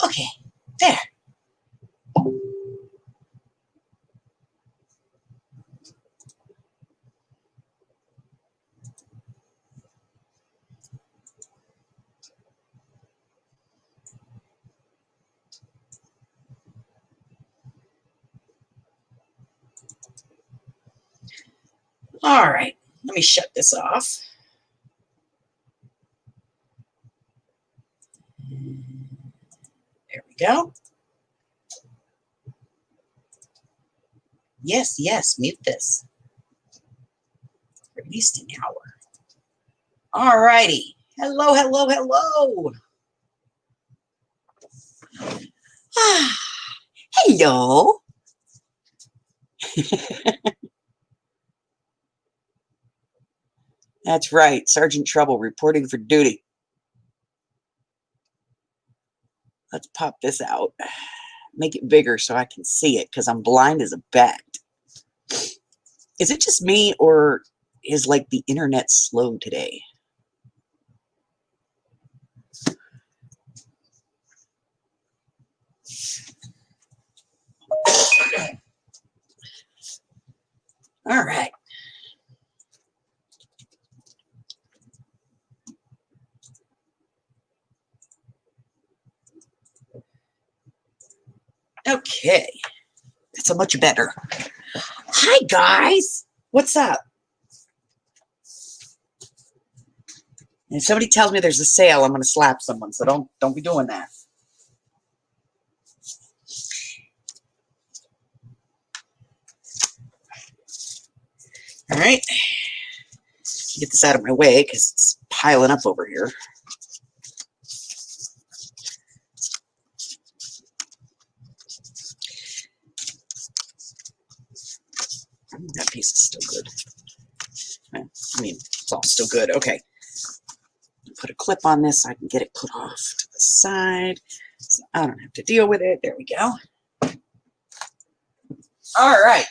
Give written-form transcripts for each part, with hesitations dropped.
Okay, there. All right, let me shut this off. There we go. Yes, yes, mute this. For at least an hour. All righty. Hello, hello, hello. Hello. That's right, Sergeant Trouble reporting for duty. Let's pop this out. Make it bigger so I can see it because I'm blind as a bat. Is it just me or is like the internet slow today? All right. Okay. That's so much better. Hi, guys. What's up? And if somebody tells me there's a sale, I'm going to slap someone. So don't be doing that. All right. Get this out of my way because it's piling up over here. That piece is still good. I mean, it's all still good. Okay. Put a clip on this so I can get it put off to the side. So I don't have to deal with it. There we go. All right.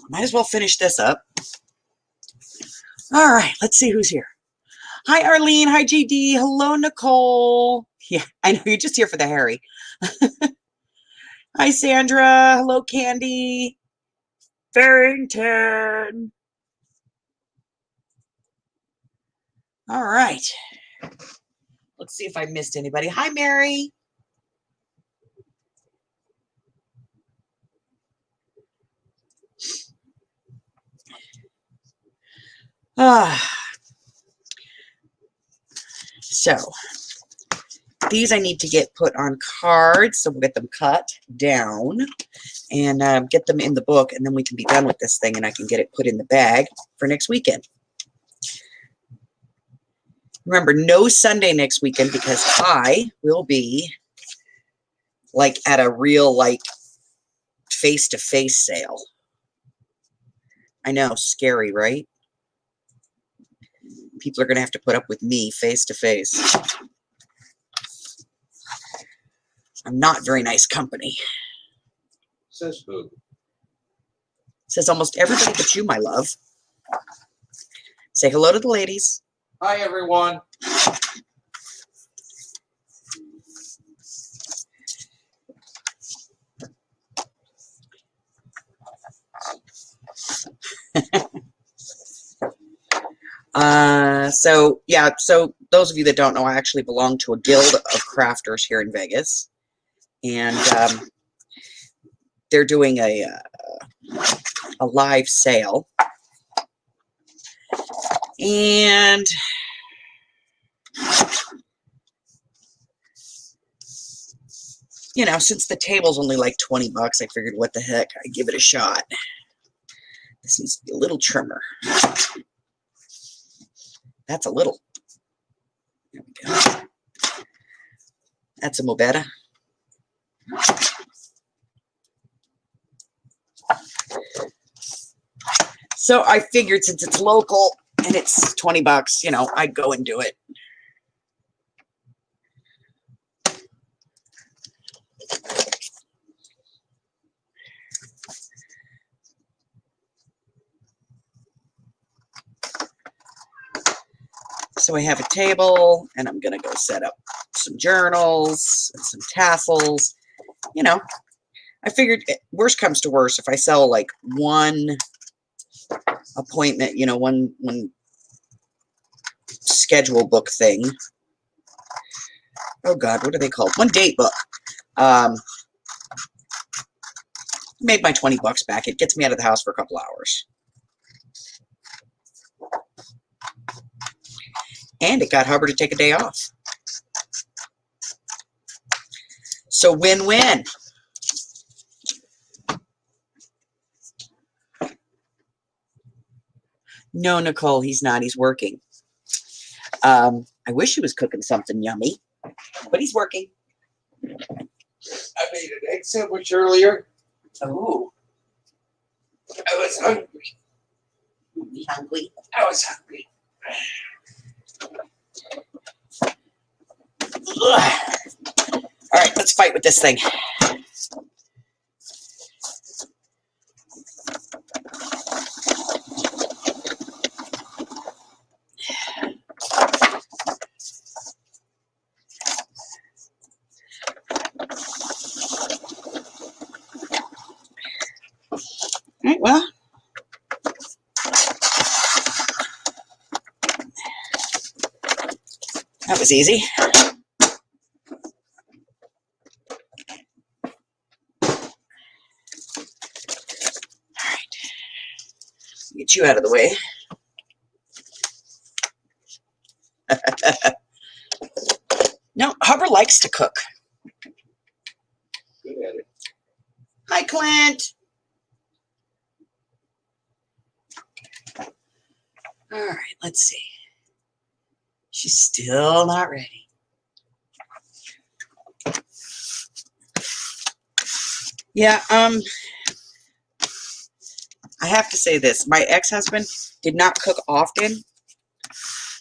Might as well finish this up. All right. Let's see who's here. Hi, Arlene. Hi, JD. Hello, Nicole. Yeah, I know you're just here for the Harry. Hi, Sandra. Hello, Candy. Farrington. All right. Let's see if I missed anybody. Hi, Mary. So these I need to get put on cards, so we'll get them cut down and get them in the book, and then we can be done with this thing and I can get it put in the bag for next weekend. Remember, no Sunday next weekend because I will be like at a real like face-to-face sale. I know, scary, right? People are going to have to put up with me face-to-face. I'm not very nice company. Says who? Says almost everybody but you, my love. Say hello to the ladies. Hi, everyone. So those of you that don't know, I actually belong to a guild of crafters here in Vegas, and they're doing a live sale, and you know, since the table's only like 20 bucks, I figured, what the heck, I'd give it a shot. This needs to be a little trimmer. That's a little. There we go. That's a mo better. So I figured since it's local and it's 20 bucks, you know, I'd go and do it. So I have a table, and I'm going to go set up some journals and some tassels. You know, I figured worst comes to worst, if I sell like one appointment, you know, one schedule book thing. Oh God, what are they called? One date book. Made my 20 bucks back. It gets me out of the house for a couple hours. And it got Hubbard to take a day off. So win-win. No, Nicole, he's not. He's working. I wish he was cooking something yummy, but he's working. I made an egg sandwich earlier. Oh. I was hungry. You hungry? I was hungry. Ugh. All right, let's fight with this thing. All right, well. That was easy. All right. Get you out of the way. No, Hubbard likes to cook. Good at it. Hi, Clint. All right, let's see. She's still not ready. Yeah, I have to say this. My ex-husband did not cook often,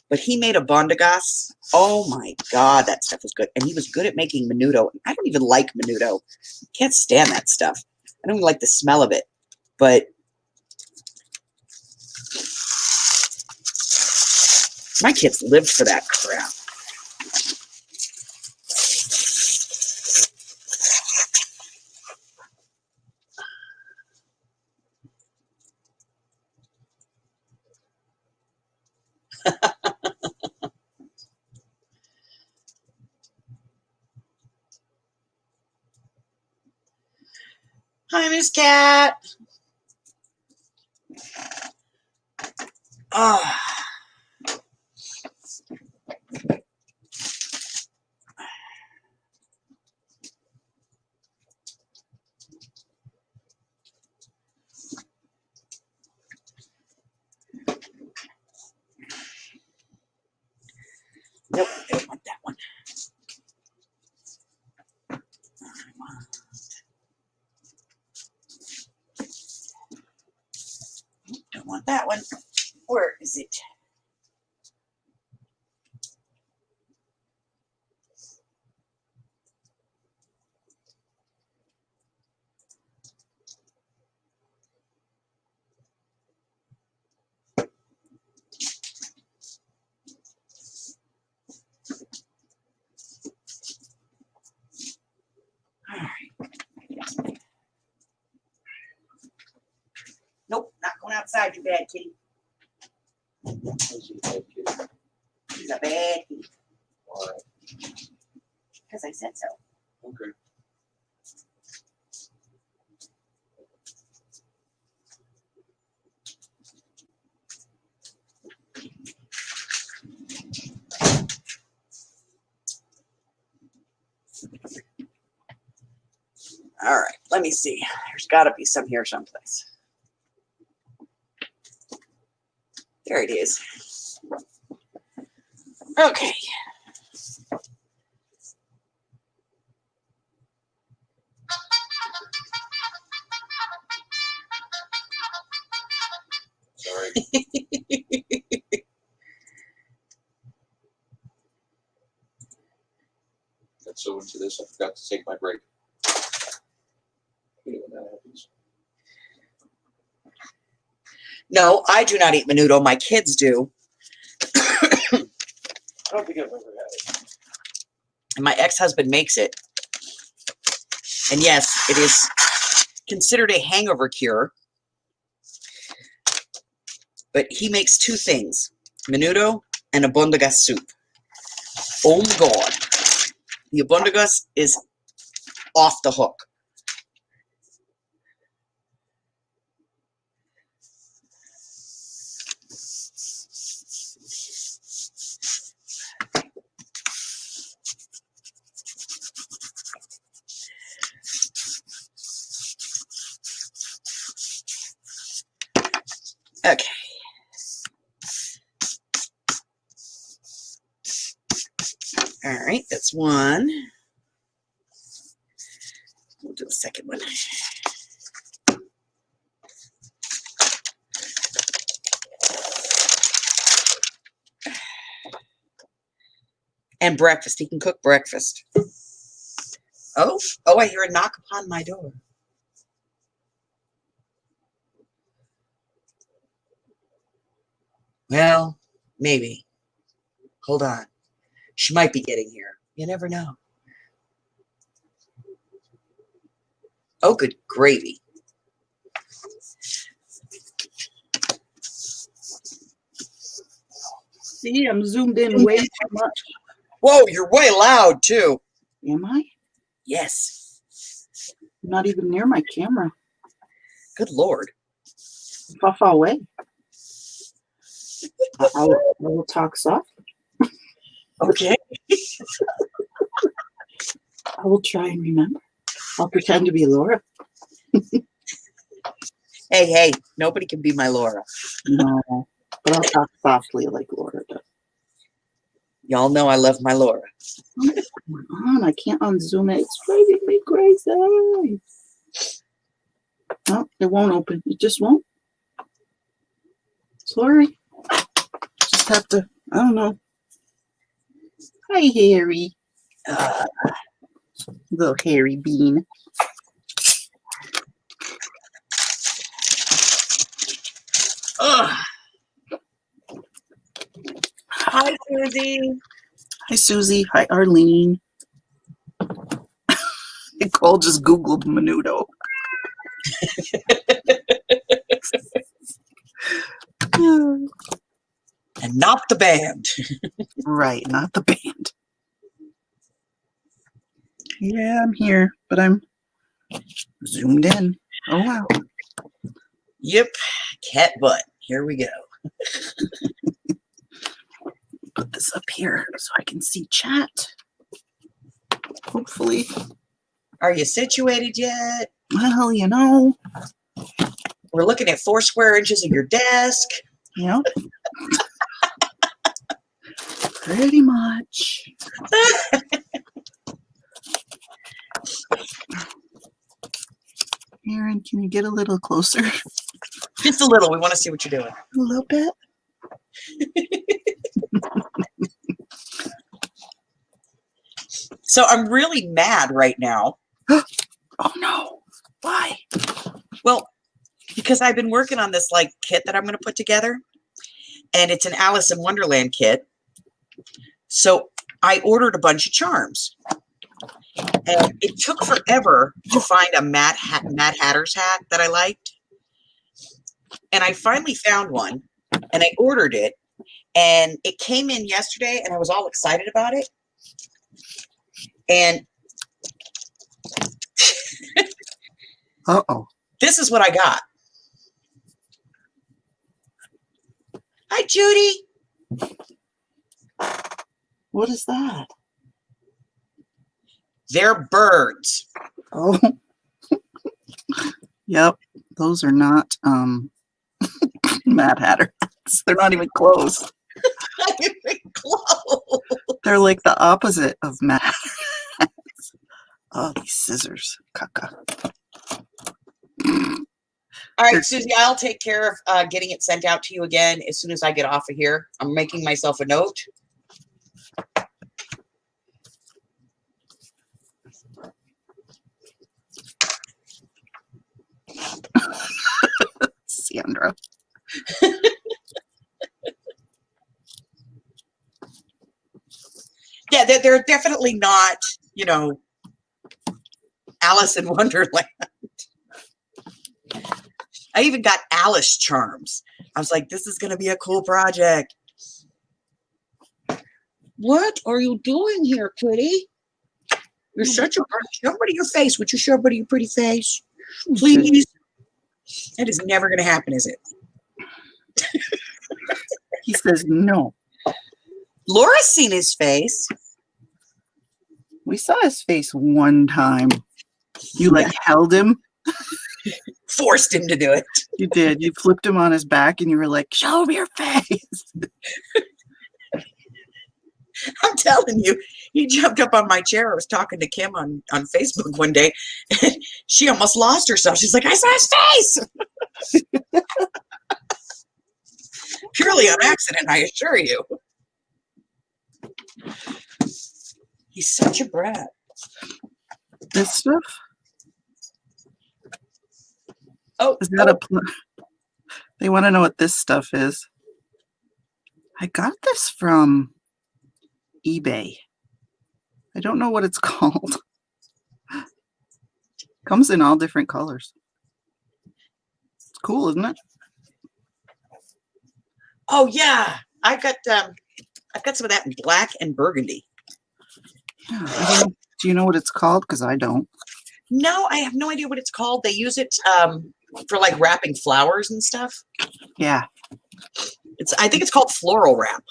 but he made a bondigas. Oh my God, that stuff was good. And he was good at making menudo. I don't even like menudo. Can't stand that stuff. I don't even like the smell of it. But my kids lived for that crap. Hi, Miss Cat. Ah. Nope, I don't want that one. Don't want that one. Where is it? All right. Nope, not going outside, you bad kitty. He's a bad kitty. Why? Because I said so. Okay. All right, let me see. There's got to be some here someplace. There it is. Okay. Sorry. Got so into this, I forgot to take my break. You know when that happens. No, I do not eat menudo. My kids do. don't think I've ever had it. And my ex-husband makes it. And yes, it is considered a hangover cure. But he makes two things, menudo and abundagas soup. Oh my God. The abundagas is off the hook. Okay. All right, that's one. We'll do the second one. And breakfast. He can cook breakfast. Oh, I hear a knock upon my door. Well, maybe. Hold on. She might be getting here. You never know. Oh, good gravy. See, I'm zoomed in way too much. Whoa, you're way loud, too. Am I? Yes. I'm not even near my camera. Good Lord. How far away? I will talk soft. Okay. I will try and remember. I'll pretend to be Laura. Hey, nobody can be my Laura. No, but I'll talk softly like Laura does. Y'all know I love my Laura. What's going on? I can't unzoom it. It's driving me crazy. No, it won't open. It just won't. Sorry. Just have to, I don't know. Hi, Harry. Little hairy bean. Ugh. Hi, Susie. Hi, Susie. Hi, Arlene. Nicole just Googled menudo. And not the band. Right, not the band. Yeah, I'm here, but I'm zoomed in. Oh, wow. Yep. Cat butt. Here we go. Put this up here so I can see chat. Hopefully. Are you situated yet? Well, you know. We're looking at 4 square inches of your desk. Yep. Pretty much. Aaron, can you get a little closer? Just a little. We want to see what you're doing. A little bit. So I'm really mad right now. Oh, no. Why? Well, because I've been working on this like kit that I'm going to put together. And it's an Alice in Wonderland kit. So I ordered a bunch of charms. And it took forever to find a Mad Hatter's hat that I liked. And I finally found one. And I ordered it. And it came in yesterday. And I was all excited about it. And Uh-oh. this is what I got. Hi, Judy. What is that? They're birds. Oh. Yep. Those are not Mad Hatter hats. They're not even close. Not even close. They're like the opposite of Mad Hatter hats. Oh, these scissors. Caca. All right, Susie, I'll take care of getting it sent out to you again as soon as I get off of here. I'm making myself a note. Sandra. they're definitely not, you know, Alice in Wonderland. I even got Alice charms. I was like, this is going to be a cool project. What are you doing here, kitty? You're such a pretty. Show everybody your face. Would you show everybody your pretty face? Please. That is never going to happen, is it? He says no. Laura's seen his face. We saw his face one time. You like held him. Forced him to do it. You did. You flipped him on his back and you were like, show me your face. I'm telling you, he jumped up on my chair. I was talking to Kim on Facebook one day, and she almost lost herself. She's like, I saw his face. Purely on accident, I assure you. He's such a brat. This stuff? Oh, is that they want to know what this stuff is. I got this from eBay. I don't know what it's called. Comes in all different colors. It's cool, isn't it? Oh yeah, I've got some of that in black and burgundy. Yeah, do you know what it's called? Because I don't. No, I have no idea what it's called. They use it for like wrapping flowers and stuff. Yeah. I think it's called floral wrap.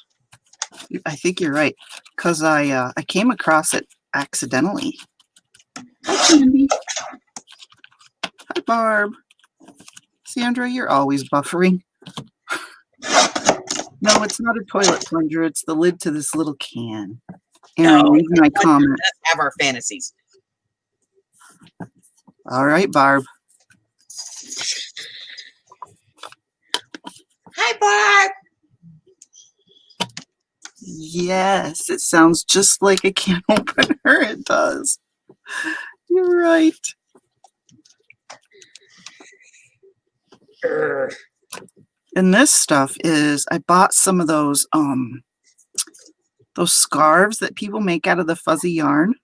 I think you're right. Because I came across it accidentally. Hi, Candy. Hi, Barb. Sandra, you're always buffering. No, it's not a toilet plunger. It's the lid to this little can. Aaron, read my comment. Let's have our fantasies. All right, Barb. Hi, Barb. Yes, it sounds just like a can opener. It does. You're right. And this stuff is, I bought some of those scarves that people make out of the fuzzy yarn.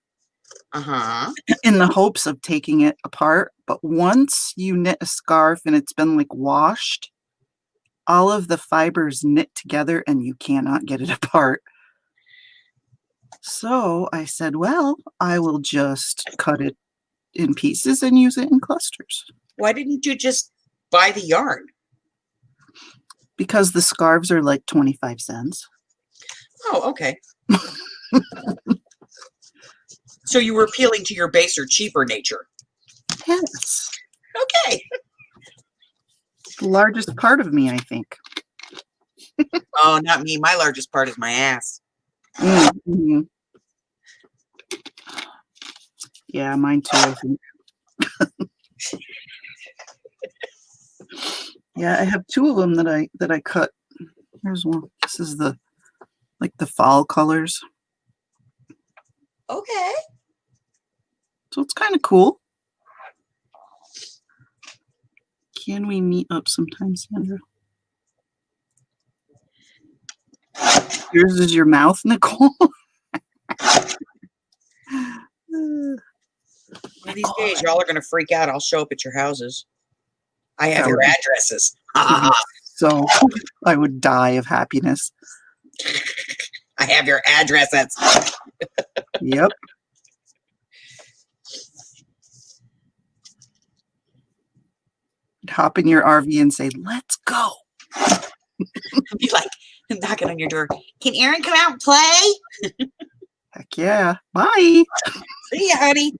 In the hopes of taking it apart. But once you knit a scarf and it's been like washed, all of the fibers knit together and you cannot get it apart. So I said, well, I will just cut it in pieces and use it in clusters. Why didn't you just buy the yarn? Because the scarves are like 25 cents. Oh, okay. So you were appealing to your baser, cheaper nature. Yes. Okay. The largest part of me, I think. Oh, not me. My largest part is my ass. Mm-hmm. Yeah, mine too, I think. Yeah, I have two of them that I cut. Here's one. This is the fall colors. Okay. So it's kind of cool. Can we meet up sometime, Sandra? Yours is your mouth, Nicole. One of these days, y'all are going to freak out. I'll show up at your houses. I have your addresses. So I would die of happiness. I have your addresses. Yep. Hop in your RV and say, let's go. Be like knocking on your door. Can Aaron come out and play? Heck yeah. Bye. See ya, honey.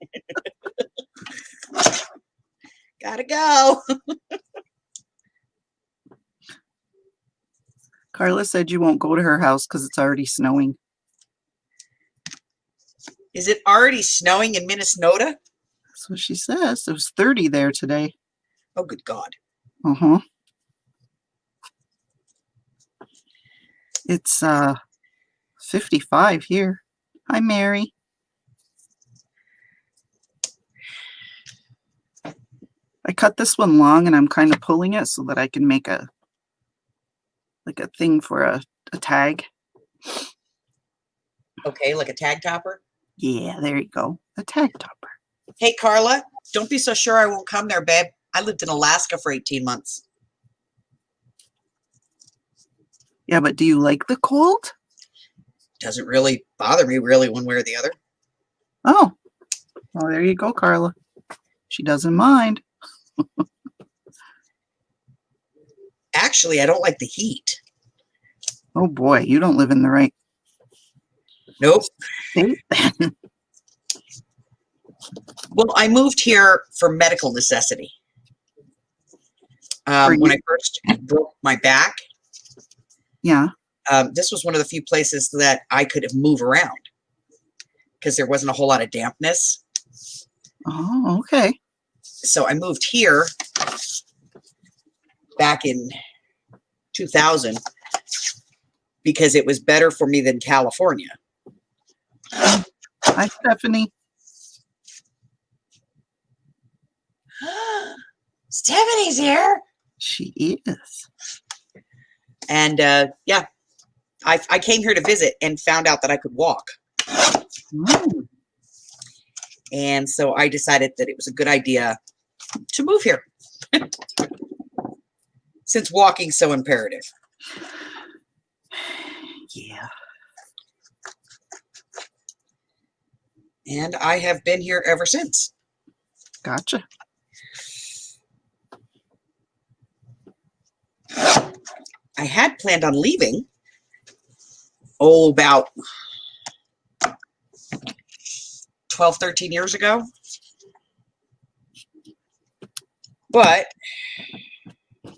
Gotta go. Carla said you won't go to her house because it's already snowing. Is it already snowing in Minnesota? That's what she says. It was 30 there today. Oh, good God. Uh-huh. It's 55 here. Hi, Mary. I cut this one long and I'm kind of pulling it so that I can make a thing for a tag. Okay, like a tag topper? Yeah, there you go. A tag topper. Hey, Carla, don't be so sure I won't come there, babe. I lived in Alaska for 18 months. Yeah, but do you like the cold? Doesn't really bother me, really, one way or the other. Oh, well, there you go, Carla. She doesn't mind. Actually, I don't like the heat. Oh, boy, you don't live in the right Nope. state. Well, I moved here for medical necessity. When I first broke my back, Yeah. this was one of the few places that I could move around because there wasn't a whole lot of dampness. Oh, okay. So I moved here back in 2000 because it was better for me than California. Hi, Stephanie. Stephanie's here. She is. And yeah, I came here to visit and found out that I could walk. Oh. And so I decided that it was a good idea to move here since walking's so imperative. Yeah. And I have been here ever since. Gotcha. I had planned on leaving, about 12, 13 years ago. But, and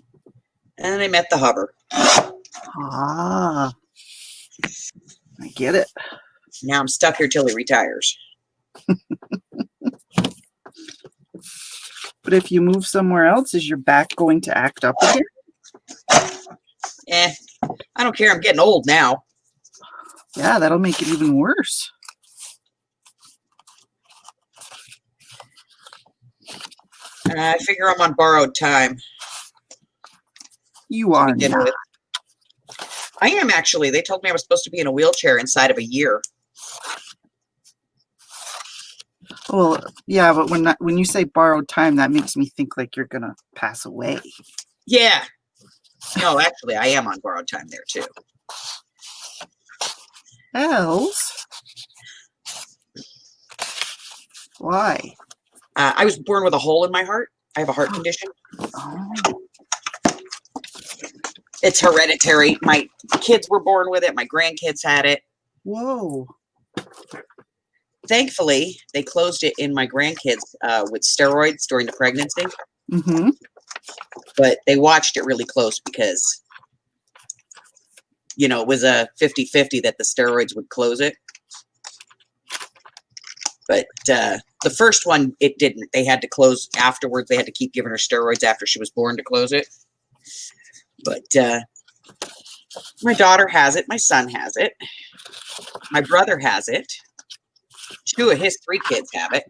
then I met the hubber. Ah, I get it. Now I'm stuck here till he retires. But if you move somewhere else, is your back going to act up again? I don't care. I'm getting old now. Yeah, that'll make it even worse. I figure I'm on borrowed time. You are not. With. I am actually. They told me I was supposed to be in a wheelchair inside of a year. Well, yeah, but when you say borrowed time, that makes me think like you're gonna pass away. Yeah. No, actually, I am on borrowed time there too. Else? Why? I was born with a hole in my heart. I have a heart condition. Oh. It's hereditary. My kids were born with it. My grandkids had it. Whoa. Thankfully, they closed it in my grandkids with steroids during the pregnancy. Mm-hmm. But they watched it really close because, it was a 50-50 that the steroids would close it. But the first one, it didn't. They had to close afterwards. They had to keep giving her steroids after she was born to close it. But my daughter has it. My son has it. My brother has it. 2 of his 3 kids have it.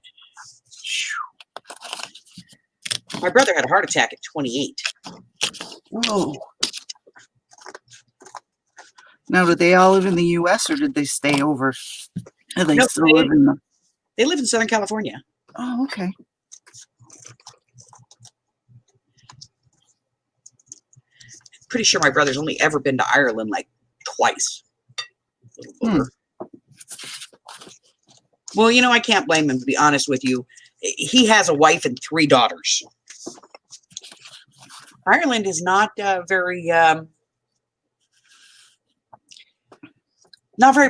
My brother had a heart attack at 28. Whoa. Now, do they all live in the U.S. or did they stay over? Do they still live in the... They live in Southern California. Oh, okay. Pretty sure my brother's only ever been to Ireland like twice. Well, I can't blame him, to be honest with you. He has a wife and 3 daughters. Ireland is not very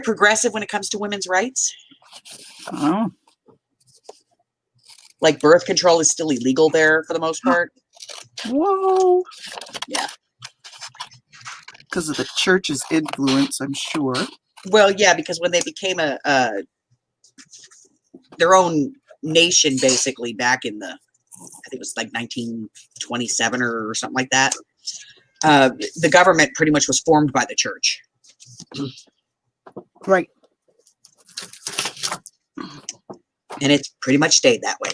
progressive when it comes to women's rights. Oh. Like birth control is still illegal there for the most part. Whoa. Yeah. Because of the church's influence, I'm sure. Well, yeah, because when they became their own nation, basically, back in I think it was like 1927 or something like that, the government pretty much was formed by the church. Right. And it's pretty much stayed that way.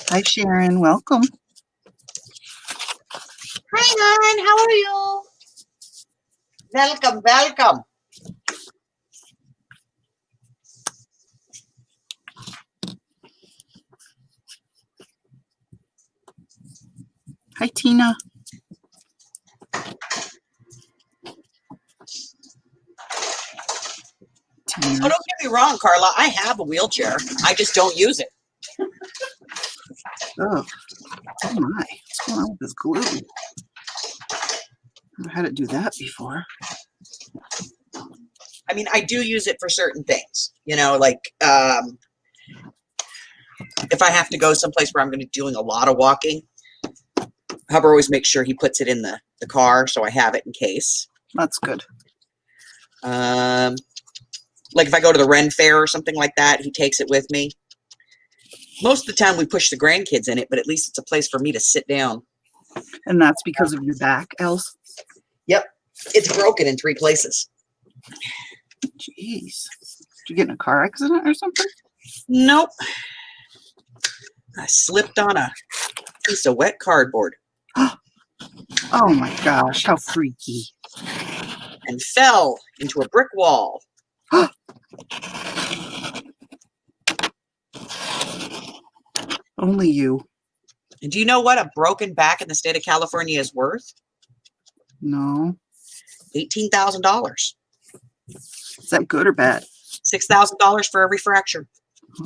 Hi, Sharon. Welcome. Hi, Lauren. How are you? Welcome, welcome. Hi, Tina. Oh, don't get me wrong, Carla. I have a wheelchair. I just don't use it. Oh my. What's going on with this glue? I've never had it do that before. I mean, I do use it for certain things. You know, like if I have to go someplace where I'm going to be doing a lot of walking, Hubber always makes sure he puts it in the car, so I have it in case. That's good. Like if I go to the Ren Fair or something like that, he takes it with me. Most of the time we push the grandkids in it, but at least it's a place for me to sit down. And that's because of your back, Else? Yep. It's broken in 3 places. Jeez. Did you get in a car accident or something? Nope. I slipped on a piece of wet cardboard. Oh my gosh, how freaky. And fell into a brick wall. Only you. And do you know what a broken back in the state of California is worth? No. $18,000. Is that good or bad? $6,000 for every fracture.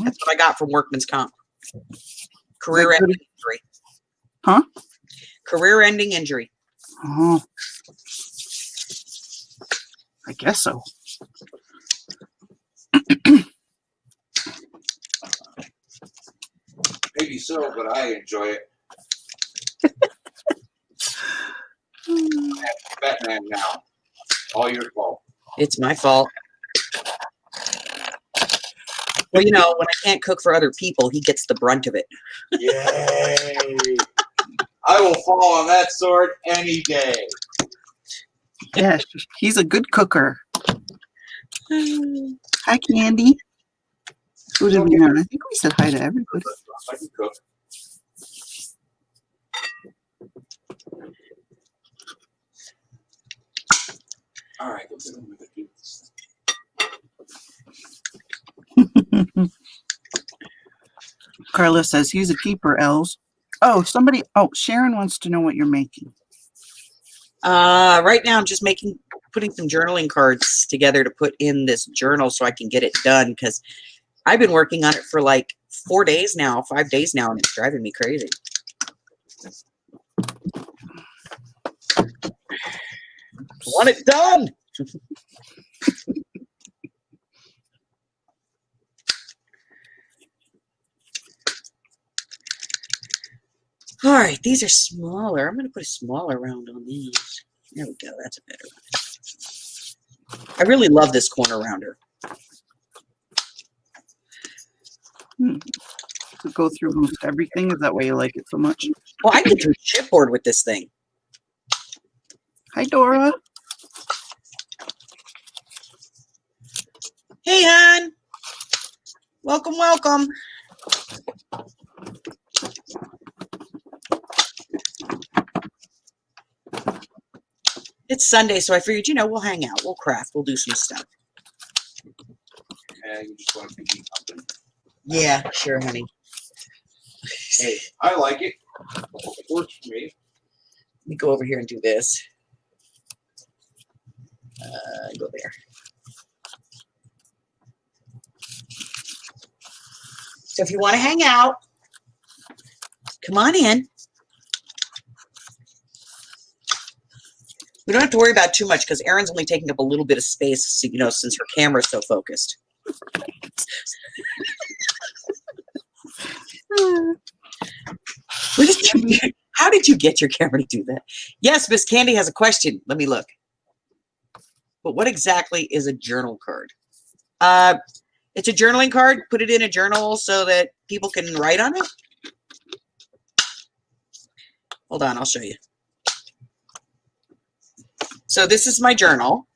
That's what I got from workman's comp. Career-ending injury. Huh? Career-ending injury. Oh. I guess so. Maybe so, but I enjoy it. Batman now. All your fault. It's my fault. Well, you know, when I can't cook for other people, he gets the brunt of it. Yay! I will fall on that sword any day. Yes, he's a good cooker. Hi, Candy. Who did we know? I think we said hi to everybody. I can cook. All right, let's do this. Carla says he's a keeper, Els. Oh, somebody. Oh, Sharon wants to know what you're making. Right now I'm just putting some journaling cards together to put in this journal so I can get it done, because I've been working on it for like 4 days now, 5 days now, and it's driving me crazy. Want it done. All right, these are smaller. I'm going to put a smaller round on these. There we go. That's a better one. I really love this corner rounder. To go through most everything. Is that why you like it so much? Well, I can do chipboard with this thing. Hi, Dora. Hey, hon. Welcome, welcome. It's Sunday, so I figured, you know, we'll hang out. We'll craft. We'll do some stuff. And you just want to be something. Yeah, sure, honey. Hey, I like it. It works for me. Let me go over here and do this. Go there. So if you want to hang out, come on in. We don't have to worry about too much because Erin's only taking up a little bit of space, you know, since her camera's so focused. How did you get your camera to do that? Yes, Miss Candy has a question. Let me look. But what exactly is a journal card? It's a journaling card. Put it in a journal so that people can write on it. Hold on, I'll show you. So this is my journal.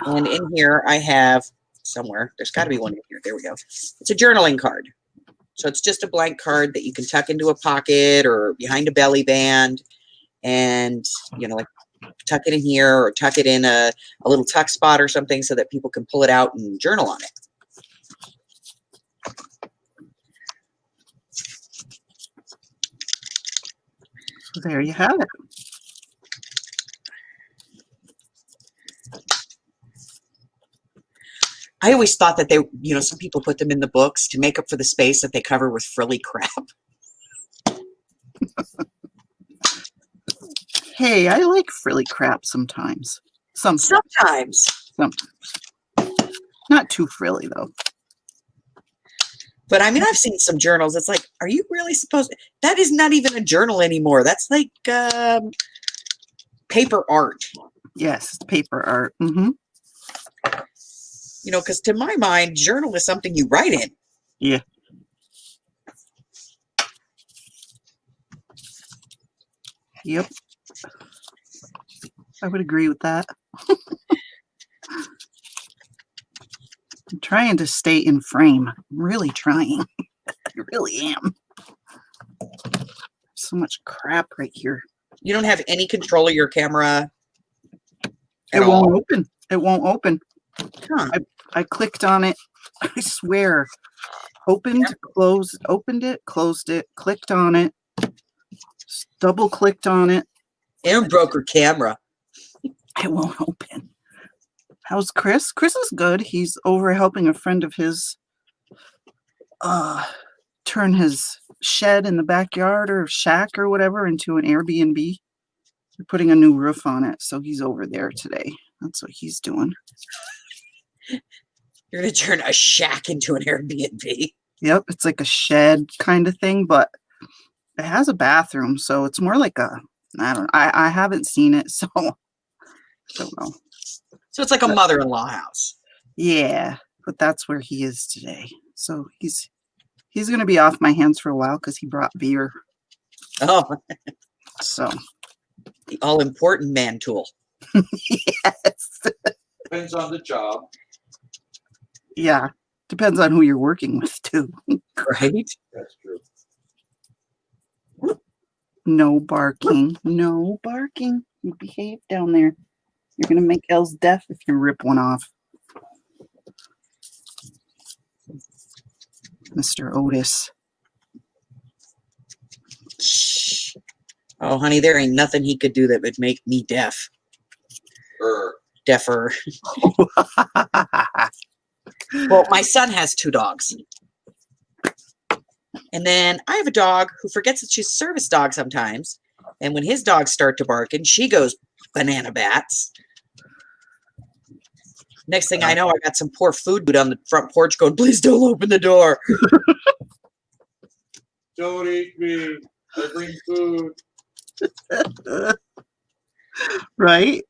And in here I have somewhere, there's got to be one in here. There we go. It's a journaling card. So it's just a blank card that you can tuck into a pocket or behind a belly band and, you know, like tuck it in here or tuck it in a little tuck spot or something so that people can pull it out and journal on it. So there you have it. I always thought that they, some people put them in the books to make up for the space that they cover with frilly crap. Hey, I like frilly crap sometimes. Sometimes. Not too frilly, though. But I mean, I've seen some journals. It's like, are you really supposed to? That is not even a journal anymore. That's like paper art. Yes, it's paper art. Mm-hmm. Because to my mind, journal is something you write in. Yeah. Yep. I would agree with that. I'm trying to stay in frame. I'm really trying. I really am. So much crap right here. You don't have any control of your camera at It all? won't open. It won't open. Huh. I clicked on it. I swear. Opened, closed, opened it, closed it, clicked on it, double clicked on it. And broke her camera. It won't open. How's Chris? Chris is good. He's over helping a friend of his turn his shed in the backyard or shack or whatever into an Airbnb. They're putting a new roof on it, so he's over there today. That's what he's doing. You're going to turn a shack into an Airbnb. Yep, it's like a shed kind of thing, but it has a bathroom, so it's more like a, I don't know. I haven't seen it, so I don't know. So it's like a mother-in-law house. Yeah, but that's where he is today. So he's going to be off my hands for a while because he brought beer. Oh. So. The all-important man tool. Yes. Depends on the job. Yeah. Depends on who you're working with, too. Right? That's true. No barking. No barking. You behave down there. You're going to make Els deaf if you rip one off. Mr. Otis. Oh, honey, there ain't nothing he could do that would make me deaf. Deafer. Well, my son has 2 dogs. And then I have a dog who forgets that she's a service dog sometimes. And when his dogs start to bark, and she goes banana bats. Next thing I know, I got some poor food dude on the front porch going, please don't open the door. Don't eat me. I bring food. Right?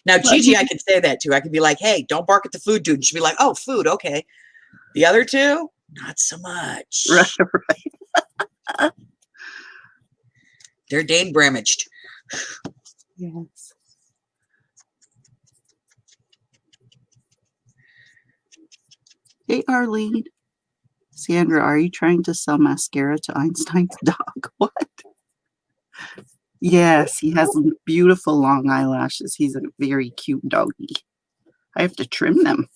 Now, Gigi, I can say that to. I can be like, hey, don't bark at the food dude. And she'll be like, oh, food, okay. The other 2, not so much. Right. They're Dane Bramaged. Yes. Hey, Arlene. Sandra, are you trying to sell mascara to Einstein's dog? What? Yes, he has beautiful long eyelashes. He's a very cute doggy. I have to trim them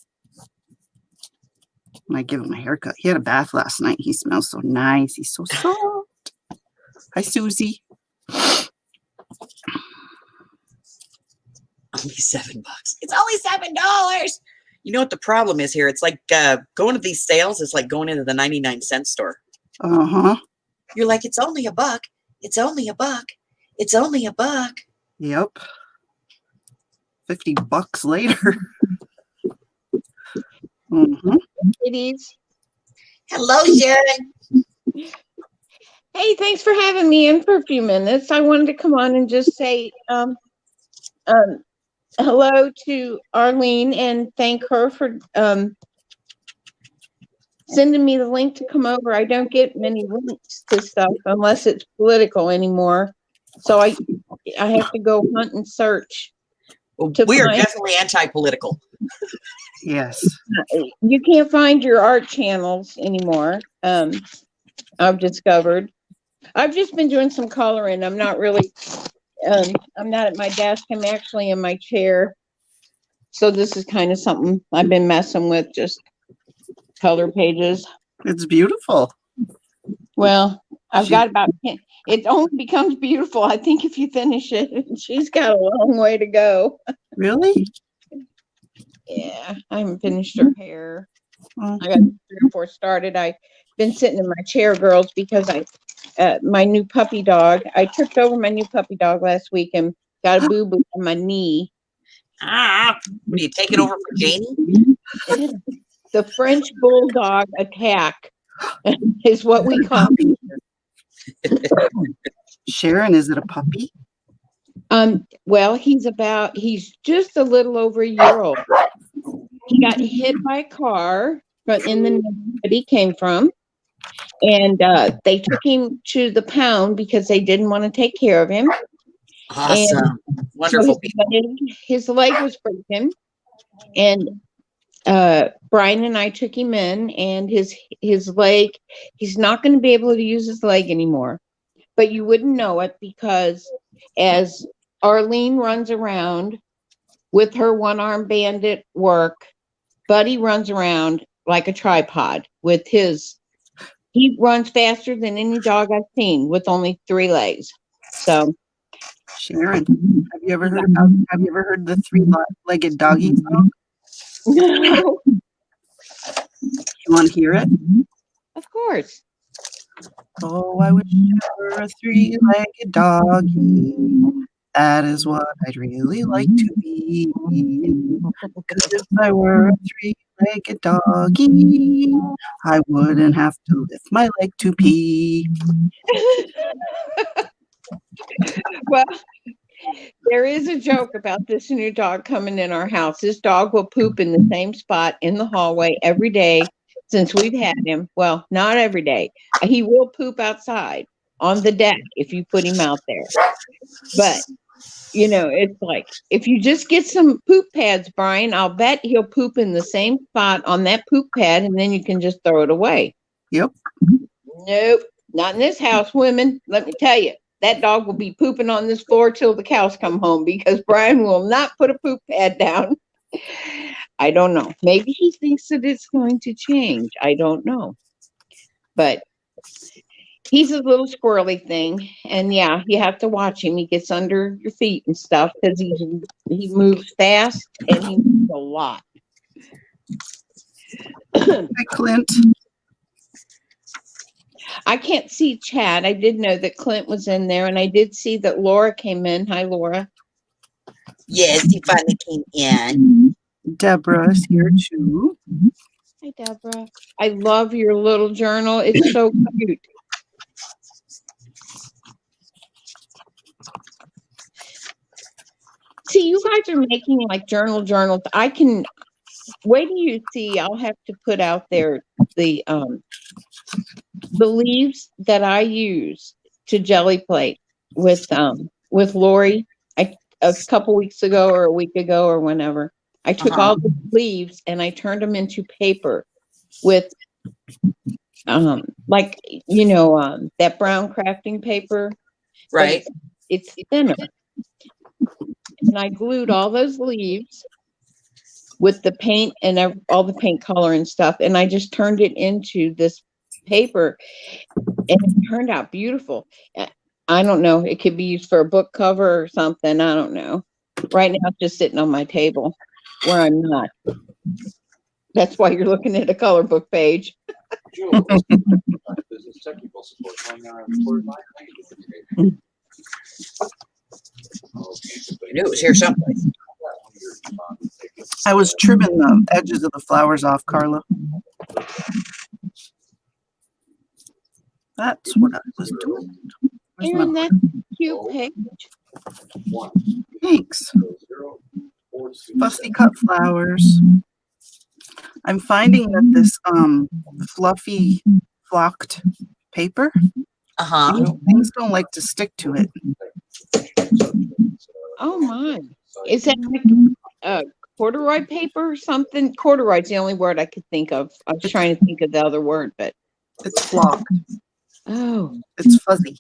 when I give him a haircut. He had a bath last night. He smells so nice. He's so soft. Hi, Susie. Only $7. It's only $7. You know what the problem is here? It's like going to these sales is like going into the 99-cent store. Uh-huh. You're like, it's only $1. It's only $1. It's only $1. Yep. $50 later. Mm-hmm. Ladies. Hello, Sharon. Hey, thanks for having me in for a few minutes. I wanted to come on and just say hello to Arlene and thank her for sending me the link to come over. I don't get many links to stuff unless it's political anymore. So I have to go hunt and search. Well, we are definitely anti-political. Yes. You can't find your art channels anymore. I've discovered. I've just been doing some coloring. I'm not really, I'm not at my desk. I'm actually in my chair. So this is kind of something I've been messing with, just color pages. It's beautiful. Well, I've got about 10. It only becomes beautiful, I think, if you finish it. She's got a long way to go. Really? Yeah, I haven't finished her hair. Oh, I got 3 or 4 started. I've been sitting in my chair, girls, because my new puppy dog, I tripped over my new puppy dog last week and got a boo-boo on my knee. Would you take it over for Janie? The French bulldog attack is what we call it. Sharon, is it a puppy? Well, he's just a little over a year old. He got hit by a car in the neighborhood he came from, and they took him to the pound because they didn't want to take care of him. Awesome. And Wonderful. So his leg was broken, and Brian and I took him in, and his leg, he's not going to be able to use his leg anymore. But you wouldn't know it because as Arlene runs around with her one-arm band at work, Buddy runs around like a tripod with he runs faster than any dog I've seen with only 3 legs. So, Sharon, have you ever heard the 3-legged doggy song? no, You want to hear it? of course. Oh, I wish I were a 3-legged doggy. That is what I'd really like to be. Because if I were a 3-legged doggy, I wouldn't have to lift my leg to pee. Well, there is a joke about this new dog coming in our house. This dog will poop in the same spot in the hallway every day since we've had him. Well, not every day. He will poop outside on the deck if you put him out there. But, it's like, if you just get some poop pads, Brian, I'll bet he'll poop in the same spot on that poop pad, and then you can just throw it away. Yep. Nope, not in this house, women. Let me tell you. That dog will be pooping on this floor till the cows come home because Brian will not put a poop pad down. I don't know. Maybe he thinks that it's going to change. I don't know. But he's a little squirrely thing. And yeah, you have to watch him. He gets under your feet and stuff because he moves fast and he moves a lot. Hi, Clint. I can't see Chad. I did know that Clint was in there, and I did see that Laura came in. Hi, Laura. Yes, he finally came in. Deborah's here too. Hi, Deborah. I love your little journal. It's so cute. See, you guys are making like journals. I can wait till you see. I'll have to put out there the leaves that I use to jelly plate with Lori. A couple weeks ago or a week ago or whenever, I took all the leaves and I turned them into paper with that brown crafting paper. Right. It's thinner. And I glued all those leaves with the paint and all the paint color and stuff, and I just turned it into this paper, and it turned out beautiful. I don't know. It could be used for a book cover or something. I don't know. Right now, it's just sitting on my table where I'm not. That's why you're looking at a color book page. I knew it was here someplace. I was trimming the edges of the flowers off, Carla. That's what I was doing. Aaron, that's a cute page. Thanks. Fussy cut flowers. I'm finding that this fluffy flocked paper, things don't like to stick to it. Oh my. Is that like corduroy paper or something? Corduroy's the only word I could think of. I was trying to think of the other word, but it's flocked. Oh, it's fuzzy.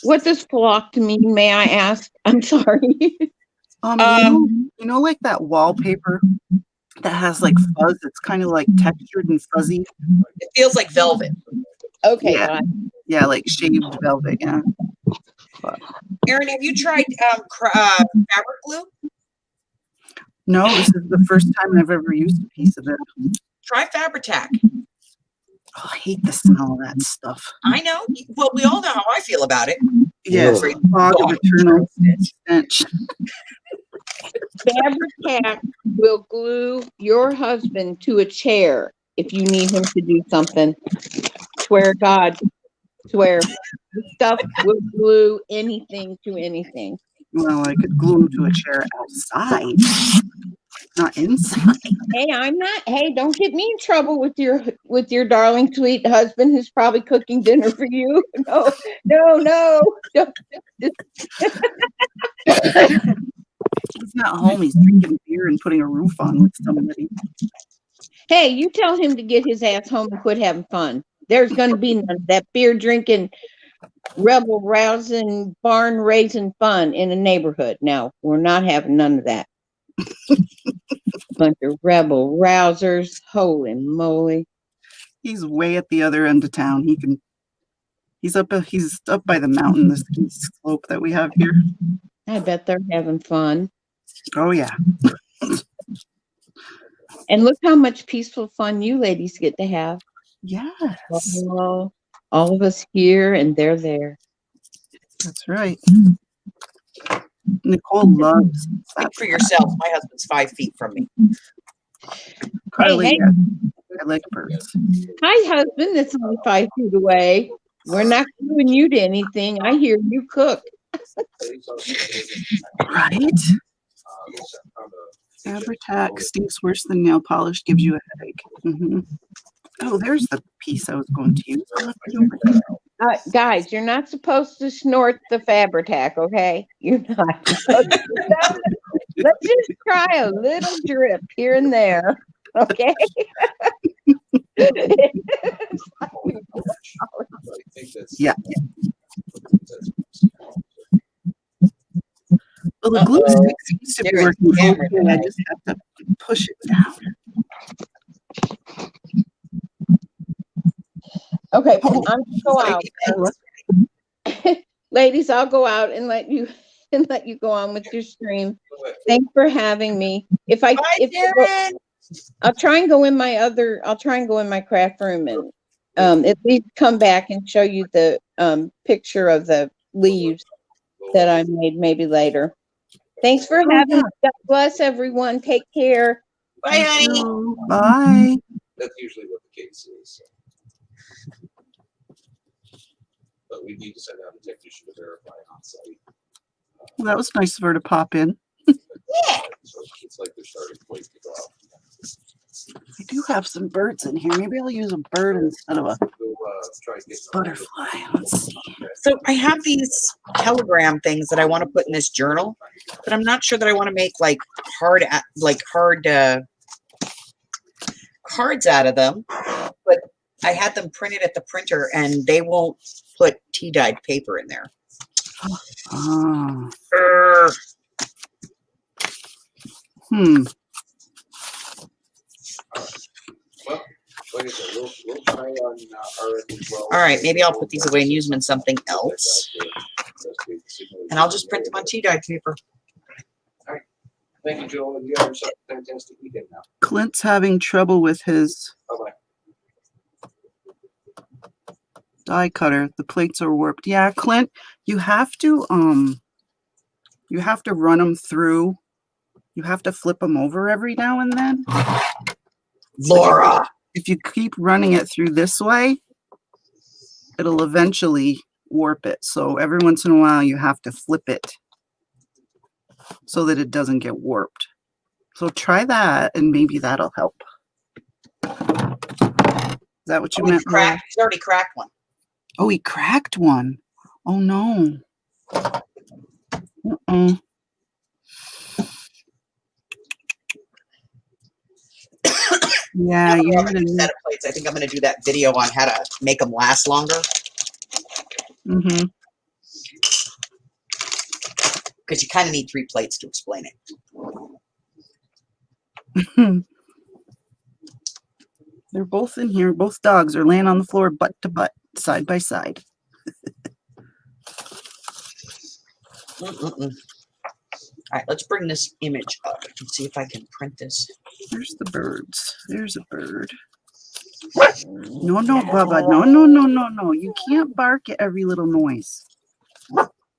What does flocked mean, may I ask? I'm sorry. You know, like that wallpaper that has like fuzz. It's kind of like textured and fuzzy. It feels like velvet. Okay, Yeah. got it. Yeah, like shaved velvet. Yeah. Erin, have you tried fabric glue? No, this is the first time I've ever used a piece of it. Try Fabri-Tac. Oh, I hate the smell of that stuff. I know. Well, we all know how I feel about it. Yeah, it's Ugh. like fog of eternal stench. Fabri-Tac will glue your husband to a chair if you need him to do something. Swear to God. Swear. The stuff will glue anything to anything. Well, I could glue him to a chair outside, not inside. Hey, don't get me in trouble with your darling sweet husband who's probably cooking dinner for you. No. Don't. He's not home. He's drinking beer and putting a roof on with somebody. Hey, you tell him to get his ass home and quit having fun. There's going to be none of that beer drinking, rebel rousing, barn raising fun in a neighborhood. No, we're not having none of that. Bunch of rebel rousers. Holy moly. He's way at the other end of town. He's up by the mountain, the ski slope that we have here. I bet they're having fun. Oh yeah. And look how much peaceful fun you ladies get to have. Yes. All of us here and they're there. That's right. Nicole loves Speak for yourself. My husband's 5 feet from me. Carly. Hey. I like birds. Hi, husband. That's only 5 feet away. We're not gluing you to anything. I hear you cook. Right? Fabri-Tac stinks worse than nail polish, gives you a headache. Mm-hmm. Oh, there's the piece I was going to use. I left it over there. Guys, you're not supposed to snort the Fabri-Tac, okay? You're not supposed to. Let's just try a little drip here and there, okay? Yeah. Well, the glue stick seems to be working okay. I just have to push it down. Okay, I'm gonna go out. Ladies, I'll go out and let you go on with your stream. Thanks for having me. I'll try and go in my craft room and at least come back and show you the picture of the leaves that I made maybe later. Thanks for having me. God bless everyone. Take care. Bye, honey. Bye. That's usually what the case is. But we need to send out a technician to verify on site. Well, that was nice of her to pop in. Yeah. So it's like they're starting to wait to go out. I do have some birds in here. Maybe I'll use a bird instead of a Try and get butterfly. Let's see. So I have these telegram things that I want to put in this journal, but I'm not sure that I want to make like hard cards out of them. But I had them printed at the printer, and they won't put tea-dyed paper in there. Ah. Well, like I said, we'll try on our end as well. All right, maybe I'll put these away and use them in something else. And I'll just print them on tea-dyed paper. All right. Thank you, Joel. You have yourself a fantastic weekend now. Clint's having trouble with his Bye-bye. die cutter. The plates are warped. Yeah, Clint, you have to run them through. You have to flip them over every now and then. Laura. If you keep running it through this way, it'll eventually warp it. So every once in a while, you have to flip it so that it doesn't get warped. So try that, and maybe that'll help. Is that what you meant? He's already cracked one. Oh, he cracked one. Oh, no. Yeah, you need a set of plates. I think I'm going to do that video on how to make them last longer. Mm-hmm. Because you kind of need 3 plates to explain it. They're both in here. Both dogs are laying on the floor butt to butt. side by side. All right, let's bring this image up and see if I can print this. There's the birds. There's a bird. No, Bubba. No. You can't bark at every little noise.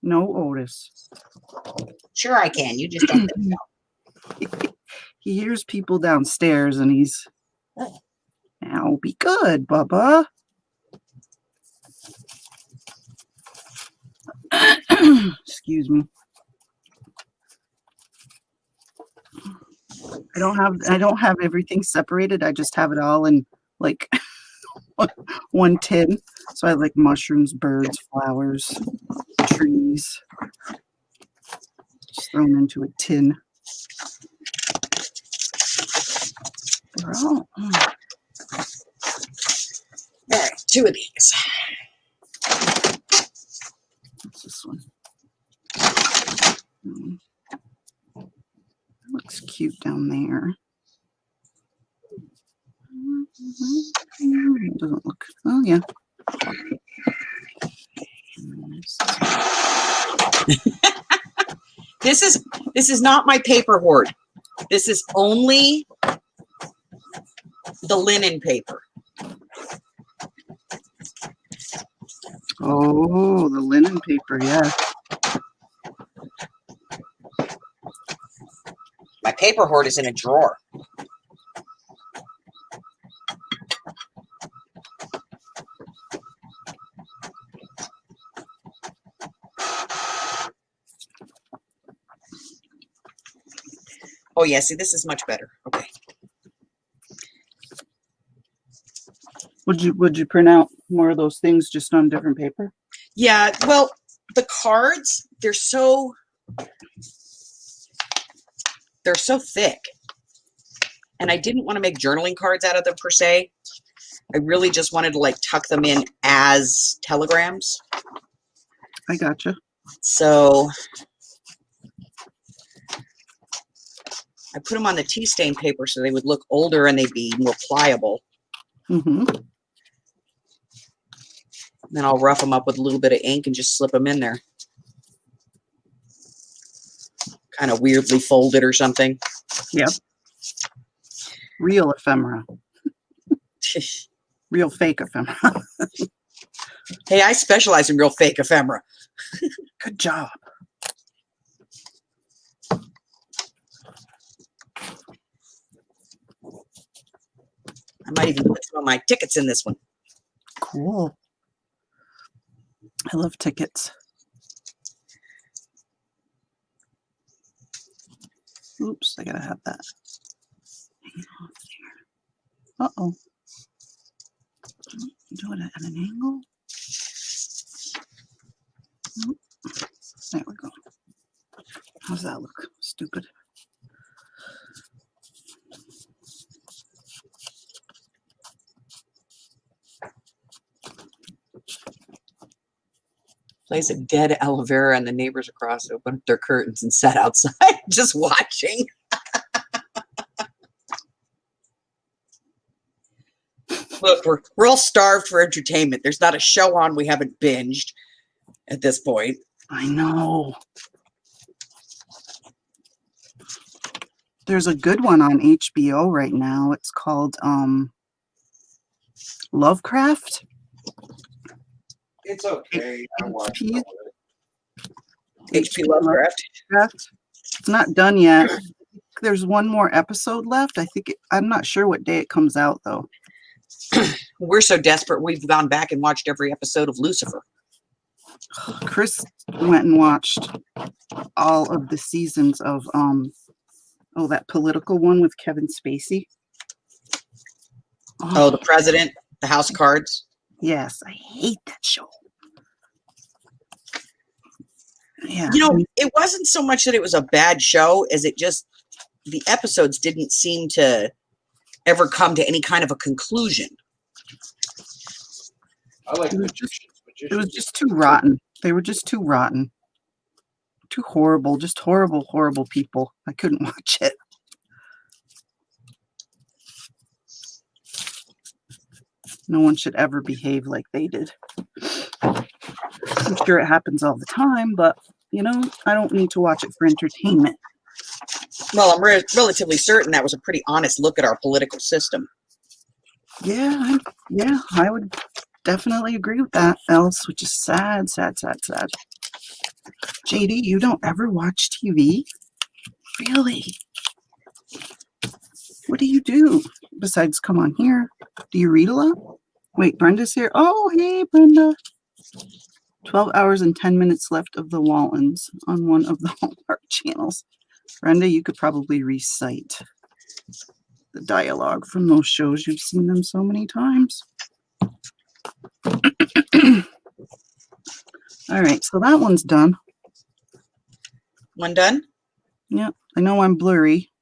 No, Otis. Sure I can. You just don't think so. He hears people downstairs and he's, now be good, Bubba. Excuse me. I don't have everything separated. I just have it all in like one tin. So I have like mushrooms, birds, flowers, trees. Just thrown into a tin. All right, 2 of these. What's this one? Looks cute down there. It doesn't look. Oh yeah. This is not my paper hoard. This is only the linen paper. Oh, the linen paper, yeah. My paper hoard is in a drawer. Oh yeah, see, this is much better. Okay. Would you print out more of those things just on different paper? Yeah, well, the cards, they're so thick. And I didn't want to make journaling cards out of them per se. I really just wanted to like tuck them in as telegrams. I gotcha. So I put them on the tea stain paper so they would look older and they'd be more pliable. Mm-hmm. Then I'll rough them up with a little bit of ink and just slip them in there. Kind of weirdly folded or something. Yep. Real ephemera. Real fake ephemera. Hey, I specialize in real fake ephemera. Good job. I might even put some of my tickets in this one. Cool. I love tickets. Oops, I gotta have that. Hang on there. Uh-oh. Do it at an angle. Oop. There we go. How's that look? Stupid. Place a dead aloe vera and the neighbors across opened up their curtains and sat outside just watching. Look, we're all starved for entertainment. There's not a show on we haven't binged at this point. I know. There's a good one on HBO right now. It's called Lovecraft. It's okay. I watched HP. HP Lovecraft. It's not done yet. There's one more episode left. I'm not sure what day it comes out though. We're so desperate we've gone back and watched every episode of Lucifer. Chris went and watched all of the seasons of that political one with Kevin Spacey. Oh, the president, the House of Cards. Yes, I hate that show. Yeah. You know, it wasn't so much that it was a bad show as it just, the episodes didn't seem to ever come to any kind of a conclusion. I like It was just too rotten. They were just too rotten. Too horrible. Just horrible, horrible people. I couldn't watch it. No one should ever behave like they did. I'm sure it happens all the time, but, you know, I don't need to watch it for entertainment. Well, I'm relatively certain that was a pretty honest look at our political system. Yeah, I would definitely agree with that, else, which is sad, sad, sad, sad. JD, you don't ever watch TV? Really? What do you do besides come on here? Do you read a lot? Wait, Brenda's here. Oh, hey, Brenda. 12 hours and 10 minutes left of the Waltons on one of the Hallmark channels. Brenda, you could probably recite the dialogue from those shows. You've seen them so many times. All right, so that one's done. One done? Yeah, I know I'm blurry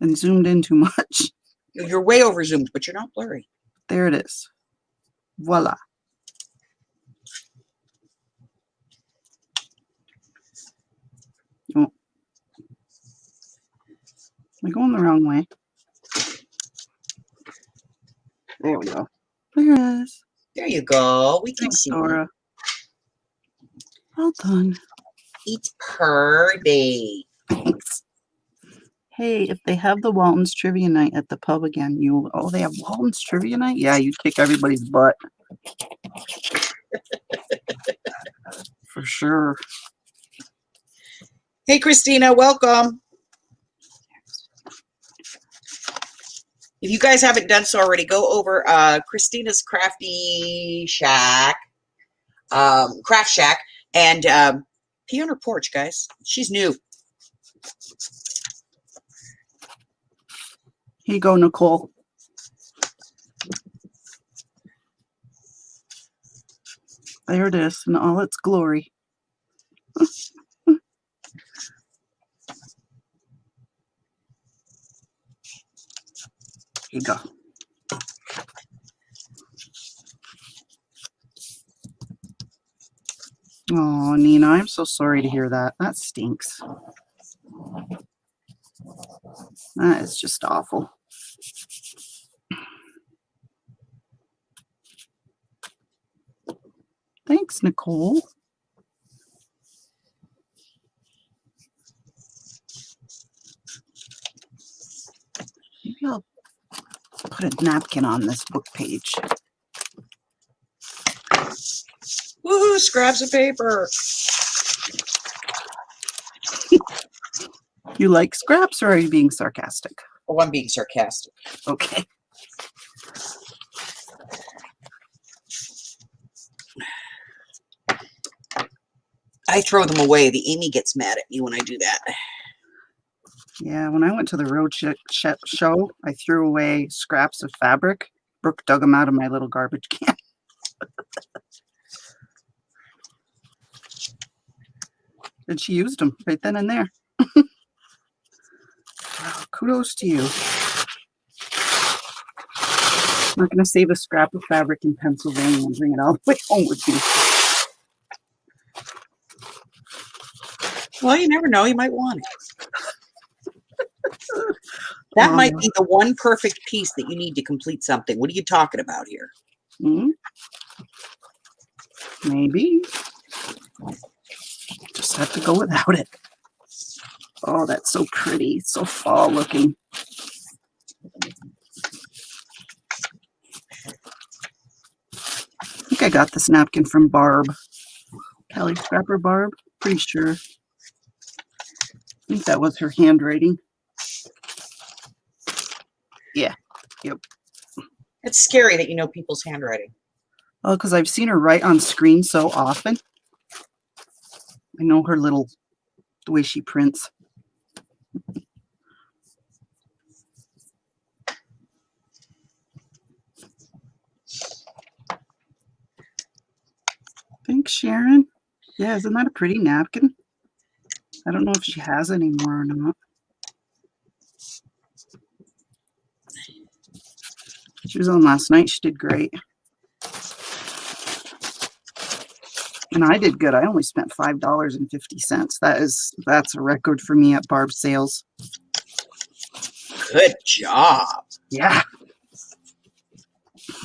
and zoomed in too much. You're way over zoomed, but you're not blurry. There it is. Voila. Oh. Am I going the wrong way? There we go. There it is. There you go. We can Thanks, see. Dora. Well done. It's purdy. Thanks. Hey, if they have the Waltons trivia night at the pub again, you... Oh, they have Waltons trivia night? Yeah, you'd kick everybody's butt. For sure. Hey, Christina, welcome. If you guys haven't done so already, go over Christina's Crafty Shack, Craft Shack, and pee on her porch, guys. She's new. Here you go, Nicole. There it is in all its glory. Here you go. Oh, Nina, I'm so sorry to hear that. That stinks. That is just awful. Thanks, Nicole. Maybe I'll put a napkin on this book page. Woohoo, scraps of paper. You like scraps, or are you being sarcastic? Oh, I'm being sarcastic. Okay. I throw them away. The Amy gets mad at me when I do that. Yeah, when I went to the road show, I threw away scraps of fabric. Brooke dug them out of my little garbage can. And she used them right then and there. Wow, kudos to you. I'm not going to save a scrap of fabric in Pennsylvania and bring it all the way home with me. Well, you never know. You might want it. That might be the one perfect piece that you need to complete something. What are you talking about here? Hmm? Maybe. Just have to go without it. Oh, that's so pretty. It's so fall looking. I think I got this napkin from Barb. Callie Scrapper Barb. Pretty sure. I think that was her handwriting. Yeah. Yep. It's scary that you know people's handwriting. Oh, because I've seen her write on screen so often. I know her little, the way she prints. Thanks, Sharon. Yeah, isn't that a pretty napkin? I don't know if she has any more or not. She was on last night. She did great. And I did good. I only spent $5.50. That's a record for me at Barb's sales. Good job. Yeah.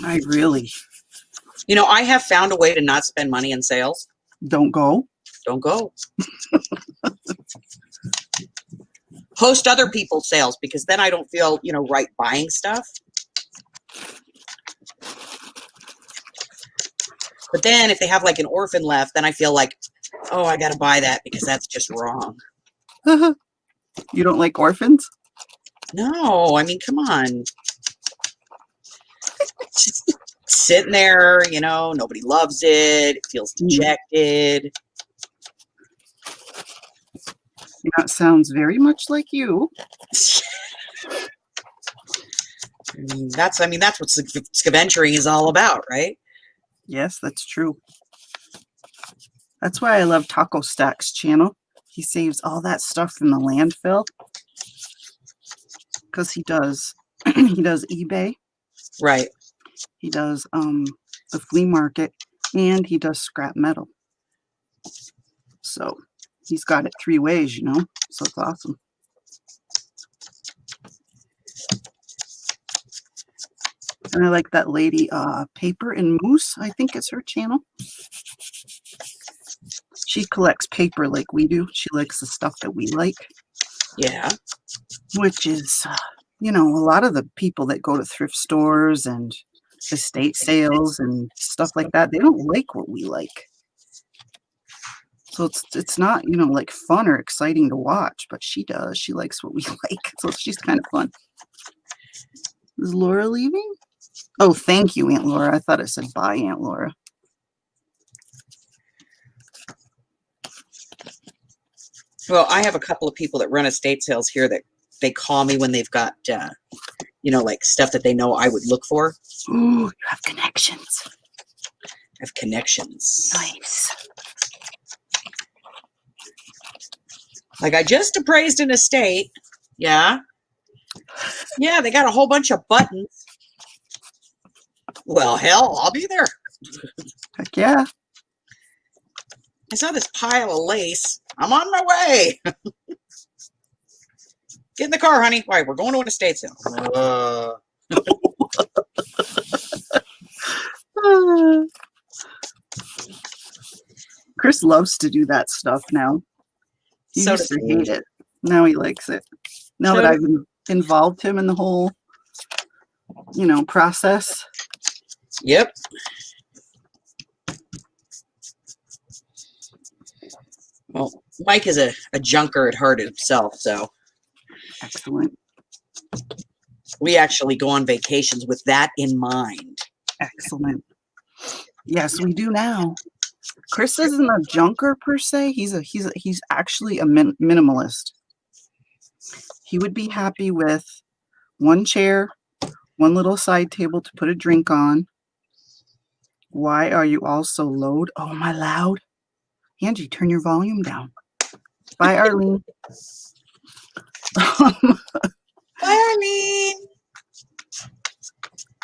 I really You know, I have found a way to not spend money in sales. don't go. Don't go. Post other people's sales, because then I don't feel, you know, right buying stuff. But then if they have like an orphan left, then I feel like, oh, I got to buy that because that's just wrong. You don't like orphans? No, I mean, come on. Just sitting there, you know, nobody loves it. It feels dejected. That sounds very much like you. That's what scaventuring is all about, right? Yes, that's true. That's why I love Taco Stack's channel. He saves all that stuff from the landfill because he does eBay. Right. He does the flea market, and he does scrap metal. So he's got it 3 ways, you know. So it's awesome. And I like that lady, Paper and Moose, I think it's her channel. She collects paper like we do. She likes the stuff that we like. Yeah. Which is, you know, a lot of the people that go to thrift stores and estate sales and stuff like that, they don't like what we like. So it's not, you know, like fun or exciting to watch, but she does. She likes what we like. So she's kind of fun. Is Laura leaving? Oh, thank you, Aunt Laura. I thought it said bye, Aunt Laura. Well, I have a couple of people that run estate sales here that they call me when they've got, you know, like stuff that they know I would look for. Ooh, you have connections. I have connections. Nice. Like I just appraised an estate. Yeah. Yeah, they got a whole bunch of buttons. Well, hell, I'll be there. Heck yeah. I saw this pile of lace. I'm on my way. Get in the car, honey. Why? We're going to an estate sale. Chris loves to do that stuff now. He So used does to he. hate it. Now he likes it. Now that I've involved him in the whole, you know, process. Yep. Well, Mike is a junker at heart himself, so. Excellent. We actually go on vacations with that in mind. Excellent. Yes, we do now. Chris isn't a junker per se. He's actually a minimalist. He would be happy with one chair, one little side table to put a drink on. Why are you all so loud? Oh, am I loud? Angie, turn your volume down. Bye, Arlene. Bye, Arlene.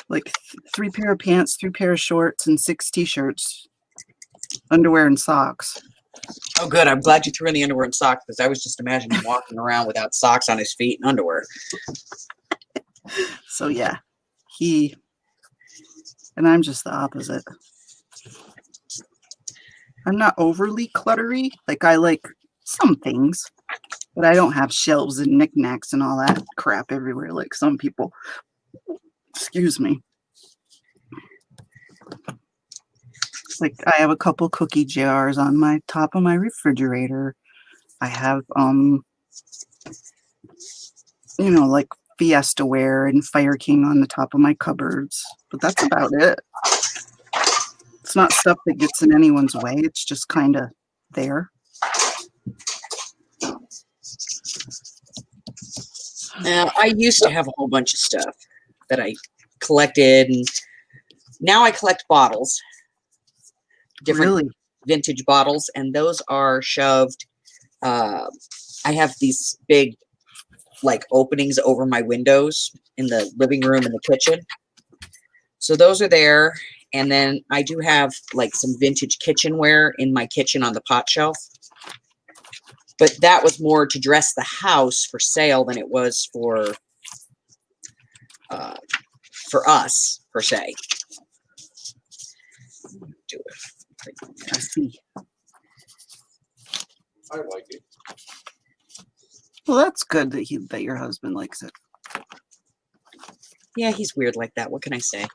Like 3 pair of pants, 3 pair of shorts, and 6 t-shirts, underwear and socks. Oh, good. I'm glad you threw in the underwear and socks, because I was just imagining walking around without socks on his feet and underwear. So yeah, and I'm just the opposite. I'm not overly cluttery. Like I like some things, but I don't have shelves and knickknacks and all that crap everywhere like some people. Excuse me. Like I have a couple cookie jars on my top of my refrigerator. I have you know, like Fiesta ware and Fire King on the top of my cupboards, but that's about it. It's not stuff that gets in anyone's way. It's just kind of there. Now, I used to have a whole bunch of stuff that I collected, and now I collect bottles, different vintage bottles, and those are shoved. I have these big, like, openings over my windows in the living room and the kitchen. So those are there. And then I do have like some vintage kitchenware in my kitchen on the pot shelf. But that was more to dress the house for sale than it was for for us, per se. Do it. I see. I like it. Well, that's good that your husband likes it. Yeah, he's weird like that. What can I say?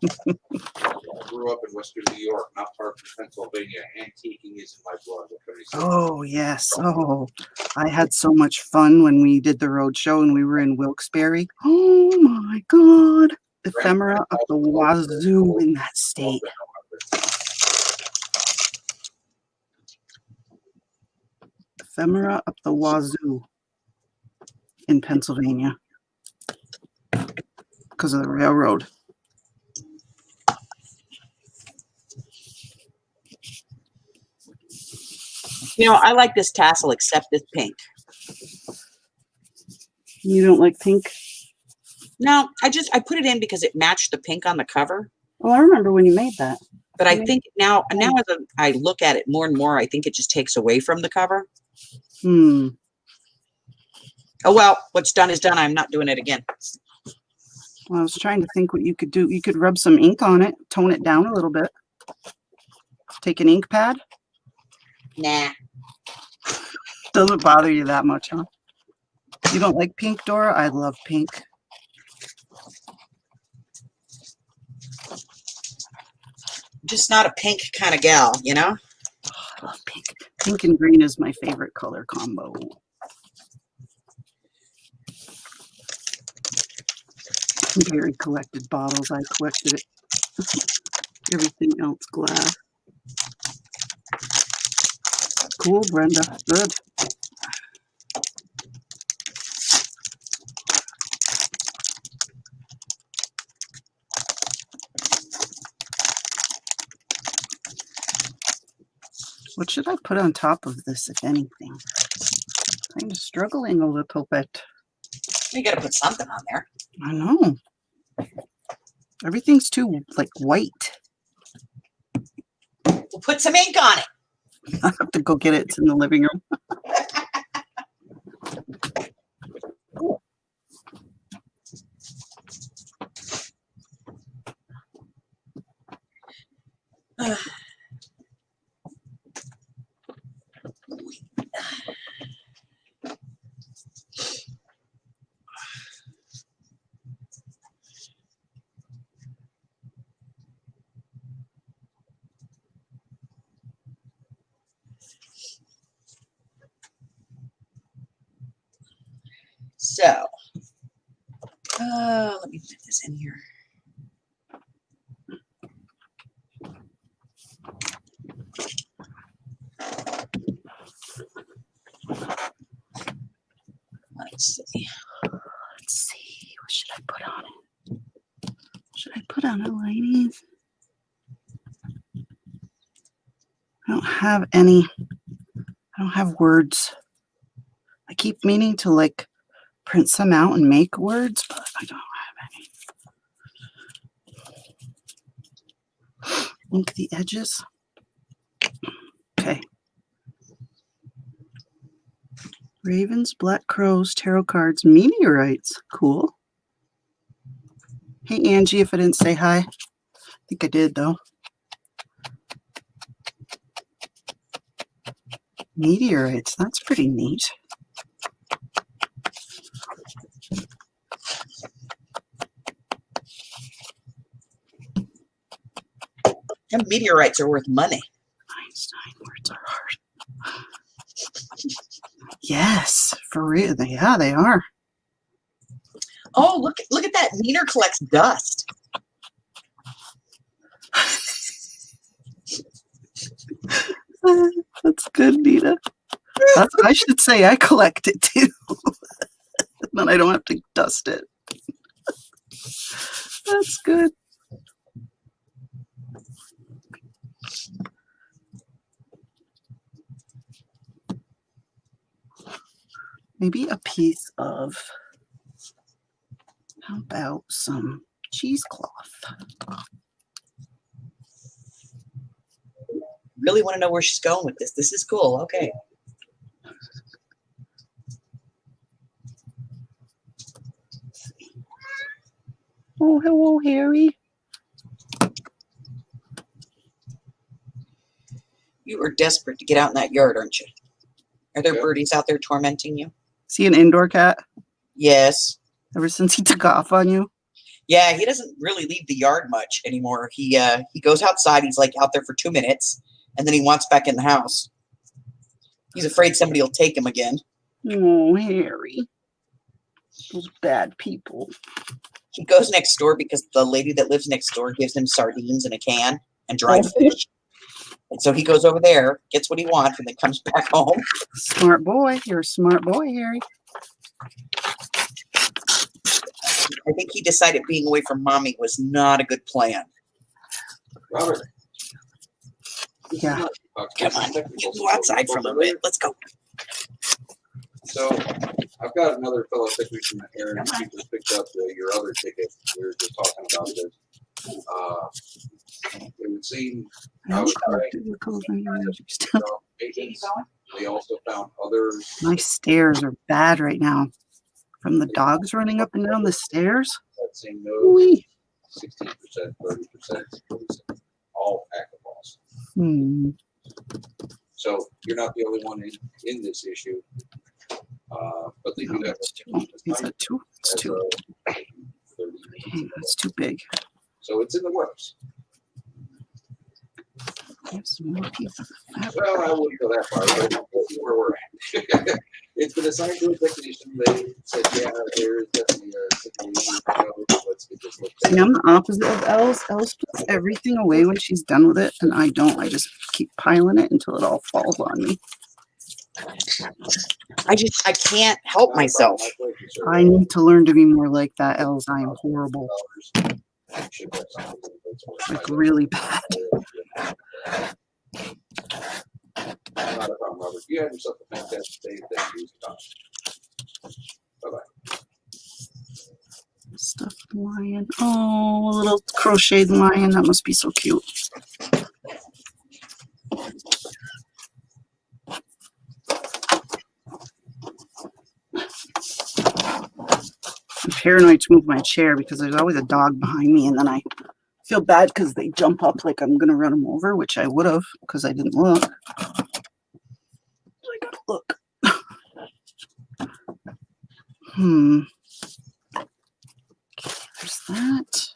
I grew up in Western New York, not far from Pennsylvania. Antiquing is in my blood. What can I say? Oh, yes. Oh, I had so much fun when we did the road show and we were in Wilkes-Barre. Oh, my God. Ephemera up the wazoo in that state. Ephemera up the wazoo in Pennsylvania because of the railroad. You know, I like this tassel except this pink. You don't like pink? No, I put it in because it matched the pink on the cover. Well, I remember when you made that. But I think now as I look at it more and more, I think it just takes away from the cover. Hmm. Oh, well, what's done is done. I'm not doing it again. Well, I was trying to think what you could do. You could rub some ink on it, tone it down a little bit. Take an ink pad. Nah. Doesn't bother you that much, huh? You don't like pink, Dora? I love pink. Just not a pink kind of gal, you know? I love pink. Pink and green is my favorite color combo. Gary collected bottles. I collected it. Everything else glass. Cool, Brenda. Good. What should I put on top of this, if anything? Kind of struggling a little bit. You got to put something on there. I know. Everything's too, like, white. We'll put some ink on it. I have to go get it. It's in the living room. So, let me put this in here. Let's see. What should I put on it? What should I put on it, ladies? I don't have any. I don't have words. I keep meaning to, like, print some out and make words, but I don't have any. Ink the edges. Okay. Ravens, black crows, tarot cards, meteorites. Cool. Hey, Angie, if I didn't say hi. I think I did, though. Meteorites. That's pretty neat. And meteorites are worth money. Einstein words are hard. Yes, for real. Yeah, they are. Oh, look at that. Nina collects dust. That's good, Nina. I should say I collect it too. Then I don't have to dust it. That's good. Maybe a piece of, how about some cheesecloth? Really want to know where she's going with this. This is cool. Okay. Oh, hello, Harry. You are desperate to get out in that yard, aren't you? Are there Yeah. birdies out there tormenting you? Is he an indoor cat? Yes. Ever since he took off on you? Yeah, he doesn't really leave the yard much anymore. He goes outside. He's like out there for 2 minutes, and then he wants back in the house. He's afraid somebody will take him again. Oh, Harry. Those bad people. He goes next door because the lady that lives next door gives him sardines in a can and dried fish. And so he goes over there, gets what he wants, and then comes back home. Smart boy. You're a smart boy, Harry. I think he decided being away from mommy was not a good plan. Robert. Yeah. Come on, go outside for a little bit. Let's go. So I've got another fellow technician here, and he just picked up your other ticket. We were just talking about this. It would seem I was agents. They also found others. My stairs are bad right now. From the dogs running up and down the stairs. That same note, 16%, 30%, all packet loss. So you're not the only one in this issue. But they do have Is that two? It's two. Okay, that's too big. So it's in the works. I have some more pieces of fabric. Well, I wouldn't go that far, but we'll see where we're at. It's been assigned to a technician. They said, yeah, there's definitely a situation. Let's get this looked at. See, I'm the opposite of Els. Els puts everything away when she's done with it, and I don't. I just keep piling it until it all falls on me. I can't help myself. I need to learn to be more like that, Els. I am horrible. Like really bad. Not a problem, Robert. You have yourself a fantastic day. Thank you. Bye-bye. Stuffed lion. Oh, a little crocheted lion. That must be so cute. I'm paranoid to move my chair because there's always a dog behind me, and then I feel bad because they jump up like I'm gonna run them over, which I would have because I didn't look. I gotta look. There's that.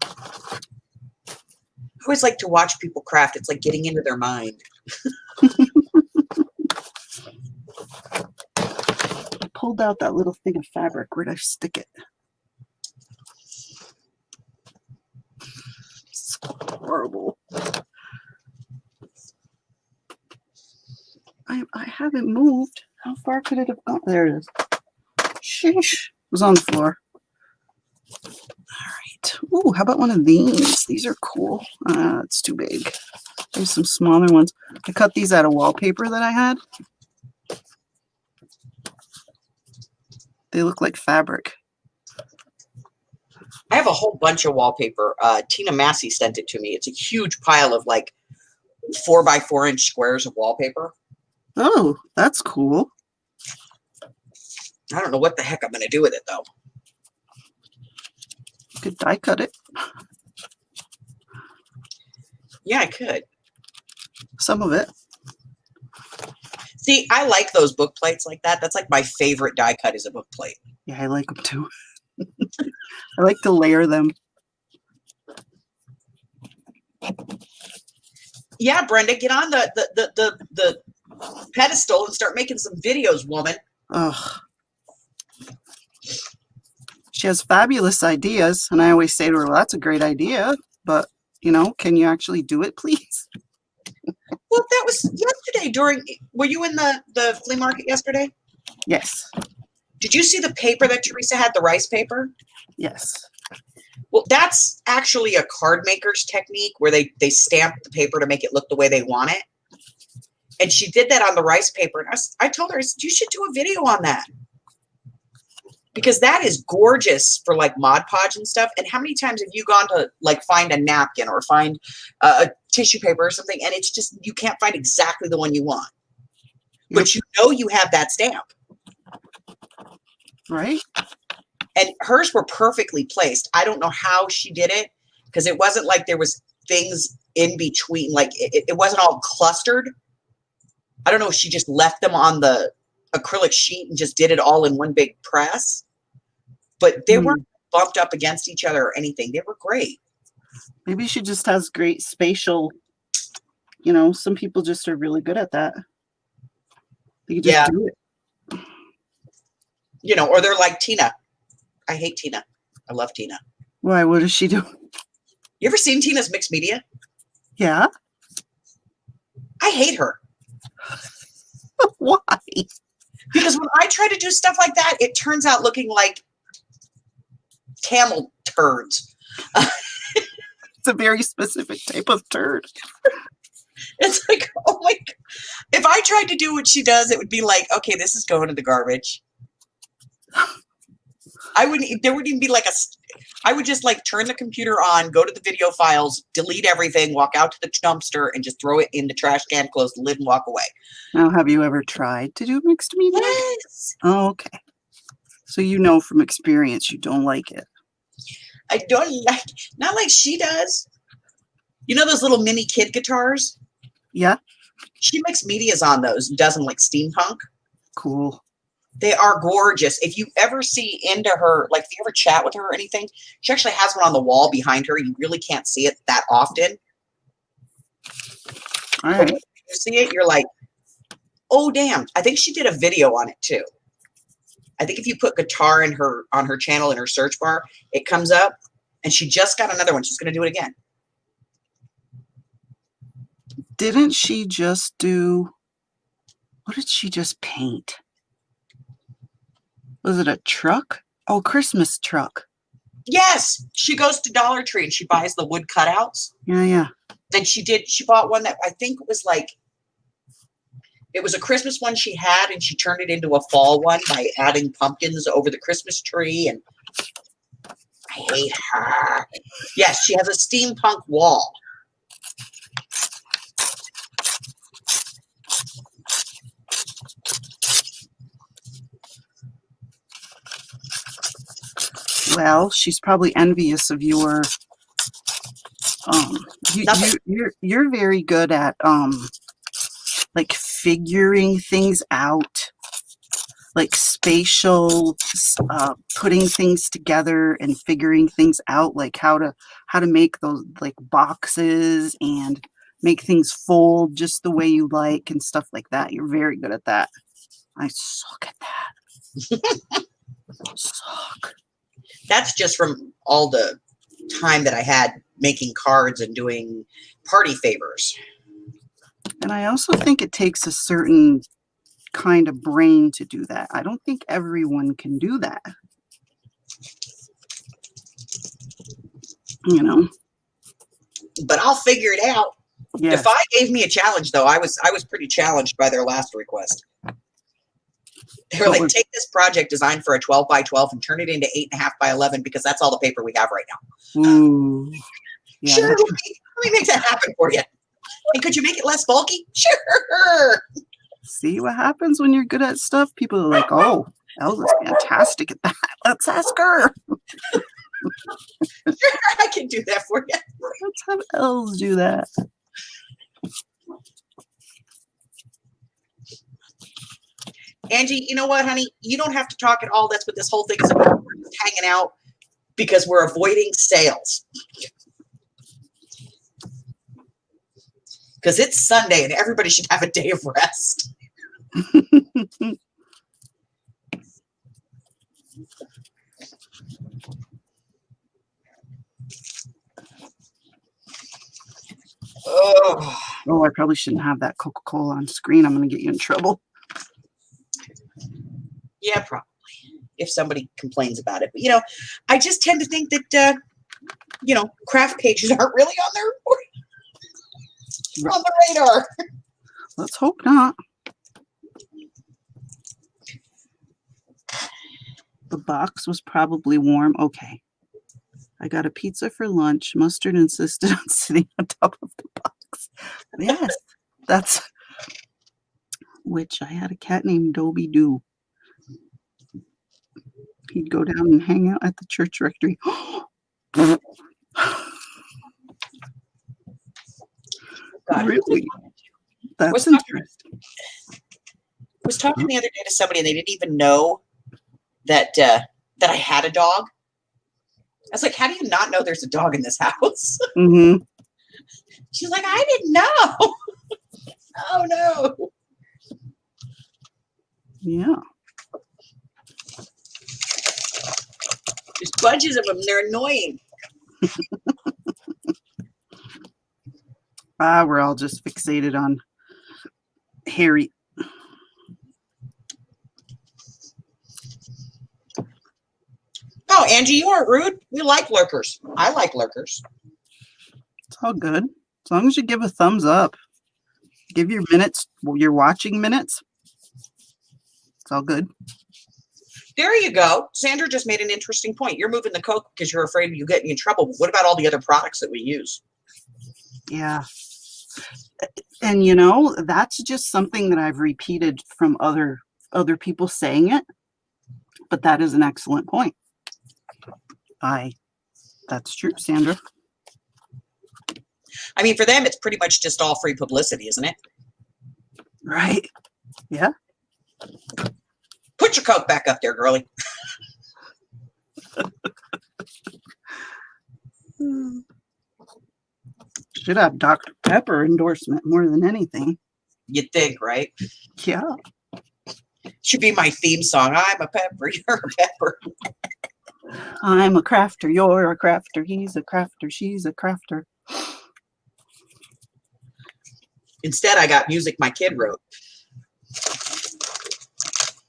I always like to watch people craft. It's like getting into their mind. I pulled out that little thing of fabric. Where'd I stick it? It's horrible. I haven't moved. How far could it have gone? There it is. Sheesh. It was on the floor. All right. Ooh, how about one of these? These are cool. It's too big. There's some smaller ones. I cut these out of wallpaper that I had. They look like fabric. I have a whole bunch of wallpaper. Tina Massey sent it to me. It's a huge pile of like 4 by 4 inch squares of wallpaper. Oh, that's cool. I don't know what the heck I'm going to do with it though. You could die cut it. Yeah, I could. Some of it. See, I like those book plates like that. That's like my favorite die cut is a book plate. Yeah, I like them too. I like to layer them. Yeah, Brenda, get on the pedestal and start making some videos, woman. Ugh. She has fabulous ideas, and I always say to her, well, that's a great idea, but, you know, can you actually do it, please? Well, that was yesterday were you in the flea market yesterday? Yes. Did you see the paper that Teresa had, the rice paper? Yes. Well, that's actually a card maker's technique where they stamp the paper to make it look the way they want it. And she did that on the rice paper. And I told her, I said, you should do a video on that. Because that is gorgeous for like Mod Podge and stuff. And how many times have you gone to like find a napkin or find a tissue paper or something, and it's just, you can't find exactly the one you want. But you know you have that stamp. Right? And hers were perfectly placed. I don't know how she did it because it wasn't like there was things in between. Like it wasn't all clustered. I don't know if she just left them on the acrylic sheet and just did it all in one big press. But they weren't bumped up against each other or anything. They were great. Maybe she just has great spatial, some people just are really good at that. They can just do it. Or they're like Tina. I hate Tina. I love Tina. Why? What does she do? You ever seen Tina's mixed media? Yeah. I hate her. Why? Because when I try to do stuff like that, it turns out looking like camel turds. It's a very specific type of turd. It's like, oh my God. If I tried to do what she does, it would be like, okay, this is going to the garbage. There wouldn't even be like I would just like turn the computer on, go to the video files, delete everything, walk out to the dumpster and just throw it in the trash can, close the lid and walk away. Now, have you ever tried to do mixed media? Yes. Oh, okay. So from experience, you don't like it. I don't like, not like she does. You know those little mini kid guitars? Yeah. She makes medias on those and does them like steampunk. Cool. They are gorgeous. If you ever see into her, like if you ever chat with her or anything, she actually has one on the wall behind her. You really can't see it that often. All right. When you see it, you're like, oh, damn. I think she did a video on it too. I think if you put guitar on her channel in her search bar, it comes up and she just got another one. She's going to do it again. Didn't she just what did she just paint? Was it a truck? Oh, Christmas truck. Yes. She goes to Dollar Tree and she buys the wood cutouts. Yeah. Then she bought one that I think was like, it was a Christmas one she had and she turned it into a fall one by adding pumpkins over the Christmas tree. And I hate her. Yes, she has a steampunk wall. Well, she's probably envious of your. You're very good at like figuring things out, like spatial, putting things together and figuring things out, like how to make those like boxes and make things fold just the way you like and stuff like that. You're very good at that. I suck at that. Suck. That's just from all the time that I had making cards and doing party favors. And I also think it takes a certain kind of brain to do that. I don't think everyone can do that. But I'll figure it out. Yeah. Defy gave me a challenge, though. I was pretty challenged by their last request. They were like, take this project designed for a 12 by 12 and turn it into 8.5 by 11 because that's all the paper we have right now. Ooh. Yeah, sure, let me make that happen for you. And could you make it less bulky? Sure. See what happens when you're good at stuff? People are like, oh, Elsa's fantastic at that. Let's ask her. Sure, I can do that for you. Let's have Els do that. Angie, you know what, honey? You don't have to talk at all. That's what this whole thing is about. We're just hanging out because we're avoiding sales. Because it's Sunday and everybody should have a day of rest. Oh, I probably shouldn't have that Coca-Cola on screen. I'm going to get you in trouble. Yeah, probably. If somebody complains about it. But, I just tend to think that, craft pages aren't really on the radar. Let's hope not. The box was probably warm. Okay. I got a pizza for lunch. Mustard insisted on sitting on top of the box. Yes, that's which I had a cat named Dobie Doo. He'd go down and hang out at the church rectory. God. Really? That's Was interesting. was talking the other day to somebody and they didn't even know that that I had a dog. I was like, how do you not know there's a dog in this house? Mm-hmm. She's like, I didn't know. Oh no. Yeah. There's bunches of them. They're annoying. We're all just fixated on Harry. Oh, Angie, you aren't rude. We like lurkers. I like lurkers. It's all good. As long as you give a thumbs up. Give your minutes, your watching minutes. It's all good. There you go. Sandra just made an interesting point. You're moving the Coke because you're afraid you getting in trouble. But what about all the other products that we use? Yeah. And you know, that's just something that I've repeated from other people saying it. But that is an excellent point. That's true, Sandra. I mean, for them, it's pretty much just all free publicity, isn't it? Right. Yeah. Put your Coke back up there, girlie. Should have Dr. Pepper endorsement more than anything. You'd think, right? Yeah. Should be my theme song. I'm a pepper, you're a pepper. I'm a crafter, you're a crafter, he's a crafter, she's a crafter. Instead, I got music my kid wrote.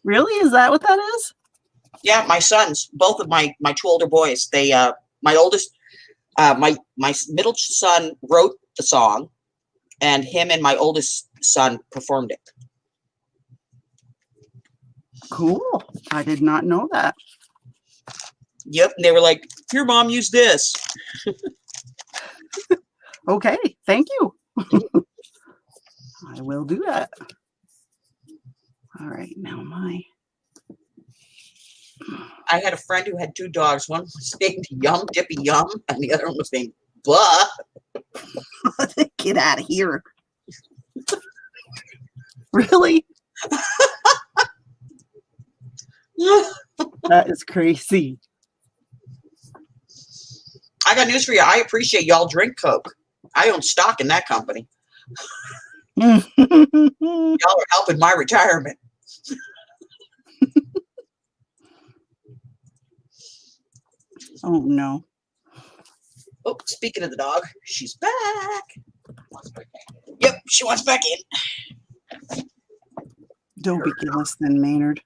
Really? Is that what that is? Yeah, my sons, both of my two older boys, they my oldest my middle son wrote the song and him and my oldest son performed it. Cool. I did not know that. Yep, and they were like, "Here, Mom, use this." Okay, thank you. I will do that. All right, now I had a friend who had two dogs. One was named Yum Dippy Yum, and the other one was named Blah. Get out of here. Really? That is crazy. I got news for you. I appreciate y'all drink Coke. I own stock in that company. Y'all are helping my retirement. Oh, no. Oh, speaking of the dog, she's back. Yep, she wants back in. Don't be jealous then, Maynard.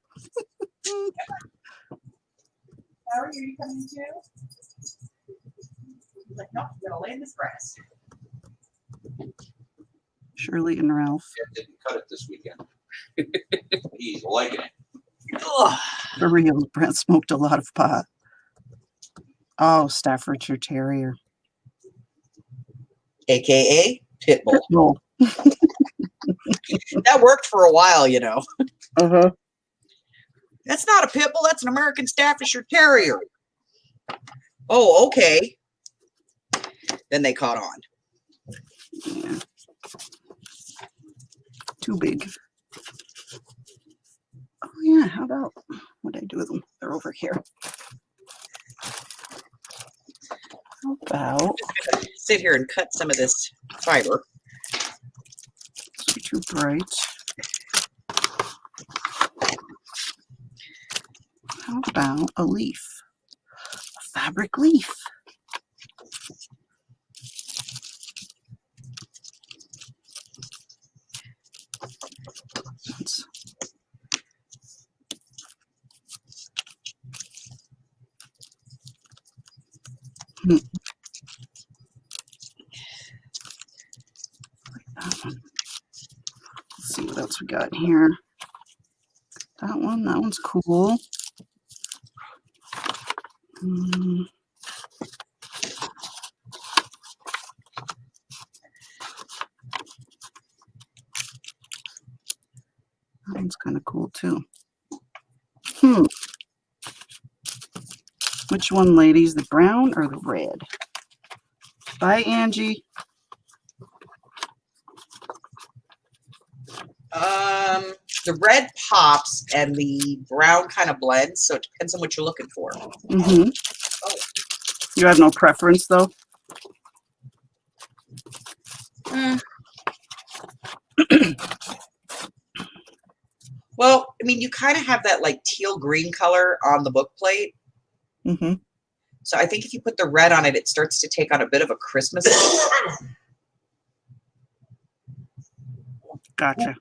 How are you coming too? He's like, nope, I'm gonna lay in this grass. Shirley and Ralph. Yeah, didn't cut it this weekend. He's liking it. Ugh. For real, Brent smoked a lot of pot. Oh, Staffordshire Terrier. AKA Pitbull. No. That worked for a while, you know. Uh-huh. That's not a Pitbull, that's an American Staffordshire Terrier. Oh, okay. Then they caught on. Yeah. Too big. Oh, yeah. How about, what did I do with them? They're over here. How about, Sit here and cut some of this fiber. they're too bright. How about a leaf? A fabric leaf. Let's, let's see what else we got here. That one's cool. That one's kind of cool too. Which one, ladies? The brown or the red? Bye, Angie. The red pops and the brown kind of blends, so it depends on what you're looking for. Mm-hmm. Oh. You have no preference, though? Well, I mean, you kind of have that like teal green color on the book plate. Mm-hmm. So I think if you put the red on it, it starts to take on a bit of a Christmas look. Gotcha.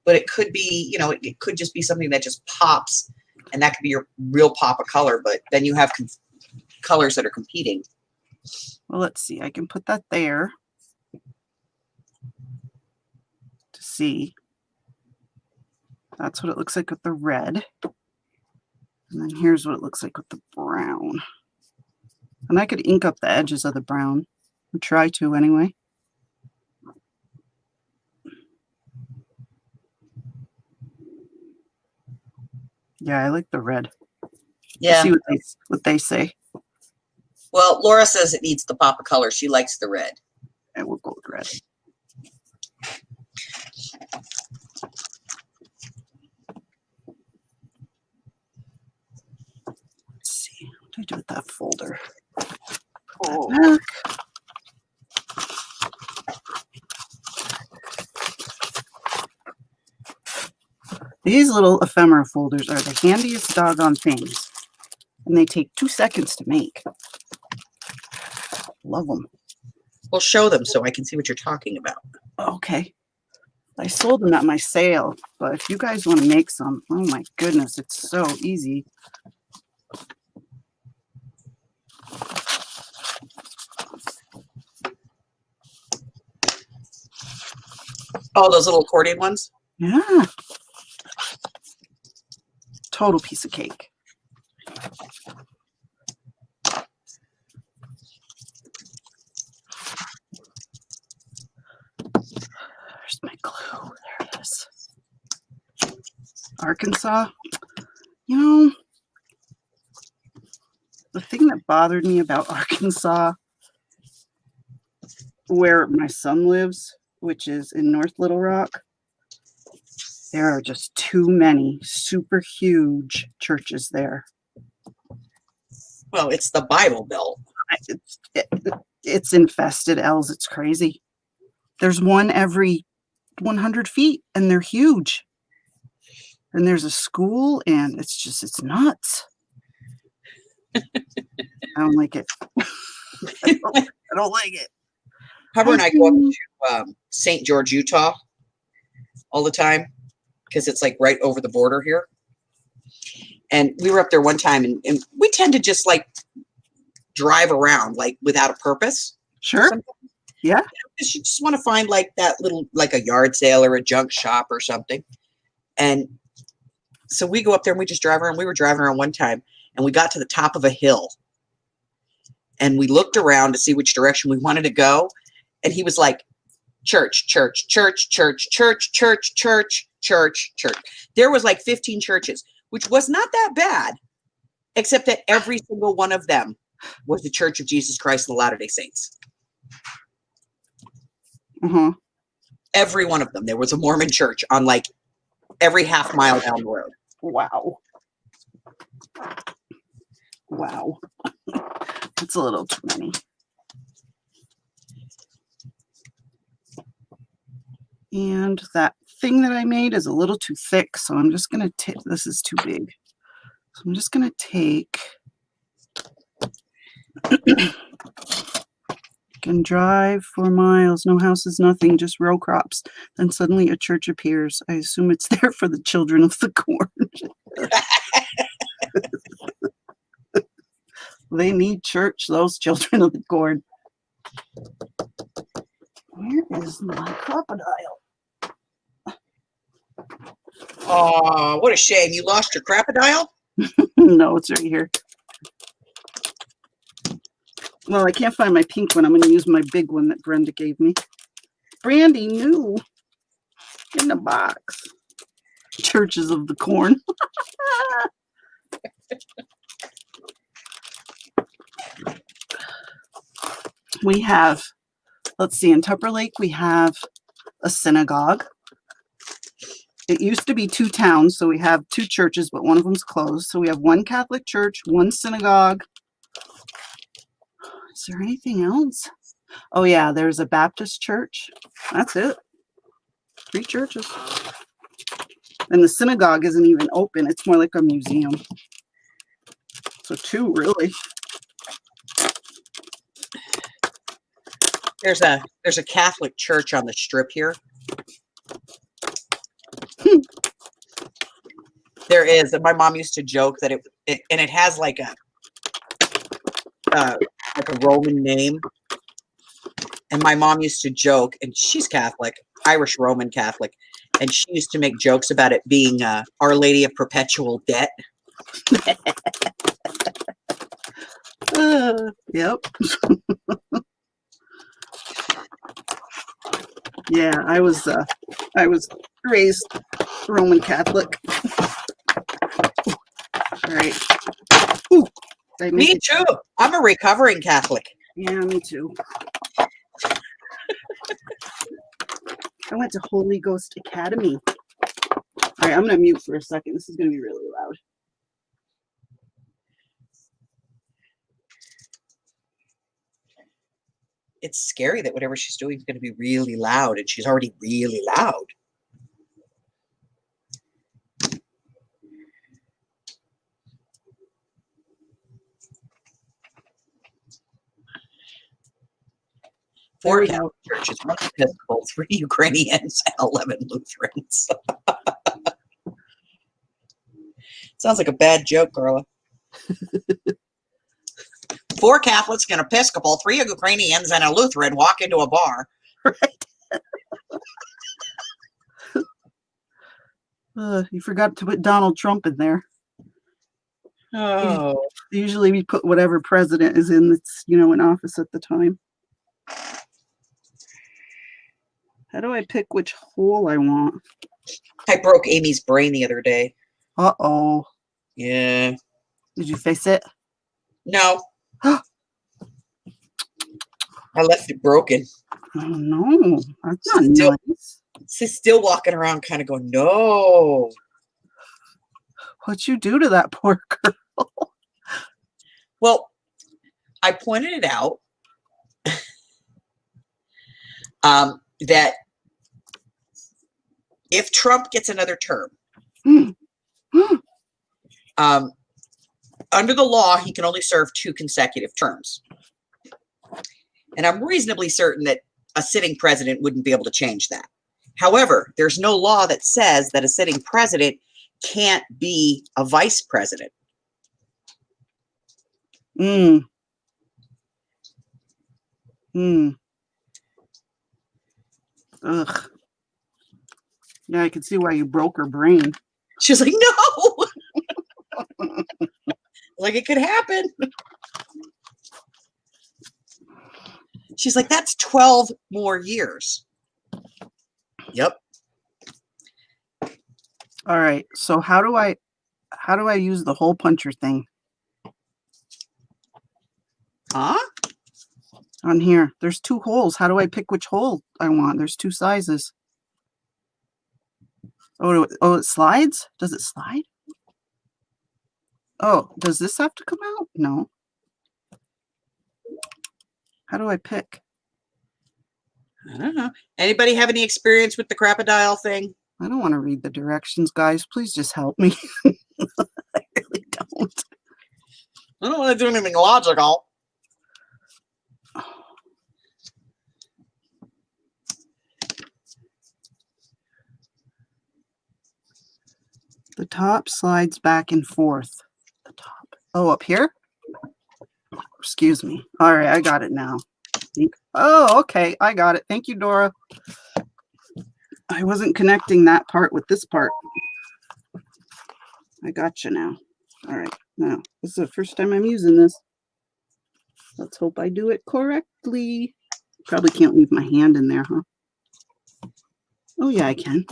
But it could be, you know, it could just be something that just pops, and that could be your real pop of color, but then you have colors that are competing. Well, let's see. I can put that there to see. That's what it looks like with the red. And then here's what it looks like with the brown. And I could ink up the edges of the brown. Or try to anyway. Yeah, I like the red. Yeah. See what they say. Well, Laura says it needs the pop of color. She likes the red. And we'll go with red. Let's see. What do I do with that folder? Oh. These little ephemera folders are the handiest doggone things. And they take 2 seconds to make. Love them. Well, show them so I can see what you're talking about. Okay. I sold them at my sale, but if you guys want to make some, oh my goodness, it's so easy. Oh, those little accordion ones? Yeah. Total piece of cake. There's my glue. There it is. Arkansas. You know, the thing that bothered me about Arkansas, where my son lives, which is in North Little Rock, there are just too many super huge churches there. Well, it's the Bible Belt. It's infested, Els. It's crazy. There's one every 100 feet, and they're huge. And there's a school, and it's nuts. I don't like it. I don't like it. Hubbard and I go up to St. George, Utah all the time because it's like right over the border here. And we were up there one time, and we tend to just like drive around like without a purpose. Sure. Sometimes. Yeah. You just want to find like that little, like a yard sale or a junk shop or something. And so we go up there and we just drive around. We were driving around one time and we got to the top of a hill and we looked around to see which direction we wanted to go. And he was like, church, church, church, church, church, church, church, church, church. There was like 15 churches, which was not that bad, except that every single one of them was the Church of Jesus Christ of the Latter-day Saints. Uh-huh. Every one of them. There was a Mormon church on like every half mile down the road. Wow. Wow. That's a little too many. And that thing that I made is a little too thick, so I'm just going to take, this is too big. So I'm just going to take, can drive 4 miles, no houses, nothing, just row crops. Then suddenly a church appears. I assume it's there for the children of the corn. They need church, those children of the corn. Where is my crocodile? Oh, what a shame. You lost your crocodile? No, it's right here. Well, I can't find my pink one. I'm going to use my big one that Brenda gave me. Brandy, new. In the box. Churches of the Corn. We have, let's see, in Tupper Lake, we have a synagogue. It used to be 2 towns, so we have 2 churches, but one of them's closed. So we have 1 Catholic church, 1 synagogue. Is there anything else? Oh yeah, there's a Baptist church. That's it. 3 churches. And the synagogue isn't even open. It's more like a museum. So 2, really. There's a Catholic church on the strip here. There is. My mom used to joke that it has like a Roman name. And my mom used to joke, and she's Catholic, Irish Roman Catholic, and she used to make jokes about it being Our Lady of Perpetual Debt. Yep. Yeah, I was raised Roman Catholic. All right. Ooh, Me too. I'm a recovering Catholic. Yeah, me too. I went to Holy Ghost Academy. All right, I'm going to mute for a second. This is going to be really loud. It's scary that whatever she's doing is going to be really loud, and she's already really loud. Four Catholic churches, 1 Episcopal, 3 Ukrainians, and 11 Lutherans. Sounds like a bad joke, Carla. 4 Catholics, an Episcopal, 3 Ukrainians, and a Lutheran walk into a bar. Right. You forgot to put Donald Trump in there. Oh. Usually we put whatever president is in that's, in office at the time. How do I pick which hole I want? I broke Amy's brain the other day. Uh-oh. Yeah. Did you fix it? No. I left it broken. Oh, no. That's not nice. She's still walking around kind of going, no. What'd you do to that poor girl? Well, I pointed it out that if Trump gets another term, under the law, he can only serve 2 consecutive terms. And I'm reasonably certain that a sitting president wouldn't be able to change that. However, there's no law that says that a sitting president can't be a vice president. Ugh. Yeah, I can see why you broke her brain. She's like, no. Like it could happen. She's like, that's 12 more years. Yep. All right. So how do I use the hole puncher thing? Huh? On here. There's 2 holes. How do I pick which hole I want? There's 2 sizes. Oh, it slides? Does it slide? Oh, does this have to come out? No. How do I pick? I don't know. Anybody have any experience with the crocodile thing? I don't want to read the directions, guys. Please just help me. I really don't. I don't want to do anything logical. The top slides back and forth. The top. Oh, up here? Excuse me. All right, I got it now. Oh, okay. I got it. Thank you, Dora. I wasn't connecting that part with this part. I got you now. All right. Now, this is the first time I'm using this. Let's hope I do it correctly. Probably can't leave my hand in there, huh? Oh, yeah, I can.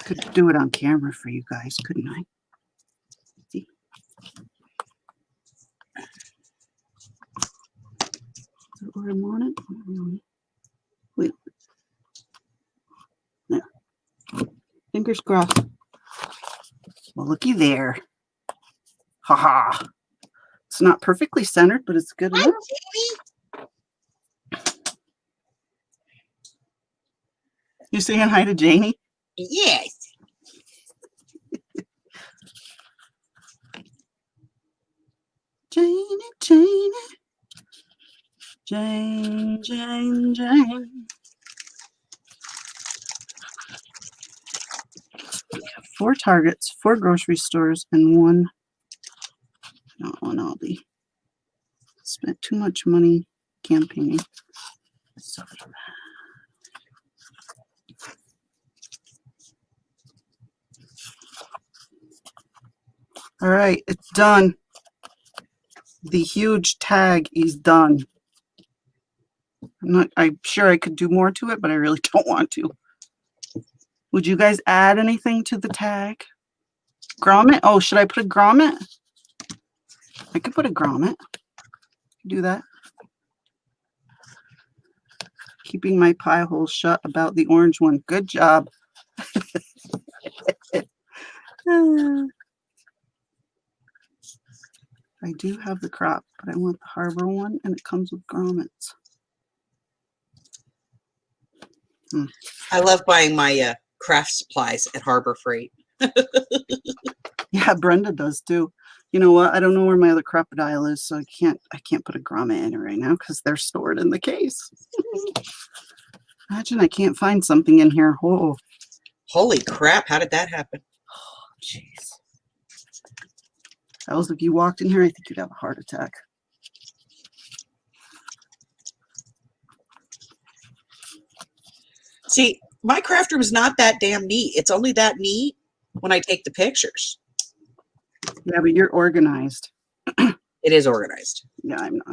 Could do it on camera for you guys, couldn't I? See? that where I'm on it? Wait. Yeah. Fingers crossed. Well, looky there. Haha. It's not perfectly centered, but it's good enough. You saying hi to Janie? Yes. Janie, Janie. Jane, Jane, Jane. 4 Targets, 4 grocery stores, and 1 Aldi. Spent too much money campaigning. So, all right, it's done. The huge tag is done. I'm sure I could do more to it, but I really don't want to. Would you guys add anything to the tag? Grommet? Oh, should I put a grommet? I could put a grommet. Do that. Keeping my pie hole shut about the orange one. Good job. I do have the crop, but I want the harbor one, and it comes with grommets. I love buying my craft supplies at Harbor Freight. Yeah, Brenda does too. You know what? I don't know where my other crocodile is, so I can't put a grommet in it right now because they're stored in the case. Imagine I can't find something in here. Oh, holy crap! How did that happen? Oh, jeez. That was if you walked in here, I think you'd have a heart attack. See, my craft room is not that damn neat. It's only that neat when I take the pictures. Yeah, but you're organized. It is organized. Yeah, I'm not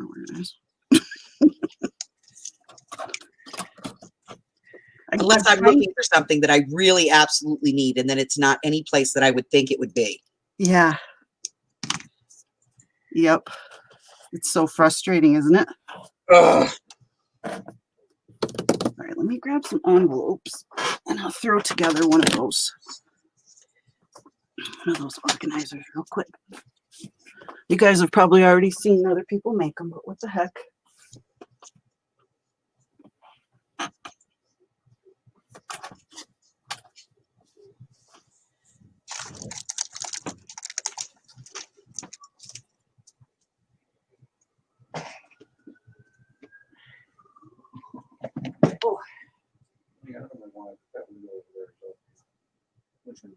organized. Unless I'm looking for something that I really absolutely need, and then it's not any place that I would think it would be. Yeah. Yep. It's so frustrating, isn't it? Ugh. All right, let me grab some envelopes, and I'll throw together one of those organizers real quick. You guys have probably already seen other people make them, but what the heck? Oh. Yeah, I don't know why that would go over there. So. Which one?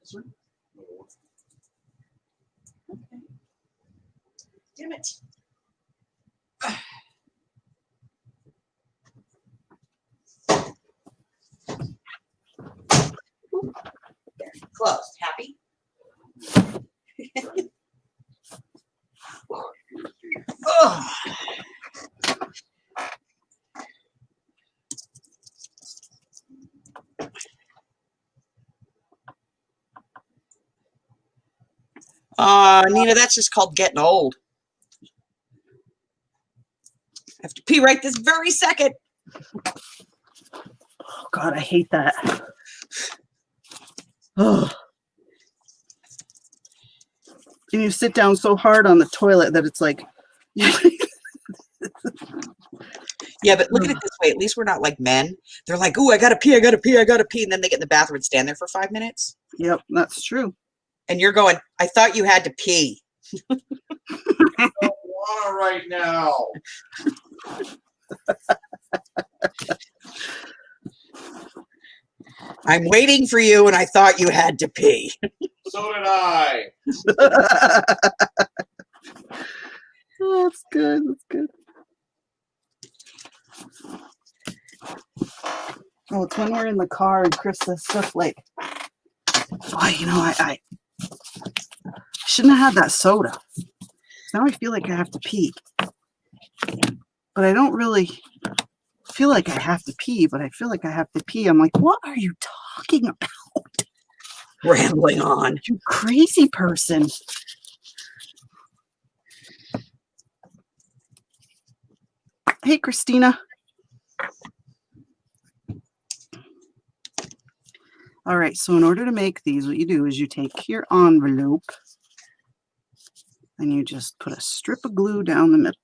This one? Okay. Damn it. There, closed. Happy? Oh. Nina, that's just called getting old. I have to pee right this very second. Oh, God, I hate that. Oh. And you sit down so hard on the toilet that it's like... Yeah, but look at it this way. At least we're not like men. They're like, "Ooh, I gotta pee, I gotta pee, I gotta pee," and then they get in the bathroom and stand there for 5 minutes. Yep, that's true. And you're going, "I thought you had to pee." I don't want right now. I'm waiting for you, and I thought you had to pee. So did I. Oh, that's good. That's good. Oh, it's when we're in the car and Chris says stuff like, "Oh, you know, I shouldn't have had that soda. Now I feel like I have to pee, but I don't really feel like I have to pee. But I feel like I have to pee." I'm like, "What are you talking about? Rambling on. You crazy person." Hey, Christina. All right, so in order to make these, what you do is you take your envelope and you just put a strip of glue down the middle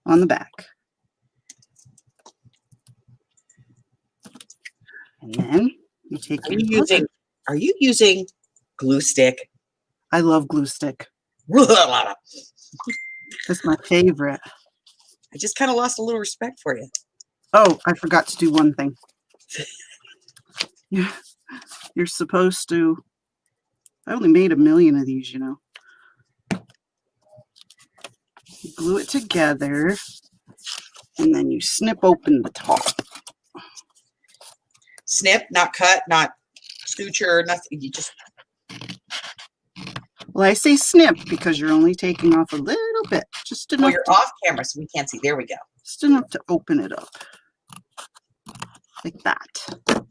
on the back. And then you take Are you using glue stick? I love glue stick. I That's my favorite. just kind of lost a little respect for you. Oh, I forgot to do one thing. You're supposed to, I only made 1 million of these, you know. You glue it together and then you snip open the top. Snip, not cut, not suture, nothing. You just. Well, I say snip because you're only taking off a little bit, just enough. Well, you're off camera, so we can't see. There we go. Just enough to open it up. Like that.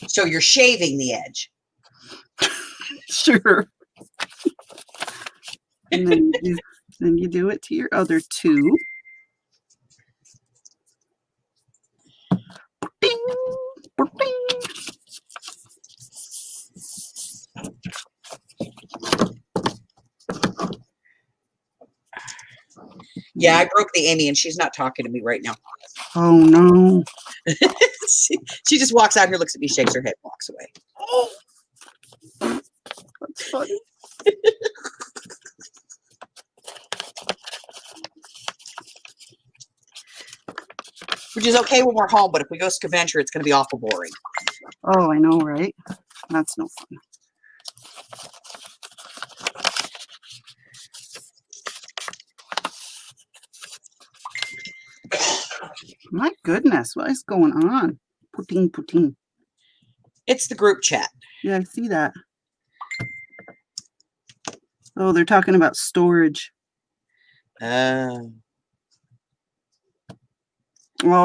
So you're shaving the edge. Sure. And then you do it to your other two. Ding, ding. Yeah, I broke the Amy, and she's not talking to me right now. Oh no. she just walks out here, looks at me, shakes her head, walks away. Oh, that's funny. Which is okay when we're home, but if we go scavenger, it's going to be awful boring. Oh, I know, right? That's no fun. My goodness, what is going on? Poutine. It's the group chat. Yeah, I see that. Oh, they're talking about storage. Oh,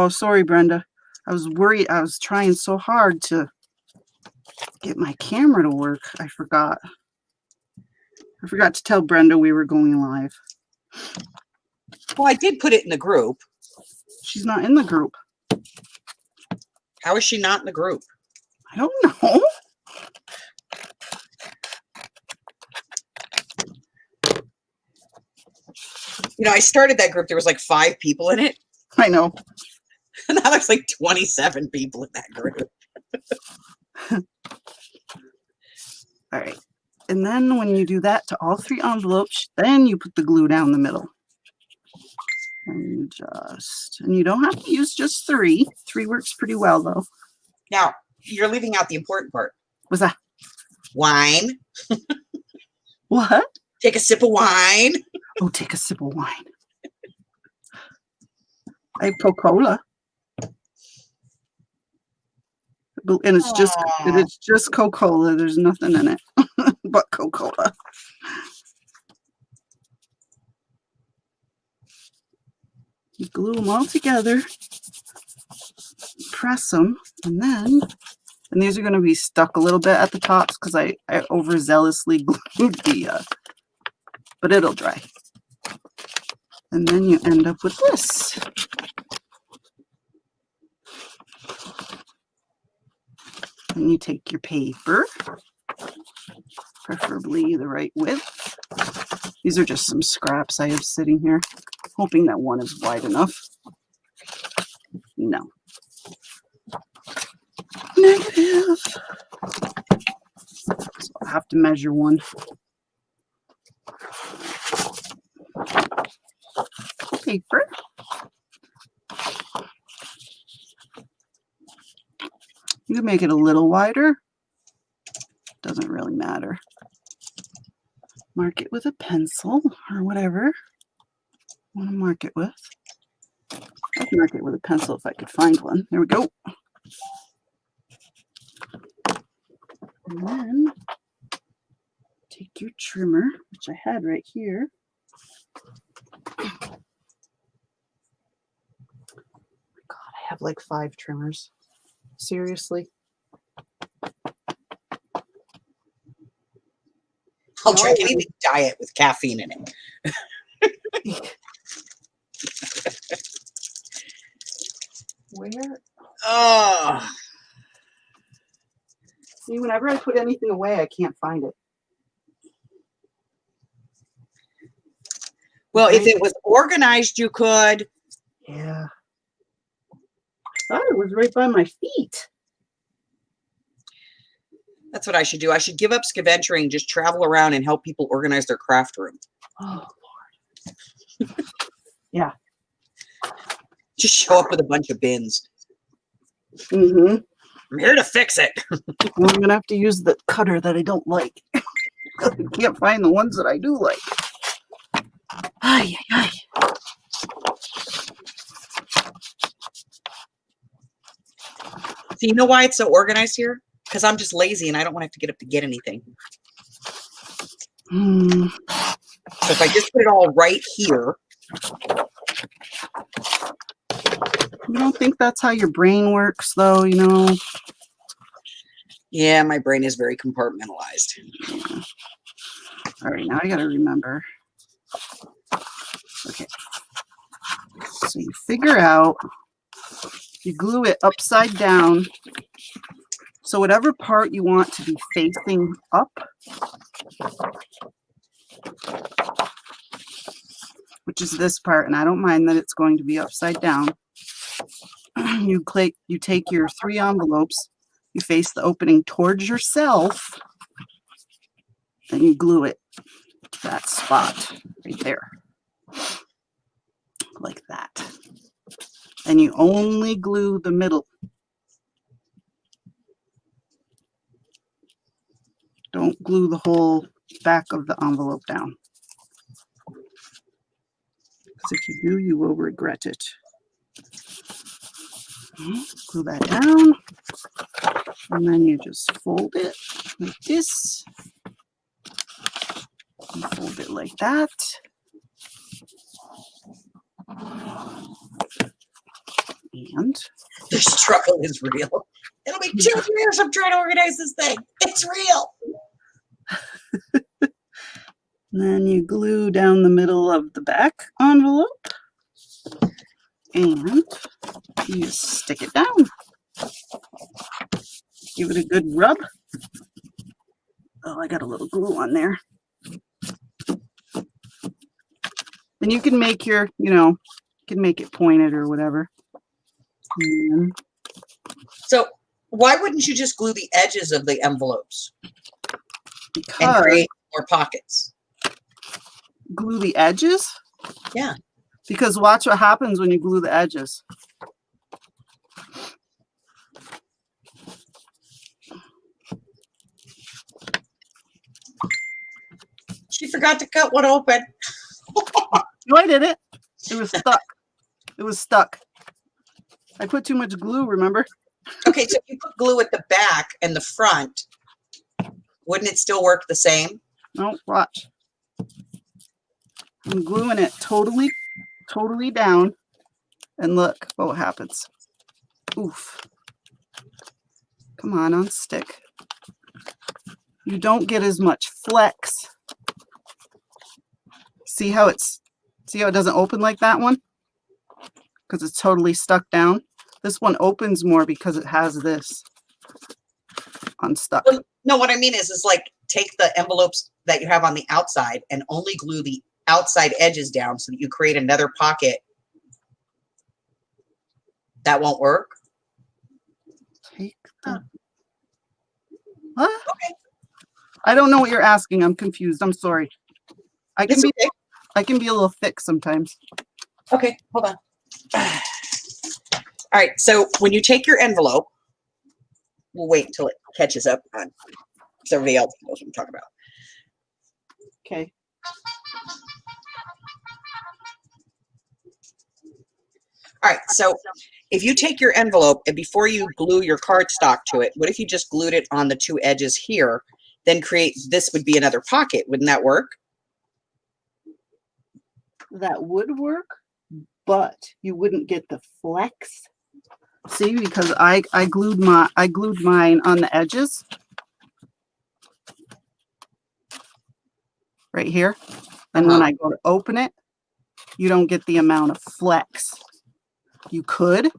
sorry, Brenda. I was worried. I was trying so hard to get my camera to work. I forgot to tell Brenda we were going live. Well, I did put it in the group. She's not in the group. How is she not in the group? I don't know. You know, I started that group. There was like 5 people in it. I know. Now there's like 27 people in that group. All right. And then when you do that to all 3 envelopes, then you put the glue down the middle. And you don't have to use just 3. 3 works pretty well, though. Now, you're leaving out the important part. What's that? Wine. What? Take a sip of wine. Oh, take a sip of wine. I have Coca-Cola. And it's just Coca-Cola. There's nothing in it but Coca-Cola. You glue them all together, press them, and these are going to be stuck a little bit at the tops because I overzealously glued the, but it'll dry. And then you end up with this. And you take your paper, preferably the right width. These are just some scraps I have sitting here, hoping that one is wide enough. No. Negative. So I'll have to measure one. Paper. You can make it a little wider. Doesn't really matter. Mark it with a pencil or whatever you want to mark it with. I'd mark it with a pencil if I could find one. There we go. And then take your trimmer, which I had right here. God, I have like 5 trimmers. Seriously. I'll drink anything diet with caffeine in it. whenever I put anything away, I can't find it. Well, if it was organized, you could. Yeah. I thought it was right by my feet. That's what I should do. I should give up scaventuring, just travel around and help people organize their craft room. Oh, Lord. Yeah. Just show up with a bunch of bins. Mm-hmm. I'm here to fix it. Well, I'm going to have to use the cutter that I don't like. I can't find the ones that I do like. Ay, ay, ay. So you know why it's so organized here? Because I'm just lazy and I don't want to have to get up to get anything. So if I just put it all right here. You don't think that's how your brain works, though, you know? Yeah, my brain is very compartmentalized. Yeah. All right, now I got to remember. Okay. So you figure out, you glue it upside down. So whatever part you want to be facing up, which is this part, and I don't mind that it's going to be upside down. You take your 3 envelopes, you face the opening towards yourself, and you glue it to that spot right there. Like that. And you only glue the middle. Don't glue the whole back of the envelope down. Because if you do, you will regret it. Glue that down. And then you just fold it like this. And fold it like that. And The struggle is real. It'll be 2 years of trying to organize this thing. It's real. then you glue down the middle of the back envelope. And you stick it down. Give it a good rub. Oh, I got a little glue on there. Then you can make your, you can make it pointed or whatever. And So why wouldn't you just glue the edges of the envelopes and because create more pockets? glue the edges? Yeah. Because watch what happens when you glue the edges. She forgot to cut one open. No, I did it. It was stuck. It was stuck. I put too much glue, remember? Okay, so if you put glue at the back and the front, wouldn't it still work the same? No, watch. I'm gluing it totally down. And look what happens. Oof. Come on stick. You don't get as much flex. See how it doesn't open like that one? Because it's totally stuck down. This one opens more because it has this unstuck. Well, no, what I mean is like take the envelopes that you have on the outside and only glue the outside edges down so that you create another pocket. That won't work. Take the... What? Okay. I don't know what you're asking. I'm confused. I'm sorry. I can be a little thick sometimes. Okay, hold on. All right, so when you take your envelope, we'll wait until it catches up on so everybody else knows what I'm talking about. Okay. All right, so if you take your envelope and before you glue your cardstock to it, what if you just glued it on the 2 edges here, then this would be another pocket. Wouldn't that work? That would work, but you wouldn't get the flex. See, because I glued mine on the edges. Right here. And when I go to open it, you don't get the amount of flex. You could,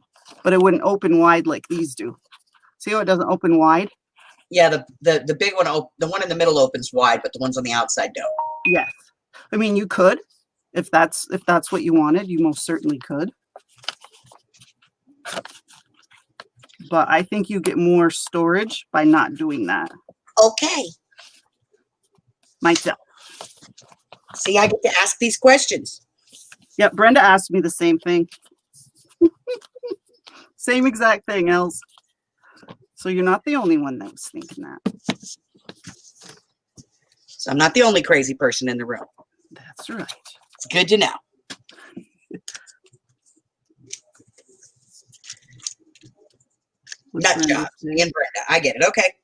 but it wouldn't open wide like these do. See how it doesn't open wide? Yeah, the big one, the one in the middle opens wide, but the ones on the outside don't. Yes. I mean, you could, if that's what you wanted, you most certainly could. But I think you get more storage by not doing that. Okay. Myself. See, I get to ask these questions. Yep, Brenda asked me the same thing. Same exact thing, Els. So you're not the only one that was thinking that. So I'm not the only crazy person in the room. That's right. It's good to know. Nut job. Me and Brenda. I get it. Okay.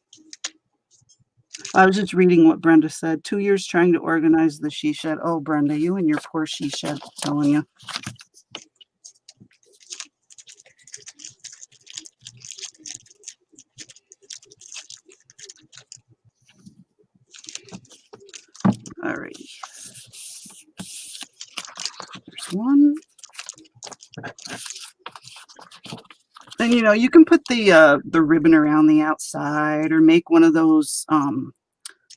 I was just reading what Brenda said. 2 years trying to organize the she shed. Oh, Brenda, you and your poor she shed, I'm telling you. Alrighty. There's one. And you know, you can put the ribbon around the outside or make one of those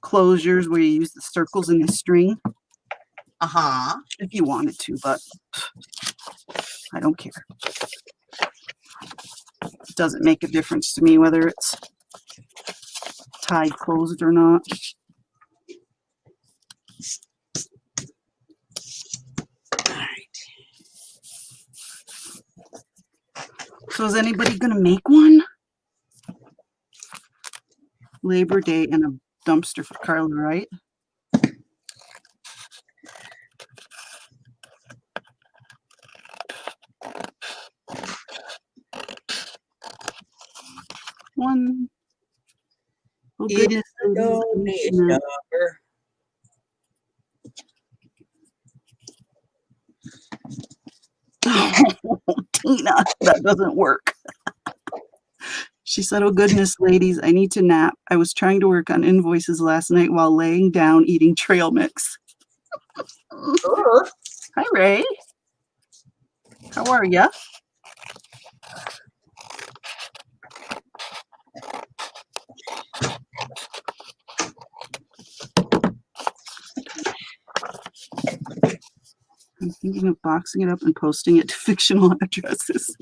closures where you use the circles in the string. If you wanted to, but I don't care. It doesn't make a difference to me whether it's tied closed or not. So is anybody going to make one? Labor Day and a dumpster for Carla, right? One. Oh, goodness. Oh, Tina, that doesn't work. She said, oh, goodness, ladies, I need to nap. I was trying to work on invoices last night while laying down eating trail mix. Hi, Ray. How are ya? I'm thinking of boxing it up and posting it to fictional addresses.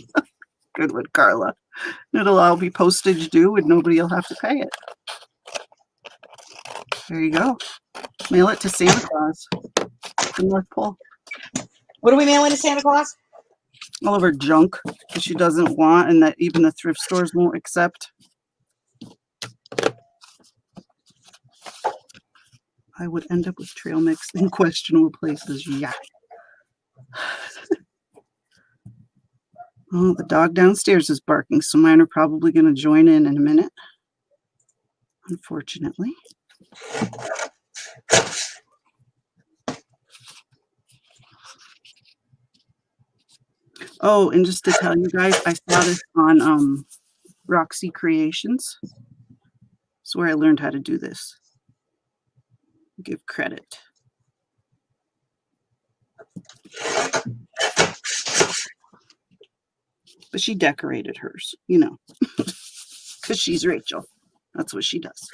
Good one, Carla. It'll all be postage due and nobody will have to pay it. There you go. Mail it to Santa Claus. The North Pole. What are we mailing to Santa Claus? All of her junk that she doesn't want and that even the thrift stores won't accept. I would end up with trail mix in questionable places. Yeah. Oh, the dog downstairs is barking, so mine are probably going to join in a minute. Unfortunately. Oh, and just to tell you guys, I saw this on Roxy Creations. That's where I learned how to do this. Give credit. But she decorated hers, you know, because she's Rachel. That's what she does.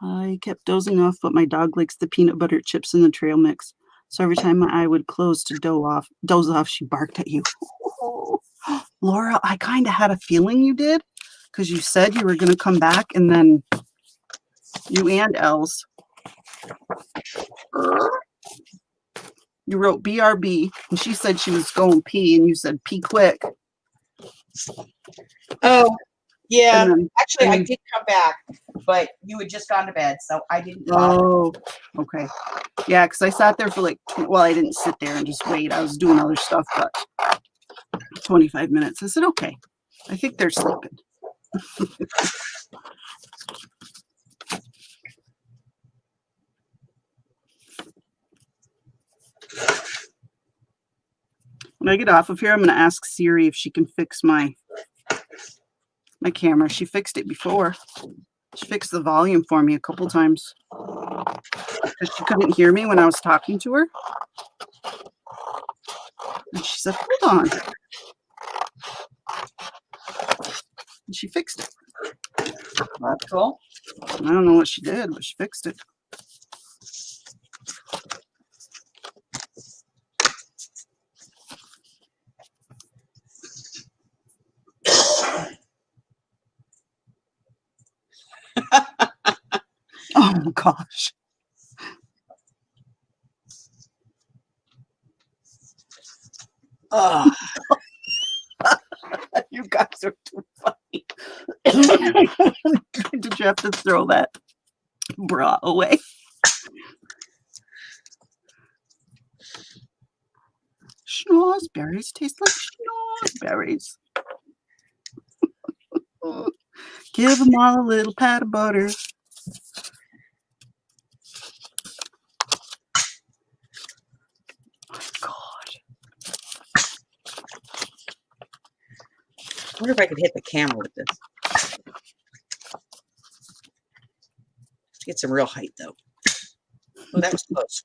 I kept dozing off, but my dog likes the peanut butter chips in the trail mix. So every time my eye would close to doze off, she barked at you. Oh, Laura, I kind of had a feeling you did because you said you were going to come back and then you and Els. You wrote BRB and she said she was going pee and you said pee quick. Oh, yeah. Then, actually, I did come back, but you had just gone to bed, so I didn't. Oh, okay. Yeah, because I sat there for like, well, I didn't sit there and just wait. I was doing other stuff, but 25 minutes. I said, okay, I think they're sleeping. When I get off of here, I'm going to ask Siri if she can fix my camera. She fixed it before. She fixed the volume for me a couple times. because she couldn't hear me when I was talking to her. And she said, hold on. And she fixed it. That's cool. I don't know what she did, but she fixed it. Oh gosh. Oh, You guys are too funny. Did you have to throw that bra away? Schnozberries taste like schnozberries. Give them all a little pat of butter. My God. I wonder if I could hit the camera with this. To get some real height, though. Oh, that was close.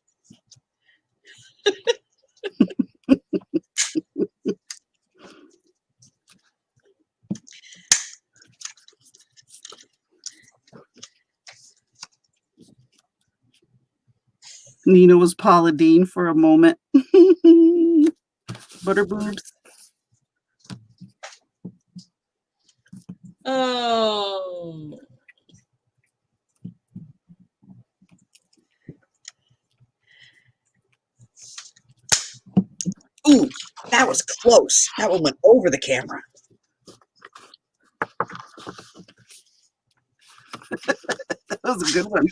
Nina was Paula Deen for a moment. Butter boobs. Oh. Ooh, that was close. That one went over the camera. That was a good one.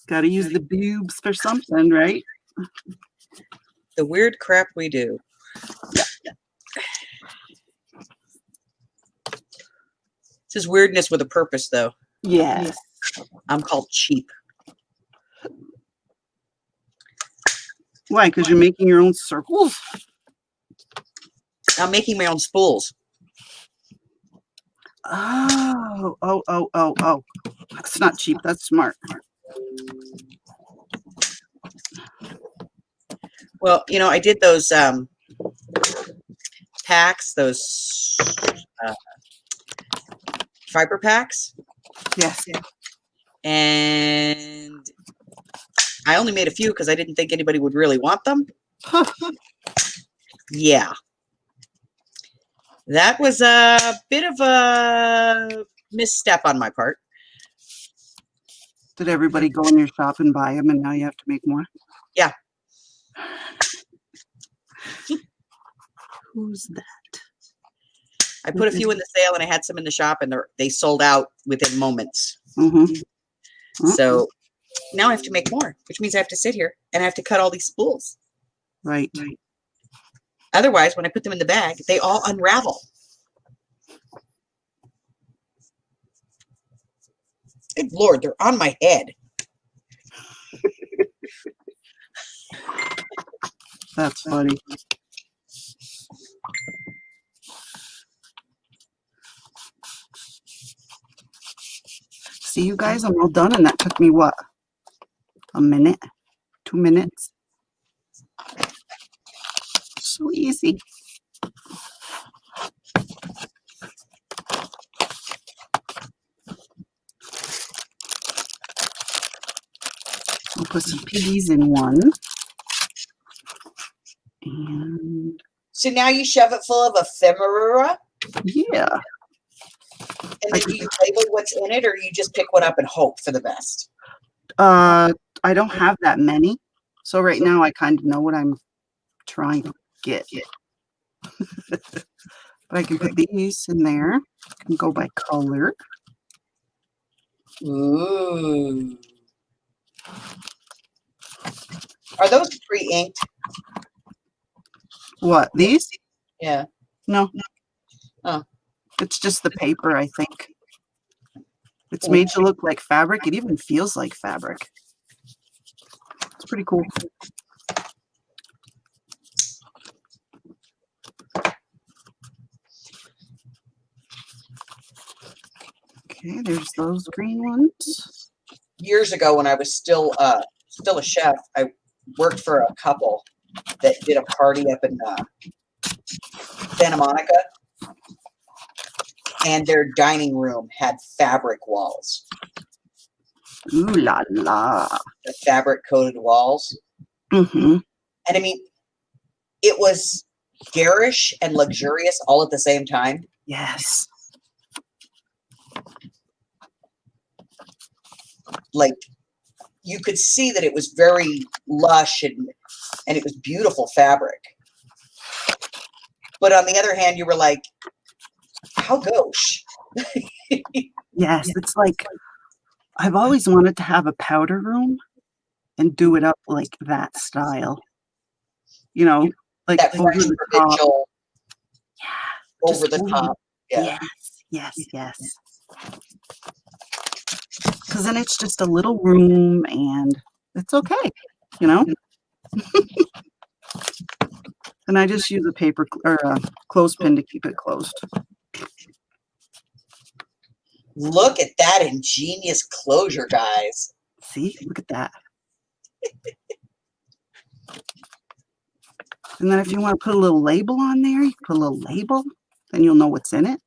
Got to use the boobs for something, right? The weird crap we do. This is weirdness with a purpose, though. Yes. I'm called cheap. Why? Because you're making your own circles? I'm making my own spools. Oh. That's not cheap. That's smart. Well, you know, I did those packs, those fiber packs. Yes. And I only made a few because I didn't think anybody would really want them. Yeah. That was a bit of a misstep on my part. Did everybody go in your shop and buy them and now you have to make more? Yeah. Who's that? I put a few in the sale and I had some in the shop and they sold out within moments. Mm-hmm. So now I have to make more, which means I have to sit here and I have to cut all these spools. Right. Otherwise, when I put them in the bag, they all unravel. Good Lord, they're on my head. That's funny. See, you guys, I'm all done, and that took me what? A minute? 2 minutes? So easy. I'll put some piggies in one. And So now you shove it full of ephemera? yeah. And then do you label what's in it, or you just pick one up and hope for the best? I don't have that many. So right now I kind of know what I'm trying to get. But I can put these in there. I can go by color. Ooh. Are those pre-inked? What, these? Yeah. No. Oh. It's just the paper, I think. It's made to look like fabric. It even feels like fabric. It's pretty cool. Okay, there's those green ones. years ago when I was still a chef, I worked for a couple that did a party up in Santa Monica, and their dining room had fabric walls. Ooh la la. The fabric coated walls. Mm-hmm. And I mean, it was garish and luxurious all at the same time. Yes. Like, you could see that it was very lush and it was beautiful fabric. But on the other hand, you were like, how gauche. Yes, it's like I've always wanted to have a powder room and do it up like that style. You know, like That over French the top. provincial, Yeah, over the top. Yeah. Yes. Because then it's just a little room and it's okay, you know? And I just use a paper or a clothespin to keep it closed. Look at that ingenious closure, guys. See, look at that. And then if you want to put a little label on there, you put a little label, then you'll know what's in it.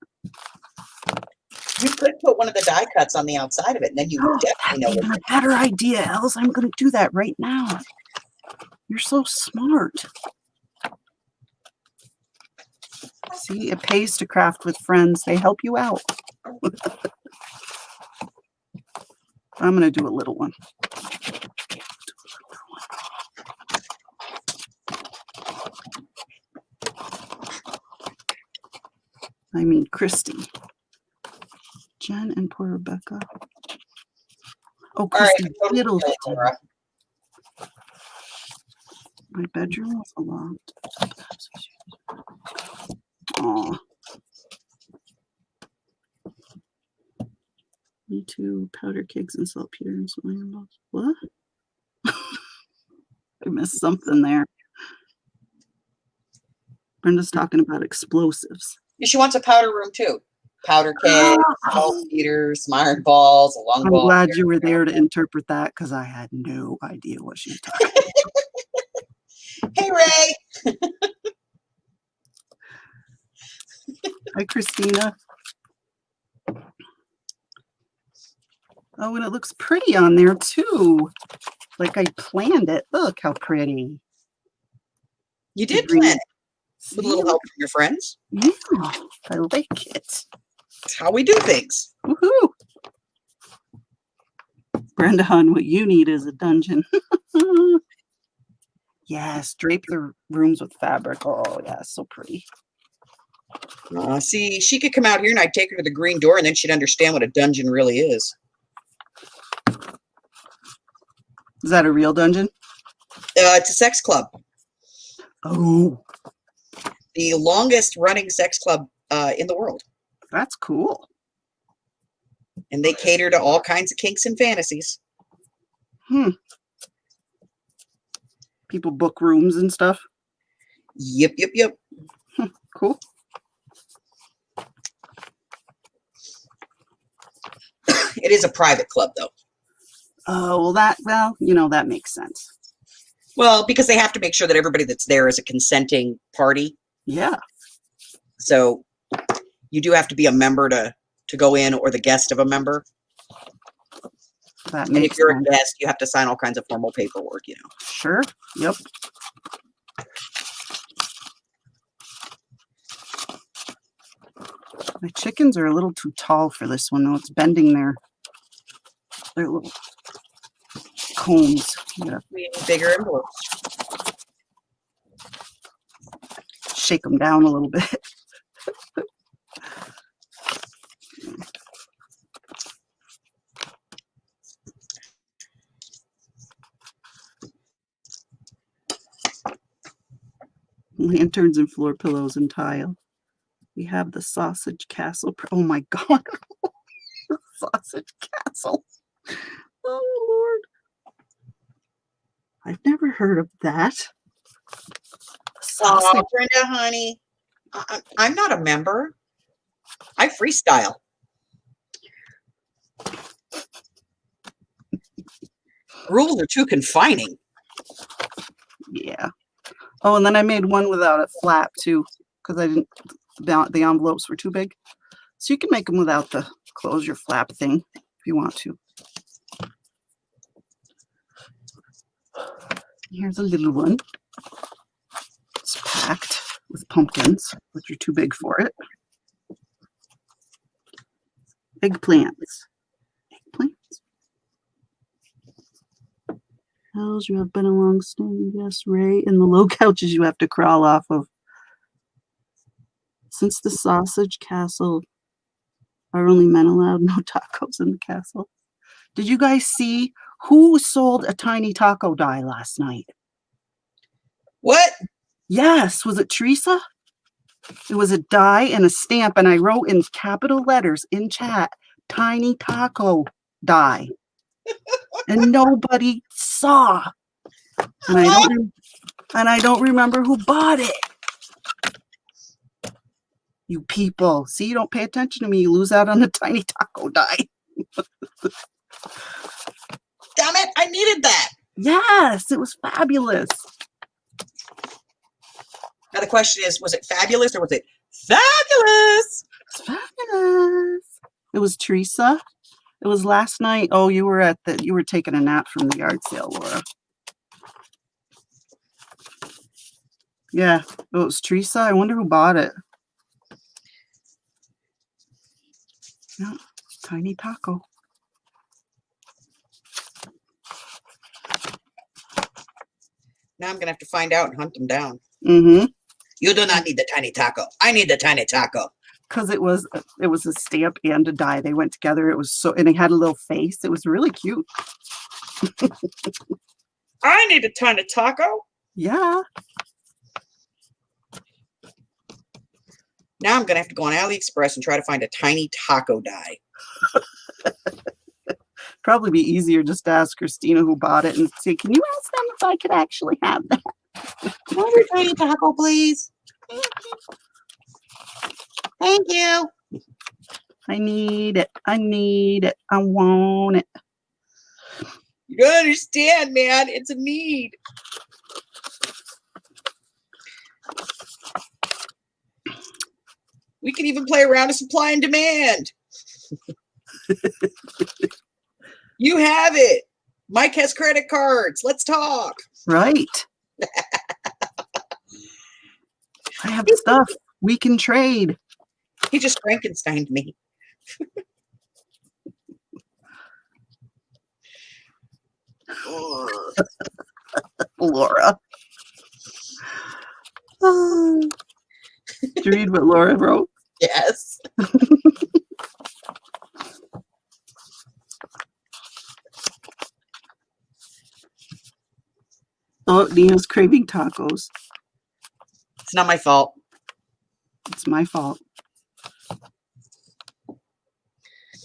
You could put one of the die cuts on the outside of it, and then you would definitely know. That's even a better idea, Els. I'm going to do that right now. You're so smart. See, it pays to craft with friends. They help you out. I'm going to do a little one. I mean, Christy. Jen and poor Rebecca. Oh, Christy Middleton. My bedroom was locked. Aw. Me too. Powder kegs and saltpeter and some iron balls. What? I missed something there. Brenda's talking about explosives. She wants a powder room too. Powder keg, saltpeter, some iron balls, a long ball. I'm glad you were there to interpret that because I had no idea what she was talking about. Hey, Ray. Hi, Christina. Oh, and it looks pretty on there too. Like I planned it. Look how pretty. You did plan it. With a little help from your friends. Yeah, I like it. That's how we do things. Woohoo! Brenda Hun, what you need is a dungeon. Yes, drape the rooms with fabric. Oh, yeah, so pretty. See, she could come out here and I'd take her to the green door and then she'd understand what a dungeon really is. Is that a real dungeon? It's a sex club. Oh. The longest running sex club in the world. That's cool. And they cater to all kinds of kinks and fantasies. People book rooms and stuff? Yep. Cool. It is a private club, though. Oh, that makes sense. Well, because they have to make sure that everybody that's there is a consenting party. Yeah. So you do have to be a member to go in, or the guest of a member. That and makes if you're sense. a guest, you have to sign all kinds of formal paperwork, Sure. Yep. My chickens are a little too tall for this one, though. It's bending their little combs. Yeah. Bigger envelopes. Shake them down a little bit. Lanterns and floor pillows and tile. We have the sausage castle. Oh my God. Sausage castle. Oh Lord. I've never heard of that. Oh, Brenda, honey. I'm not a member. I freestyle. Rules are too confining. Yeah. Oh, and then I made one without a flap too, because I didn't. The envelopes were too big. So you can make them without the close your flap thing if you want to. Here's a little one. It's packed with pumpkins, which are too big for it. Eggplants. Eggplants. Hells, you have been a long standing guest, Ray, and the low couches you have to crawl off of. Since the sausage castle are only men allowed, no tacos in the castle. Did you guys see who sold a tiny taco die last night? What? Yes. Was it Teresa? It was a die and a stamp, and I wrote in capital letters in chat, tiny taco die. And nobody saw. And I don't remember who bought it. You people. See, you don't pay attention to me. You lose out on a tiny taco die. Damn it, I needed that. Yes, it was fabulous. Now the question is, was it fabulous or was it fabulous? It's fabulous. It was Teresa. It was last night. Oh, you were taking a nap from the yard sale, Laura. Yeah, it was Teresa. I wonder who bought it. Yeah, tiny taco. Now I'm going to have to find out and hunt them down. Mm-hmm. You do not need the tiny taco. I need the tiny taco. Because it was a stamp and a die. They went together. It was so, and it had a little face. It was really cute. I need a tiny taco. Yeah. Now I'm going to have to go on AliExpress and try to find a tiny taco die. Probably be easier just to ask Christina who bought it and say, can you ask them if I could actually have that? Another tiny taco, please. Thank you. I need it. I need it. I want it. You don't understand, man. It's a need. We can even play around with supply and demand. You have it. Mike has credit cards. Let's talk. Right. I have stuff. We can trade. He just Frankensteined me. Laura. Did you read what Laura wrote? Yes. Oh, Nina's craving tacos. It's not my fault. It's my fault.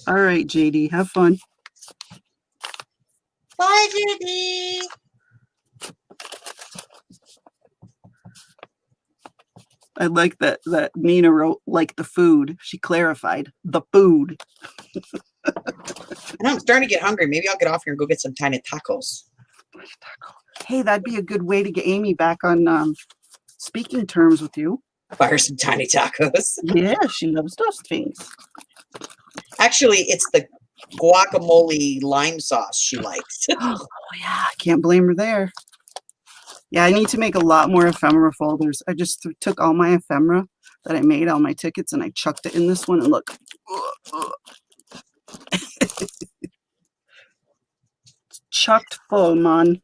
All right, JD, have fun. Bye, JD. I like that Nina wrote, like the food. She clarified, the food. And I'm starting to get hungry. Maybe I'll get off here and go get some tiny tacos. Hey, that'd be a good way to get Amy back on speaking terms with you. Buy her some tiny tacos. Yeah, she loves those things. Actually, it's the guacamole lime sauce she likes. Oh, yeah, I can't blame her there. Yeah, I need to make a lot more ephemera folders. I just took all my ephemera that I made, all my tickets, and I chucked it in this one, and look. Chucked full, man.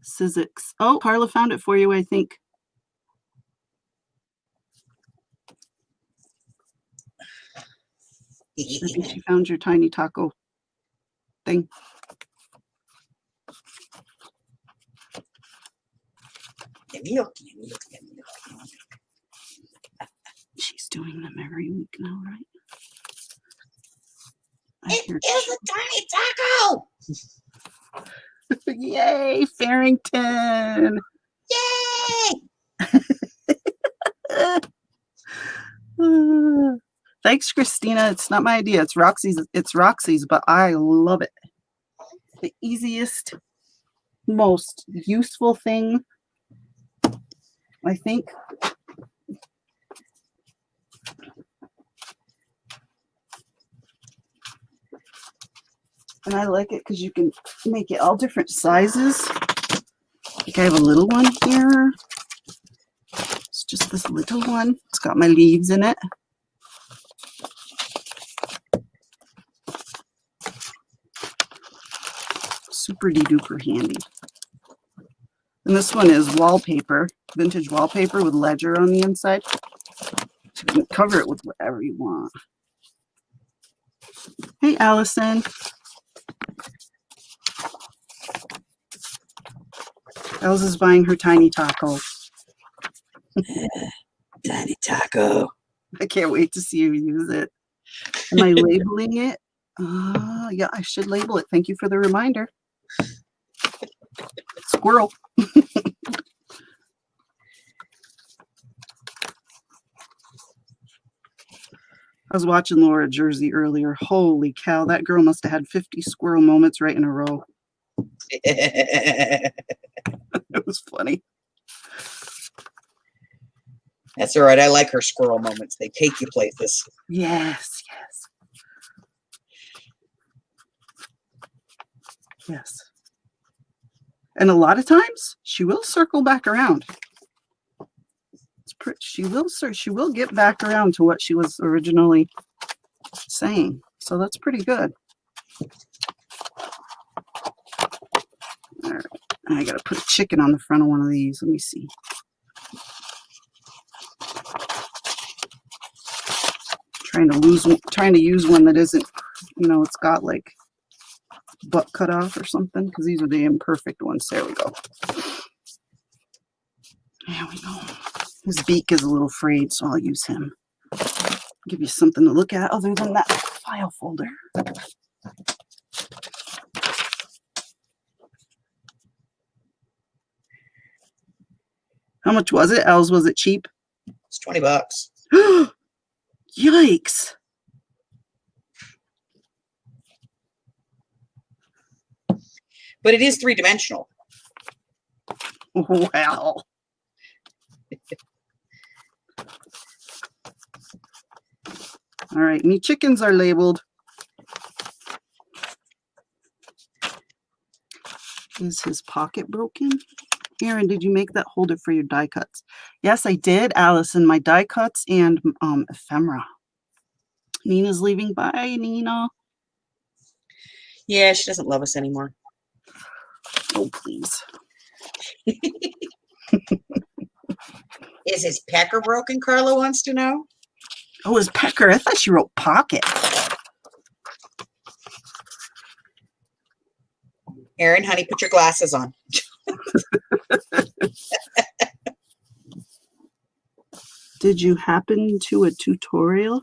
Sizzix. Oh, Carla found it for you, I think. I think she found your tiny taco thing. Give me look. She's doing them every week now, right? It is a tiny taco. Yay, Farrington. Yay. Thanks, Christina. It's not my idea. It's Roxy's, but I love it. The easiest, most useful thing, I think. And I like it because you can make it all different sizes. Like I have a little one here. It's just this little one. It's got my leaves in it. Super duper handy. And this one is wallpaper, vintage wallpaper with ledger on the inside. So you can cover it with whatever you want. Hey, Allison. Elsa's buying her tiny taco. Tiny taco. I can't wait to see you use it. Am I labeling it? Yeah, I should label it. Thank you for the reminder. Squirrel. I was watching Laura Jersey earlier. Holy cow, that girl must have had 50 squirrel moments right in a row. It was funny. That's all right. I like her squirrel moments. They take you places. Yes, yes. Yes. And a lot of times she will circle back around. She will get back around to what she was originally saying. So that's pretty good. All right. I got to put a chicken on the front of one of these. Let me see. Trying to use one that isn't, it's got like butt cut off or something, because these are the imperfect ones. There we go. There we go. His beak is a little frayed, so I'll use him. Give you something to look at other than that file folder. How much was it, Els? Was it cheap? It's $20. Yikes. But it is three-dimensional. Wow. All right, me chickens are labeled. Is his pocket broken? Aaron, did you make that holder for your die cuts? Yes, I did, Allison. My die cuts and ephemera. Nina's leaving. Bye, Nina. Yeah, she doesn't love us anymore. Oh, please. Is his pecker broken? Carla wants to know. Oh, his pecker. I thought she wrote pocket. Aaron, honey, put your glasses on. Did you happen to a tutorial?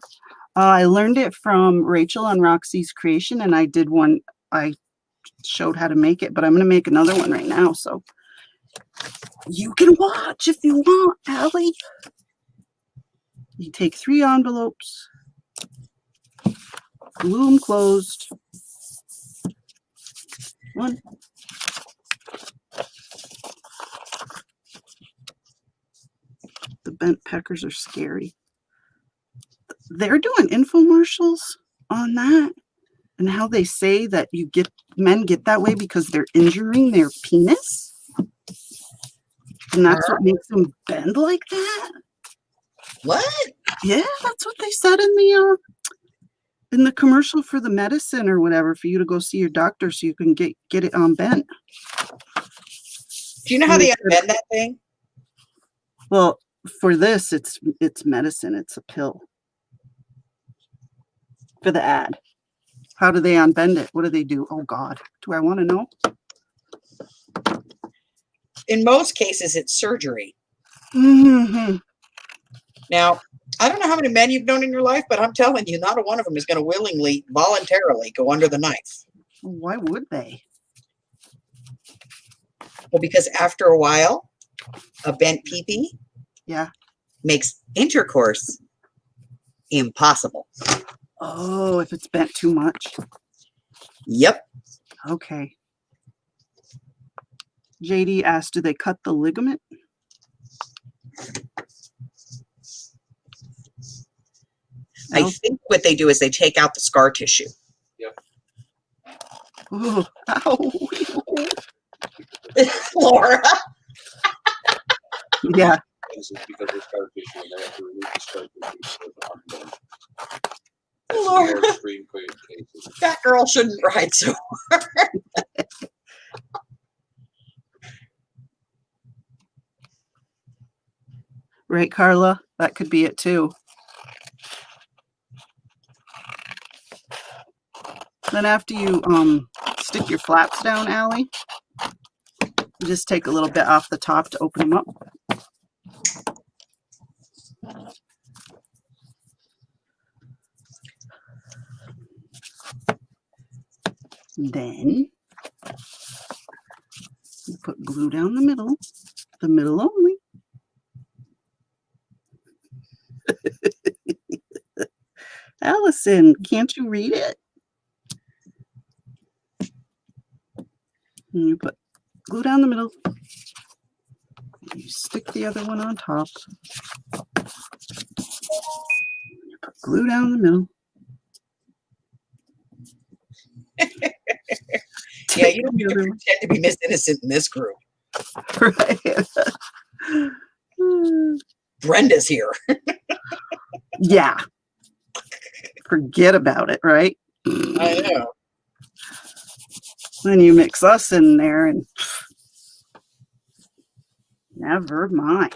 I learned it from Rachel on Roxy's Creation, and I did one. I showed how to make it, but I'm going to make another one right now, so you can watch if you want, Allie. You take 3 envelopes, glue them closed. 1. The bent peckers are scary. They're doing infomercials on that, and how they say that men get that way because they're injuring their penis, and that's what makes them bend like that. What? Yeah, that's what they said in the commercial for the medicine or whatever, for you to go see your doctor so you can get it bent. Do you know how they unbend that thing? Well, for this, it's medicine. It's a pill. For the ad. How do they unbend it? What do they do? Oh, God. Do I want to know? In most cases, it's surgery. Mm-hmm. Now, I don't know how many men you've known in your life, but I'm telling you, not a one of them is going to willingly, voluntarily go under the knife. Why would they? Well, because after a while, a bent pee-pee makes intercourse impossible. Oh, if it's bent too much. Yep. Okay. JD asked, do they cut the ligament? I think what they do is they take out the scar tissue. Yep. Oh, ow. Laura. Yeah. This is because of scar tissue, and they have to remove the scar tissue. Laura. More extreme cases. That girl shouldn't ride so hard. Right, Carla? That could be it too. Then after you stick your flaps down, Allie, you just take a little bit off the top to open them up. Then you put glue down the middle only. Allison, can't you read it? And you put glue down the middle. You stick the other one on top. You put glue down the middle. Yeah, you don't need to pretend to be Miss Innocent in this group. Right. Brenda's here. Yeah. Forget about it, right? I know. Then you mix us in there and never mind.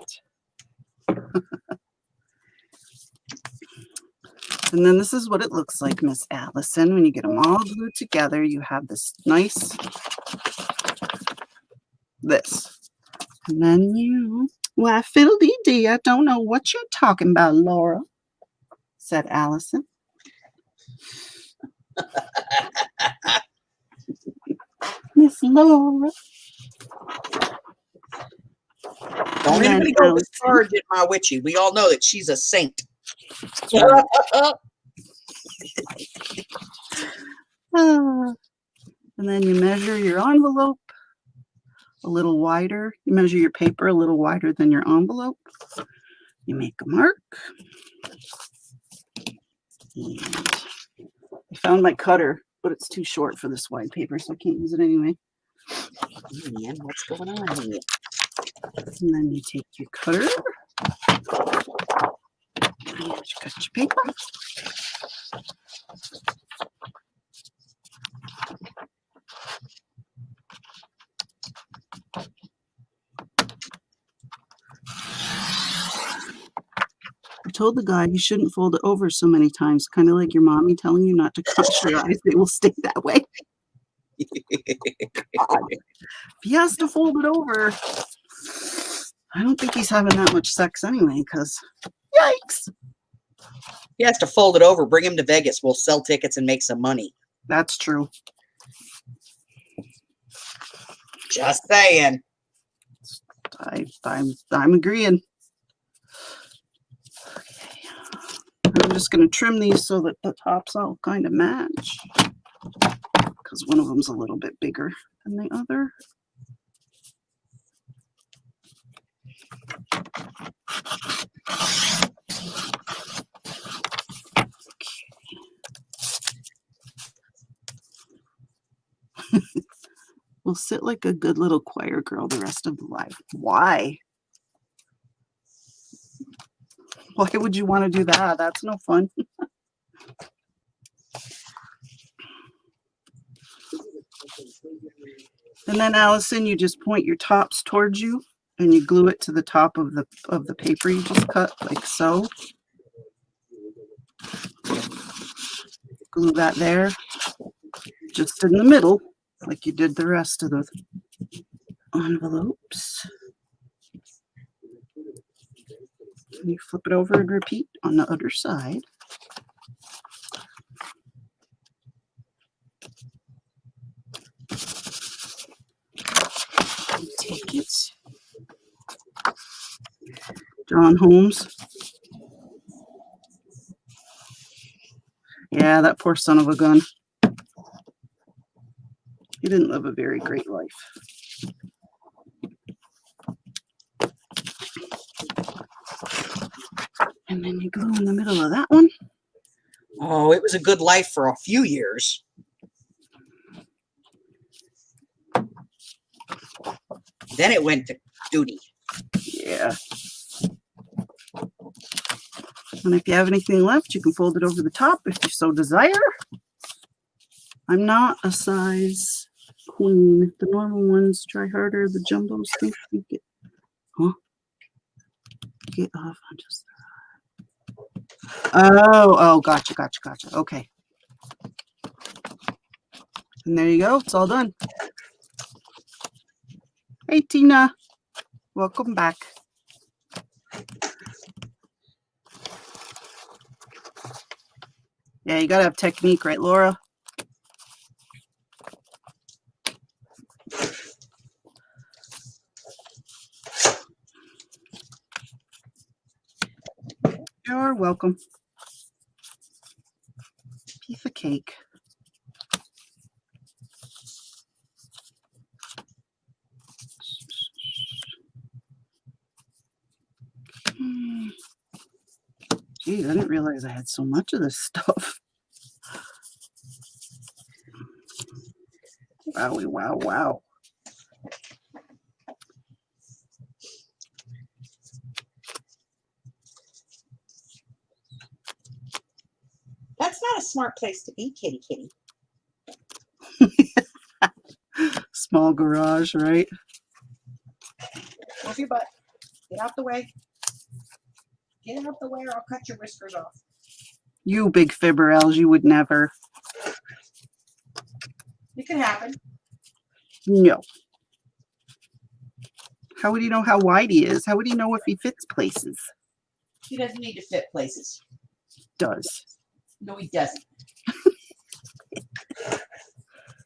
And then this is what it looks like, Miss Allison. When you get them all glued together, you have this nice, this. And then you, why, fiddle-dee-dee, I don't know what you're talking about, Laura, said Allison. Miss Laura. Don't anybody go this far, did my witchy. We all know that she's a saint. And then you measure your envelope a little wider. You measure your paper a little wider than your envelope. You make a mark. And I found my cutter, but it's too short for this wide paper, so I can't use it anyway. Man, what's going on here? And then you take your cutter. And you cut your paper. I told the guy you shouldn't fold it over so many times, kind of like your mommy telling you not to cross your eyes. They will stay that way. God. If he has to fold it over, I don't think he's having that much sex anyway, because yikes. He has to fold it over. Bring him to Vegas. We'll sell tickets and make some money. That's true. Just saying. I'm agreeing. Okay. I'm just going to trim these so that the tops all kind of match, because one of them's a little bit bigger than the other. We'll sit like a good little choir girl the rest of the life. Why? Why would you want to do that? That's no fun. And then, Allison, you just point your tops towards you and you glue it to the top of the paper you just cut, like so. Glue that there, just in the middle, like you did the rest of the envelopes. And you flip it over and repeat on the other side. You take it. John Holmes. Yeah, that poor son of a gun. He didn't live a very great life. And then you go in the middle of that one. Oh, it was a good life for a few years. Then it went to duty. Yeah. And if you have anything left, you can fold it over the top if you so desire. I'm not a size queen. The normal ones try harder. The jumbos think you get, get off on just oh, gotcha. Okay. And there you go. It's all done. Hey, Tina. Welcome back. Yeah, you gotta have technique, right, Laura? You're welcome. Piece of cake. Geez, I didn't realize I had so much of this stuff. Wowie, wow, wow. That's not a smart place to be, kitty. Small garage, right? Move your butt. Get out the way. Get out the way or I'll cut your whiskers off. You big fibberells, you would never. It could happen. No. How would he know how wide he is? How would he know if he fits places? He doesn't need to fit places. Does. No, he doesn't.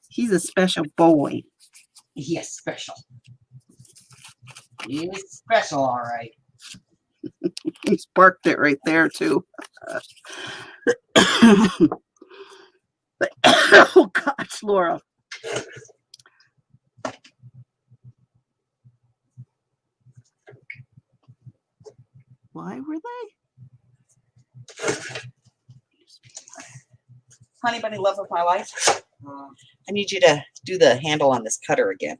He's a special boy. He is special. He is special, all right. He's parked it right there, too. Oh, gosh, Laura. Why were they? Honey bunny, love of my life. I need you to do the handle on this cutter again.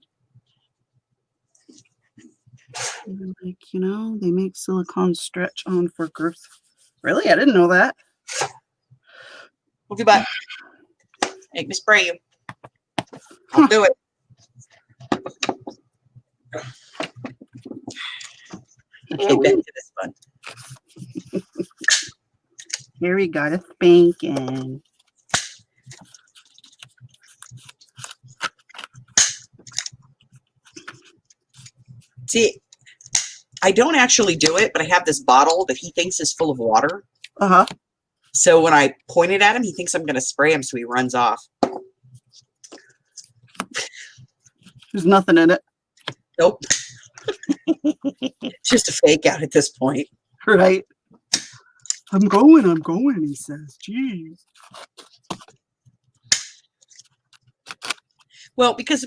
Like, you know, they make silicone stretch on for girth. Really? I didn't know that. Move your butt. Make me spray you. I'll do it. Okay, back to this one. Here we got a spanking. See, I don't actually do it, but I have this bottle that he thinks is full of water. Uh-huh. So when I point it at him, he thinks I'm going to spray him, so he runs off. There's nothing in it. Nope. It's just a fake out at this point. Right. I'm going, he says. Jeez. Well, because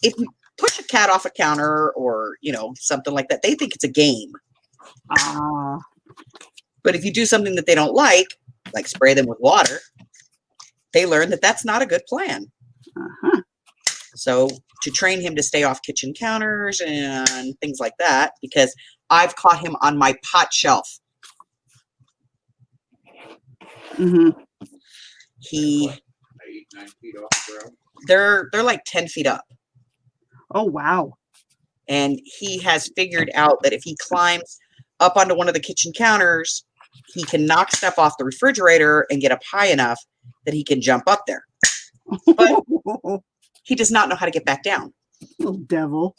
if you push a cat off a counter or, you know, something like that, they think it's a game. But if you do something that they don't like spray them with water, they learn that that's not a good plan. Uh-huh. So to train him to stay off kitchen counters and things like that, because I've caught him on my pot shelf. Mm-hmm. He, 8, 9 feet off the ground. they're like 10 feet up. Oh, wow. And he has figured out that if he climbs up onto one of the kitchen counters, he can knock stuff off the refrigerator and get up high enough that he can jump up there. But he does not know how to get back down. Little devil.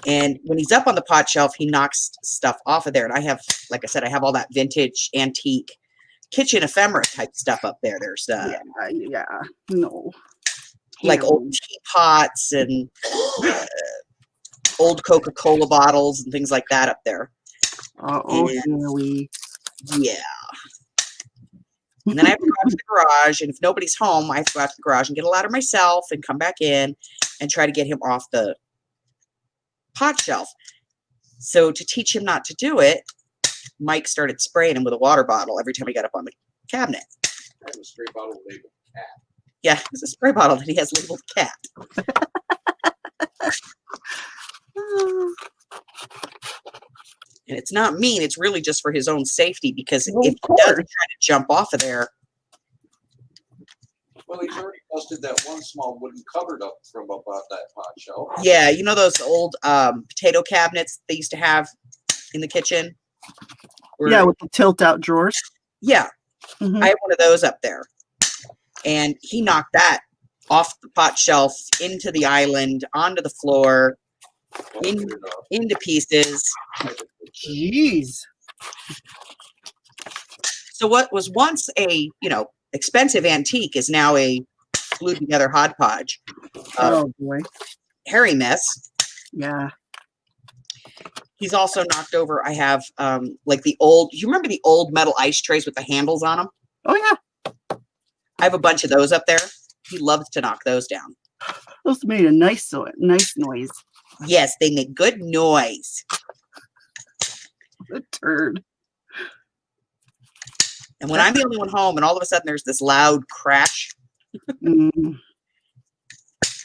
And when he's up on the pot shelf, he knocks stuff off of there. And I have, like I said, I have all that vintage, antique, kitchen ephemera type stuff up there. There's No. like old teapots and old Coca-Cola bottles and things like that up there. Oh, And, we. yeah. And then I have to go out to the garage, and if nobody's home, I have to go out to the garage and get a ladder myself and come back in and try to get him off the pot shelf. So to teach him not to do it, Mike started spraying him with a water bottle every time he got up on the cabinet. That was a spray bottle labeled cat. Yeah, it's a spray bottle that he has labeled cat. And it's not mean, it's really just for his own safety, because if he does try to jump off of there. Well, he's already busted that one small wooden cupboard up from above that pot shelf. Yeah, you know those old potato cabinets they used to have in the kitchen? Yeah, with the tilt out drawers. Yeah, I have one of those up there. And he knocked that off the pot shelf, into the island, onto the floor, into pieces. Jeez. So what was once a, expensive antique is now a glued together hodgepodge. Oh boy. Hairy mess. Yeah. He's also knocked over, I have like the old, you remember the old metal ice trays with the handles on them? Oh yeah. I have a bunch of those up there. He loves to knock those down. Those made a nice noise. Yes, they make good noise. A turd. And when I'm the only one home and all of a sudden there's this loud crash,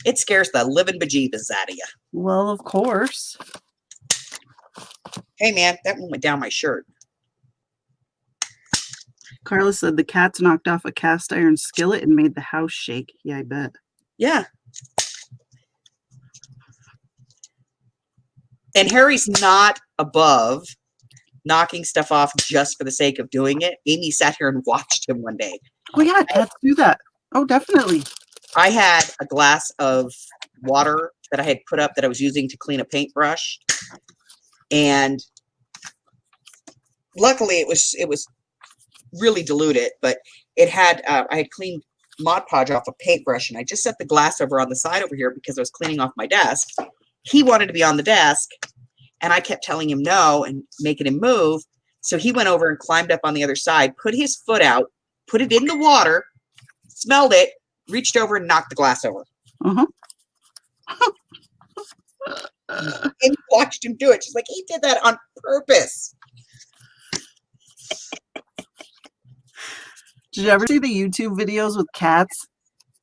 it scares the living bejeebus out of you. Well, of course. Hey, man, that one went down my shirt. Carla said the cats knocked off a cast iron skillet and made the house shake. Yeah, I bet. Yeah. And Harry's not above knocking stuff off just for the sake of doing it. Amy sat here and watched him one day. Oh yeah, cats do that. Oh, definitely. I had a glass of water that I had put up that I was using to clean a paintbrush. And luckily it was really diluted, but it had, I had cleaned Mod Podge off a paintbrush, and I just set the glass over on the side over here because I was cleaning off my desk. He wanted to be on the desk, and I kept telling him no and making him move. So he went over and climbed up on the other side, put his foot out, put it in the water, smelled it, reached over and knocked the glass over. And watched him do it. She's like, he did that on purpose. Did you ever see the YouTube videos with cats?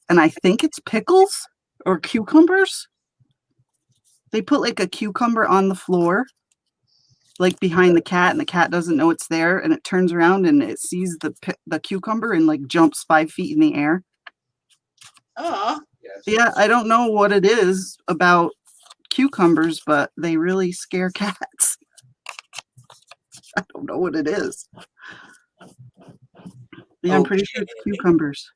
And I think it's pickles or cucumbers. They put like a cucumber on the floor, like behind the cat, and the cat doesn't know it's there, and it turns around and it sees the cucumber and like jumps 5 feet in the air. Oh. Yeah, I don't know what it is about cucumbers, but they really scare cats. I don't know what it is. Yeah, I'm pretty sure it's cucumbers.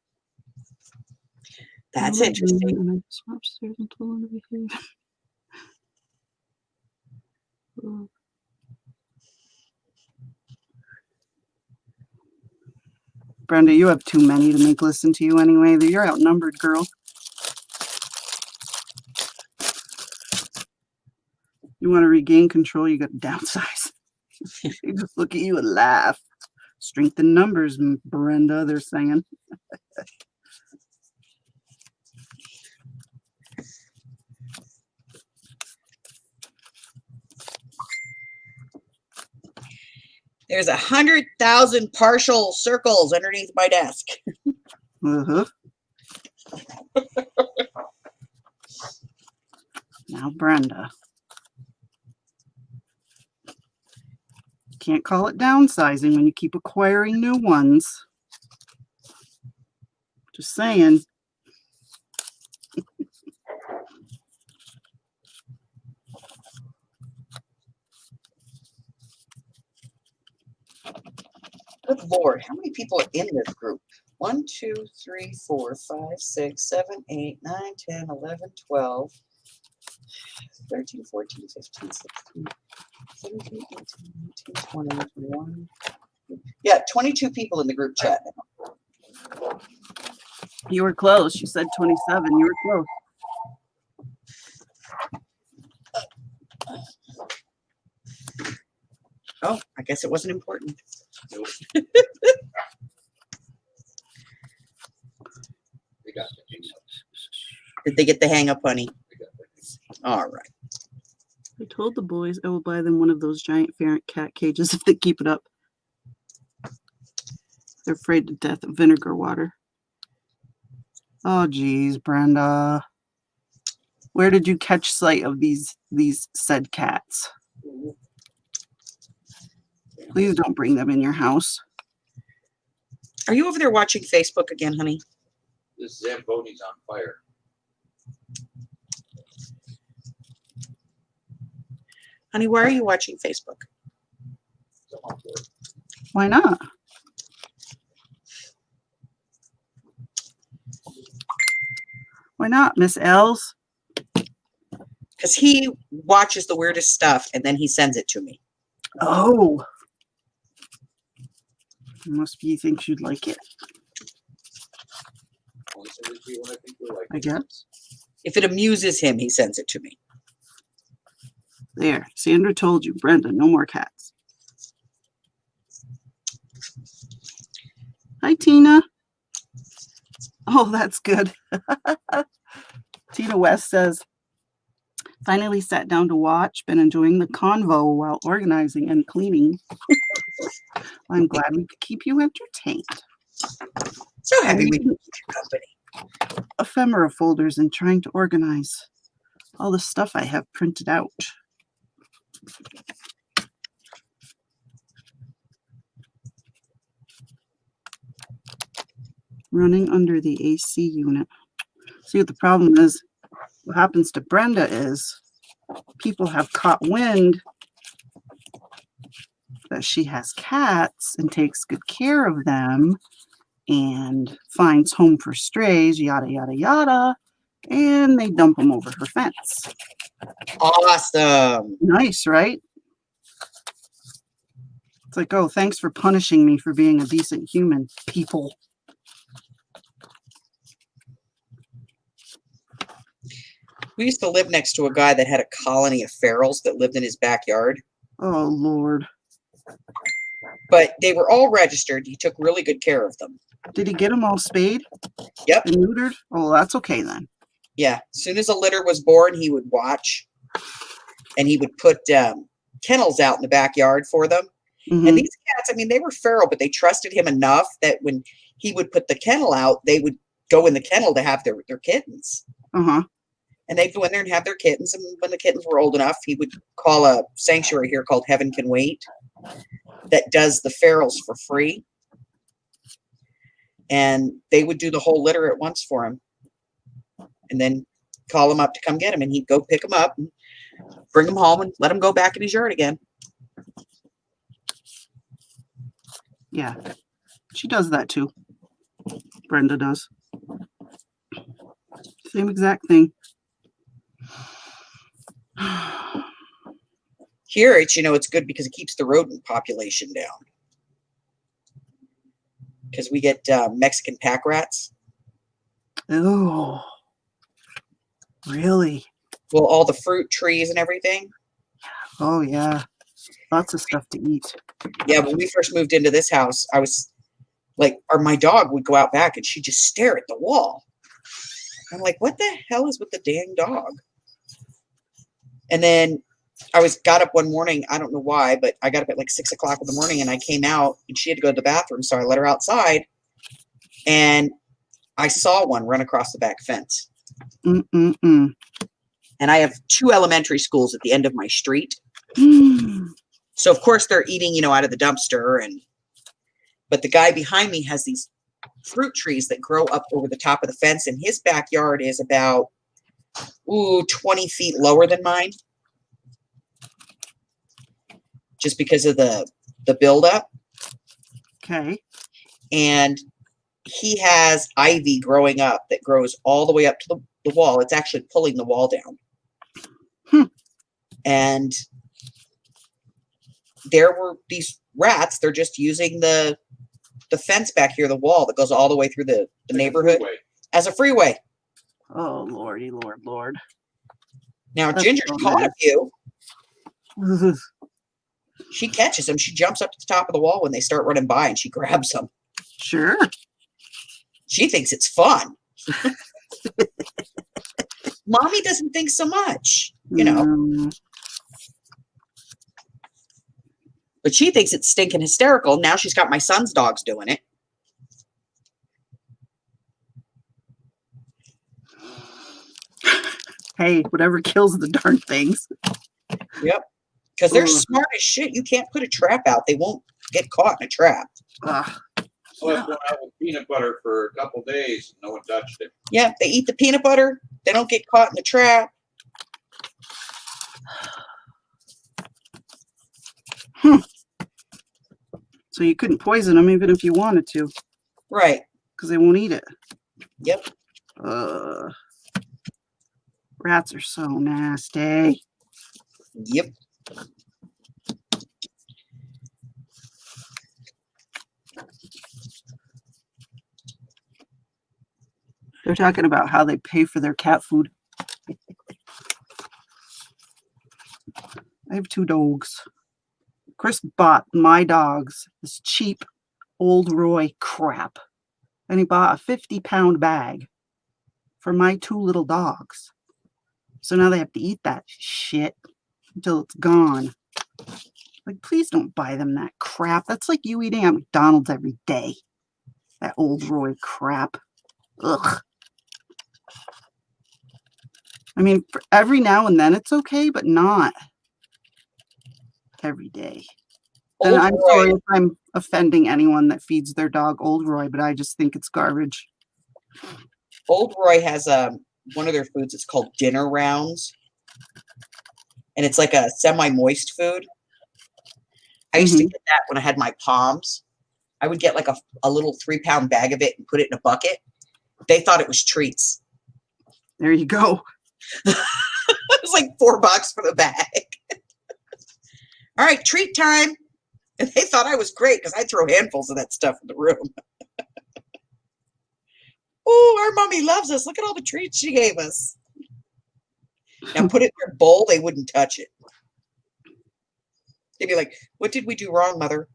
That's interesting. Brenda, you have too many to make listen to you anyway. You're outnumbered, girl. You want to regain control, you got to downsize. They just look at you and laugh. Strength in numbers, Brenda, they're saying. There's 100,000 partial circles underneath my desk. Now, Brenda. Can't call it downsizing when you keep acquiring new ones. Just saying. Good Lord, how many people are in this group? 1, 2, 3, 4, 5, 6, 7, 8, 9, 10, 11, 12, 13, 14, 15, 16, 17, 18, 19, 20, 21. Yeah, 22 people in the group chat now. You were close. You said 27. You were close. Oh, I guess it wasn't important. Nope. Did they get the hang up, honey? All right. I told the boys I will buy them one of those giant ferret cat cages if they keep it up. They're afraid to death of vinegar water. Oh, geez, Brenda. Where did you catch sight of these said cats? Please don't bring them in your house. Are you over there watching Facebook again, honey? This Zamboni's on fire. Honey, why are you watching Facebook? Why not? Why not, Miss Els? Because he watches the weirdest stuff and then he sends it to me. Oh. Must be he thinks you'd like it. I guess. If it amuses him, he sends it to me. There. Sandra told you, Brenda, no more cats. Hi, Tina. Oh, that's good. Tina West says, finally sat down to watch, been enjoying the convo while organizing and cleaning. I'm glad we could keep you entertained. So happy we can keep your company. Ephemera folders and trying to organize all the stuff I have printed out. Running under the AC unit. See what the problem is? What happens to Brenda is people have caught wind that she has cats and takes good care of them and finds home for strays, yada, yada, yada, and they dump them over her fence. Awesome. Nice, right? It's like, oh, thanks for punishing me for being a decent human, people. We used to live next to a guy that had a colony of ferals that lived in his backyard. Oh, Lord. But they were all registered. He took really good care of them. Did he get them all spayed? Yep. And neutered? Oh, that's okay then. Yeah. As soon as a litter was born, he would watch. And he would put kennels out in the backyard for them. Mm-hmm. And these cats, I mean, they were feral, but they trusted him enough that when he would put the kennel out, they would go in the kennel to have their kittens. Uh-huh. And they'd go in there and have their kittens. And when the kittens were old enough, he would call a sanctuary here called Heaven Can Wait that does the ferals for free. And they would do the whole litter at once for him. And then call him up to come get him. And he'd go pick them up and bring them home and let them go back in his yard again. Yeah. She does that too. Brenda does. Same exact thing. Here, it's, it's good because it keeps the rodent population down. Because we get Mexican pack rats. Oh, really? Well, all the fruit trees and everything. Oh, yeah. Lots of stuff to eat. Yeah, when we first moved into this house, I was like, my dog would go out back and she'd just stare at the wall. I'm like, what the hell is with the dang dog? And then I got up one morning, I don't know why, but I got up at like 6 o'clock in the morning and I came out and she had to go to the bathroom. So I let her outside and I saw one run across the back fence. Mm-mm-mm. And I have 2 elementary schools at the end of my street. Mm. So of course they're eating, out of the dumpster. But the guy behind me has these fruit trees that grow up over the top of the fence. And his backyard is about 20 feet lower than mine. Just because of the buildup. Okay. And he has ivy growing up that grows all the way up to the wall. It's actually pulling the wall down. And there were these rats. They're just using the fence back here, the wall that goes all the way through the neighborhood as a freeway. Oh, Lordy, Lord. Now, That's Ginger so caught a few. nice. She catches them. She jumps up to the top of the wall when they start running by and she grabs them. Sure. She thinks it's fun. Mommy doesn't think so much, you know. But she thinks it's stinking hysterical. Now she's got my son's dogs doing it. Hey, whatever kills the darn things. Yep. Because they're smart as shit. You can't put a trap out. They won't get caught in a trap. Well, it's going out with peanut butter for a couple days. No one touched it. Yeah, they eat the peanut butter. They don't get caught in the trap. So you couldn't poison them even if you wanted to. Right. Because they won't eat it. Yep. Rats are so nasty. Yep. They're talking about how they pay for their cat food. I have 2 dogs. Chris bought my dogs this cheap old Roy crap. And he bought a 50-pound bag for my 2 little dogs. So now they have to eat that shit until it's gone. Like, please don't buy them that crap. That's like you eating at McDonald's every day. That old Roy crap. Ugh. I mean, for every now and then it's okay, but not every day. And I'm sorry if I'm offending anyone that feeds their dog Old Roy, but I just think it's garbage. Old Roy has one of their foods. It's called dinner rounds. And it's like a semi-moist food. I used to get that when I had my Poms. I would get like a little 3-pound bag of it and put it in a bucket. They thought it was treats. There you go. It was like $4 for the bag. All right, treat time. And they thought I was great because I throw handfuls of that stuff in the room. Oh, our mommy loves us. Look at all the treats she gave us. Now put it in their bowl. They wouldn't touch it. They'd be like, what did we do wrong, Mother?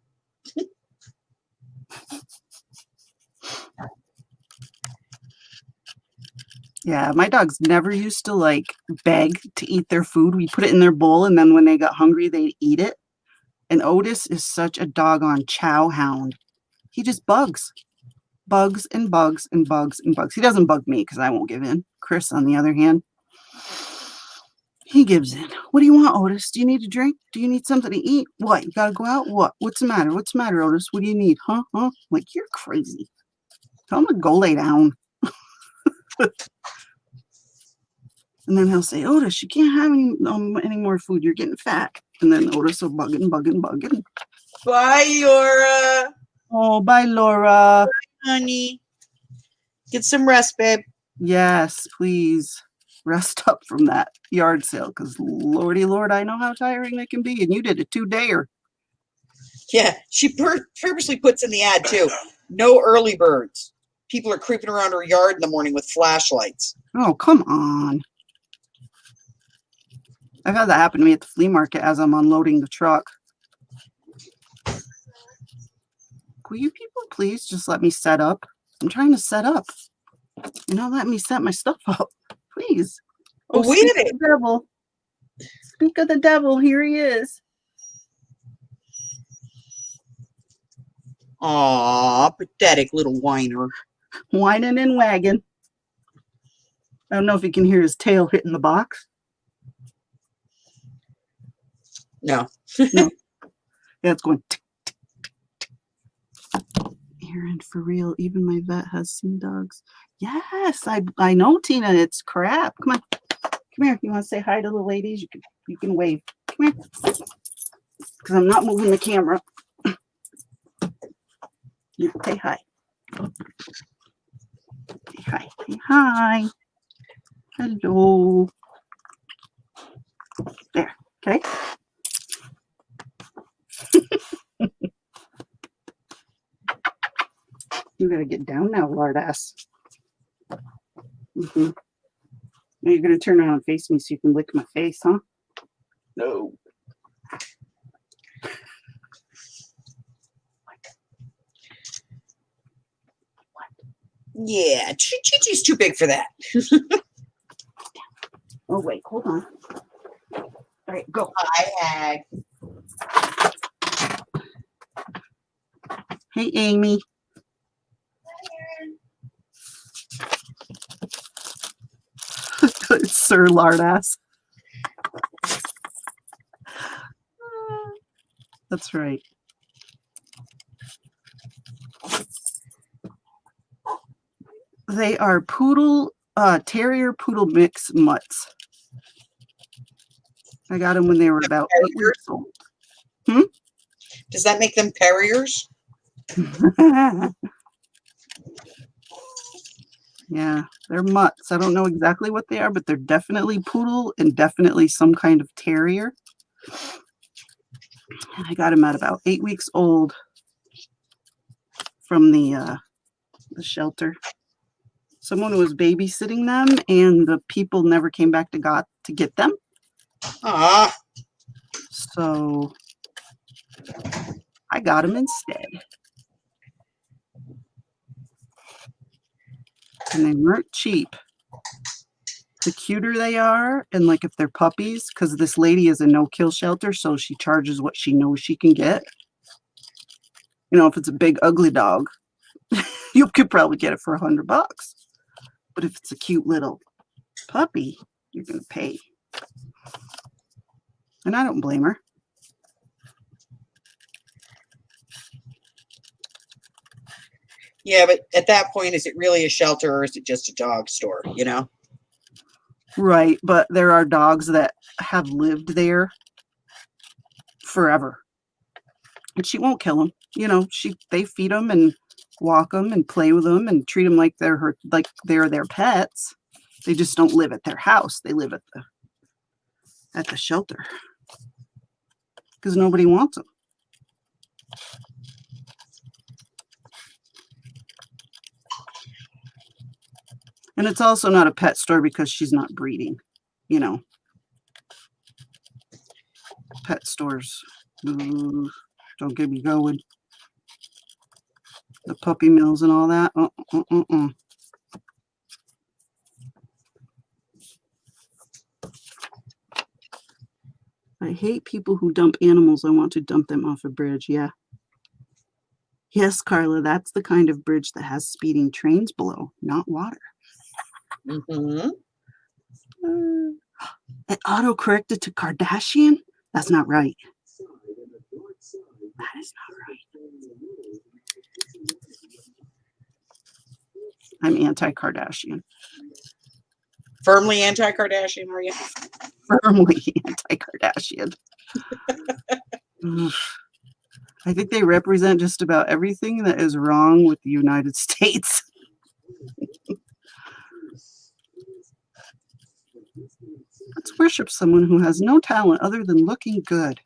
Yeah, my dogs never used to like beg to eat their food. We put it in their bowl, and then when they got hungry, they'd eat it. And Otis is such a doggone chow hound. He just bugs. Bugs and bugs and bugs and bugs. He doesn't bug me because I won't give in. Chris, on the other hand, he gives in. What do you want, Otis? Do you need a drink? Do you need something to eat? What? You gotta go out? What? What's the matter? What's the matter, Otis? What do you need? Huh? Huh? Like, you're crazy. Tell him to go lay down. And then he'll say, Otis, you can't have any more food. You're getting fat. And then Otis will bugging. Bye, Laura. Oh, bye, Laura. Bye, honey. Get some rest, babe. Yes, please. Rest up from that yard sale, because Lordy Lord, I know how tiring they can be. And you did a 2-dayer. Yeah, she purposely puts in the ad, too. No early birds. People are creeping around her yard in the morning with flashlights. Oh, come on. I've had that happen to me at the flea market as I'm unloading the truck. Will you people please just let me set up? I'm trying to set up. You know, let me set my stuff up. Please. Oh, Wait a minute. Devil. Speak of the devil. Here he is. Aw, pathetic little whiner. Whining and wagging. I don't know if you can hear his tail hitting the box. No. No. Yeah, it's going tick, tick, tick, tick. Aaron, for real, even my vet has seen dogs. Yes, I know, Tina. It's crap. Come on. Come here. You want to say hi to the ladies? You can wave. Come here. Because I'm not moving the camera. You say hi. Say hi. Say hi. Hello. There. Okay. You gotta get down now, lard ass. Now you're gonna turn around and face me so you can lick my face, huh? No. Yeah, Chi-Chi's too big for that. Oh, wait, hold on. All right, go. Hi, Hag. Hey, Amy. Sir Lardass. That's right. They are terrier poodle mix mutts. I got them when they were about 8 weeks old. Does that make them terriers? Yeah, they're mutts. I don't know exactly what they are, but they're definitely poodle and definitely some kind of terrier. And I got them at about 8 weeks old from the shelter. Someone was babysitting them, and the people never came back to get them. Ah. So I got them instead. And they weren't cheap. The cuter they are, and like if they're puppies, because this lady is a no-kill shelter, so she charges what she knows she can get. You know, if it's a big ugly dog, you could probably get it for $100. But if it's a cute little puppy, you're going to pay. And I don't blame her. Yeah, but at that point, is it really a shelter or is it just a dog store, you know? Right, but there are dogs that have lived there forever. And she won't kill them. You know, they feed them and walk them and play with them and treat them like they're their pets. They just don't live at their house. They live at the shelter because nobody wants them. And it's also not a pet store because she's not breeding, you know. Pet stores, don't get me going. The puppy mills and all that. I hate people who dump animals. I want to dump them off a bridge. Yeah. Yes, Carla, that's the kind of bridge that has speeding trains below, not water. Mm-hmm. It auto-corrected to Kardashian? That's not right. That is not right. I'm anti-Kardashian. Firmly anti-Kardashian, are you? Firmly anti-Kardashian. I think they represent just about everything that is wrong with the United States. Let's worship someone who has no talent other than looking good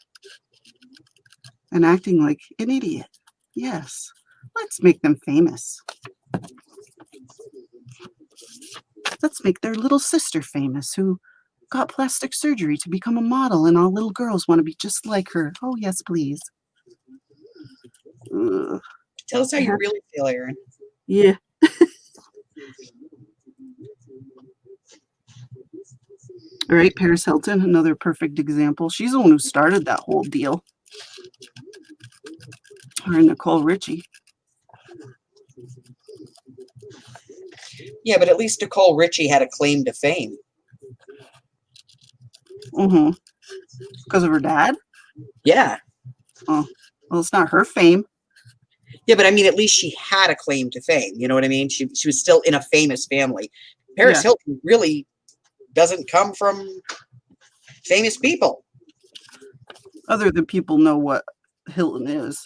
and acting like an idiot. Yes, let's make them famous. Let's make their little sister famous who got plastic surgery to become a model, and all little girls want to be just like her. Oh, yes, please. Ugh. Tell us how you really feel, Erin. Yeah. All right, Paris Hilton, another perfect example. She's the one who started that whole deal. Her and Nicole Richie. Yeah, but at least Nicole Richie had a claim to fame. Mm-hmm. Because of her dad? Yeah. Oh, well, it's not her fame. Yeah, but I mean, at least she had a claim to fame. You know what I mean? She was still in a famous family. Paris Hilton really doesn't come from famous people. Other than people know what Hilton is.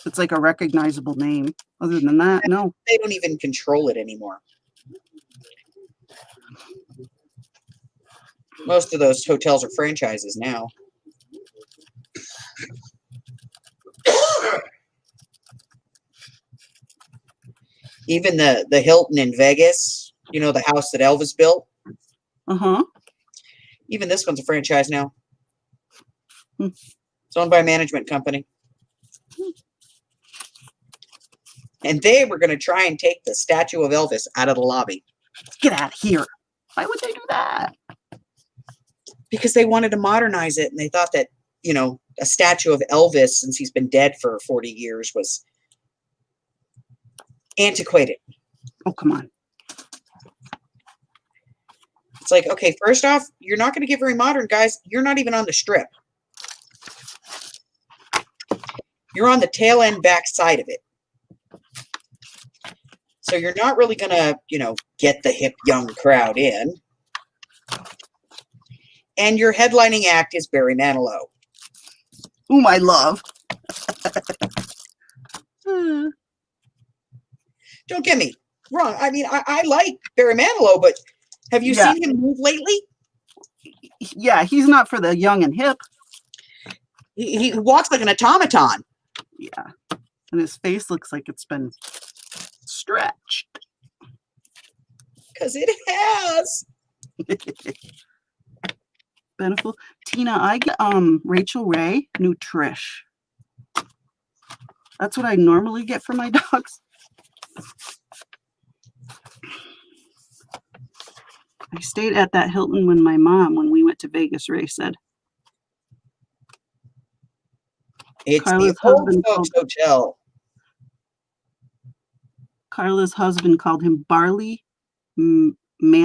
It's like a recognizable name. Other than that, no. They don't even control it anymore. Most of those hotels are franchises now. Even the Hilton in Vegas, you know, the house that Elvis built. Uh-huh. Even this one's a franchise now. Hmm. It's owned by a management company. And they were going to try and take the statue of Elvis out of the lobby. Get out of here. Why would they do that? Because they wanted to modernize it, and they thought that, you know, a statue of Elvis, since he's been dead for 40 years, was antiquated. Oh, come on. It's like, okay, first off, you're not going to get very modern, guys. You're not even on the strip. You're on the tail end back side of it. So you're not really going to, you know, get the hip young crowd in. And your headlining act is Barry Manilow. Whom I love. Don't get me wrong. I mean, I like Barry Manilow, but have you seen him move lately? Yeah, he's not for the young and hip. He walks like an automaton. Yeah. And his face looks like it's been stretched. Because it has. Beneful. Tina, I get Rachel Ray, Nutrish. That's what I normally get for my dogs. I stayed at that Hilton when we went to Vegas, Ray said. It's Carla's the old husband folks hotel. Carla's husband called him Barley Man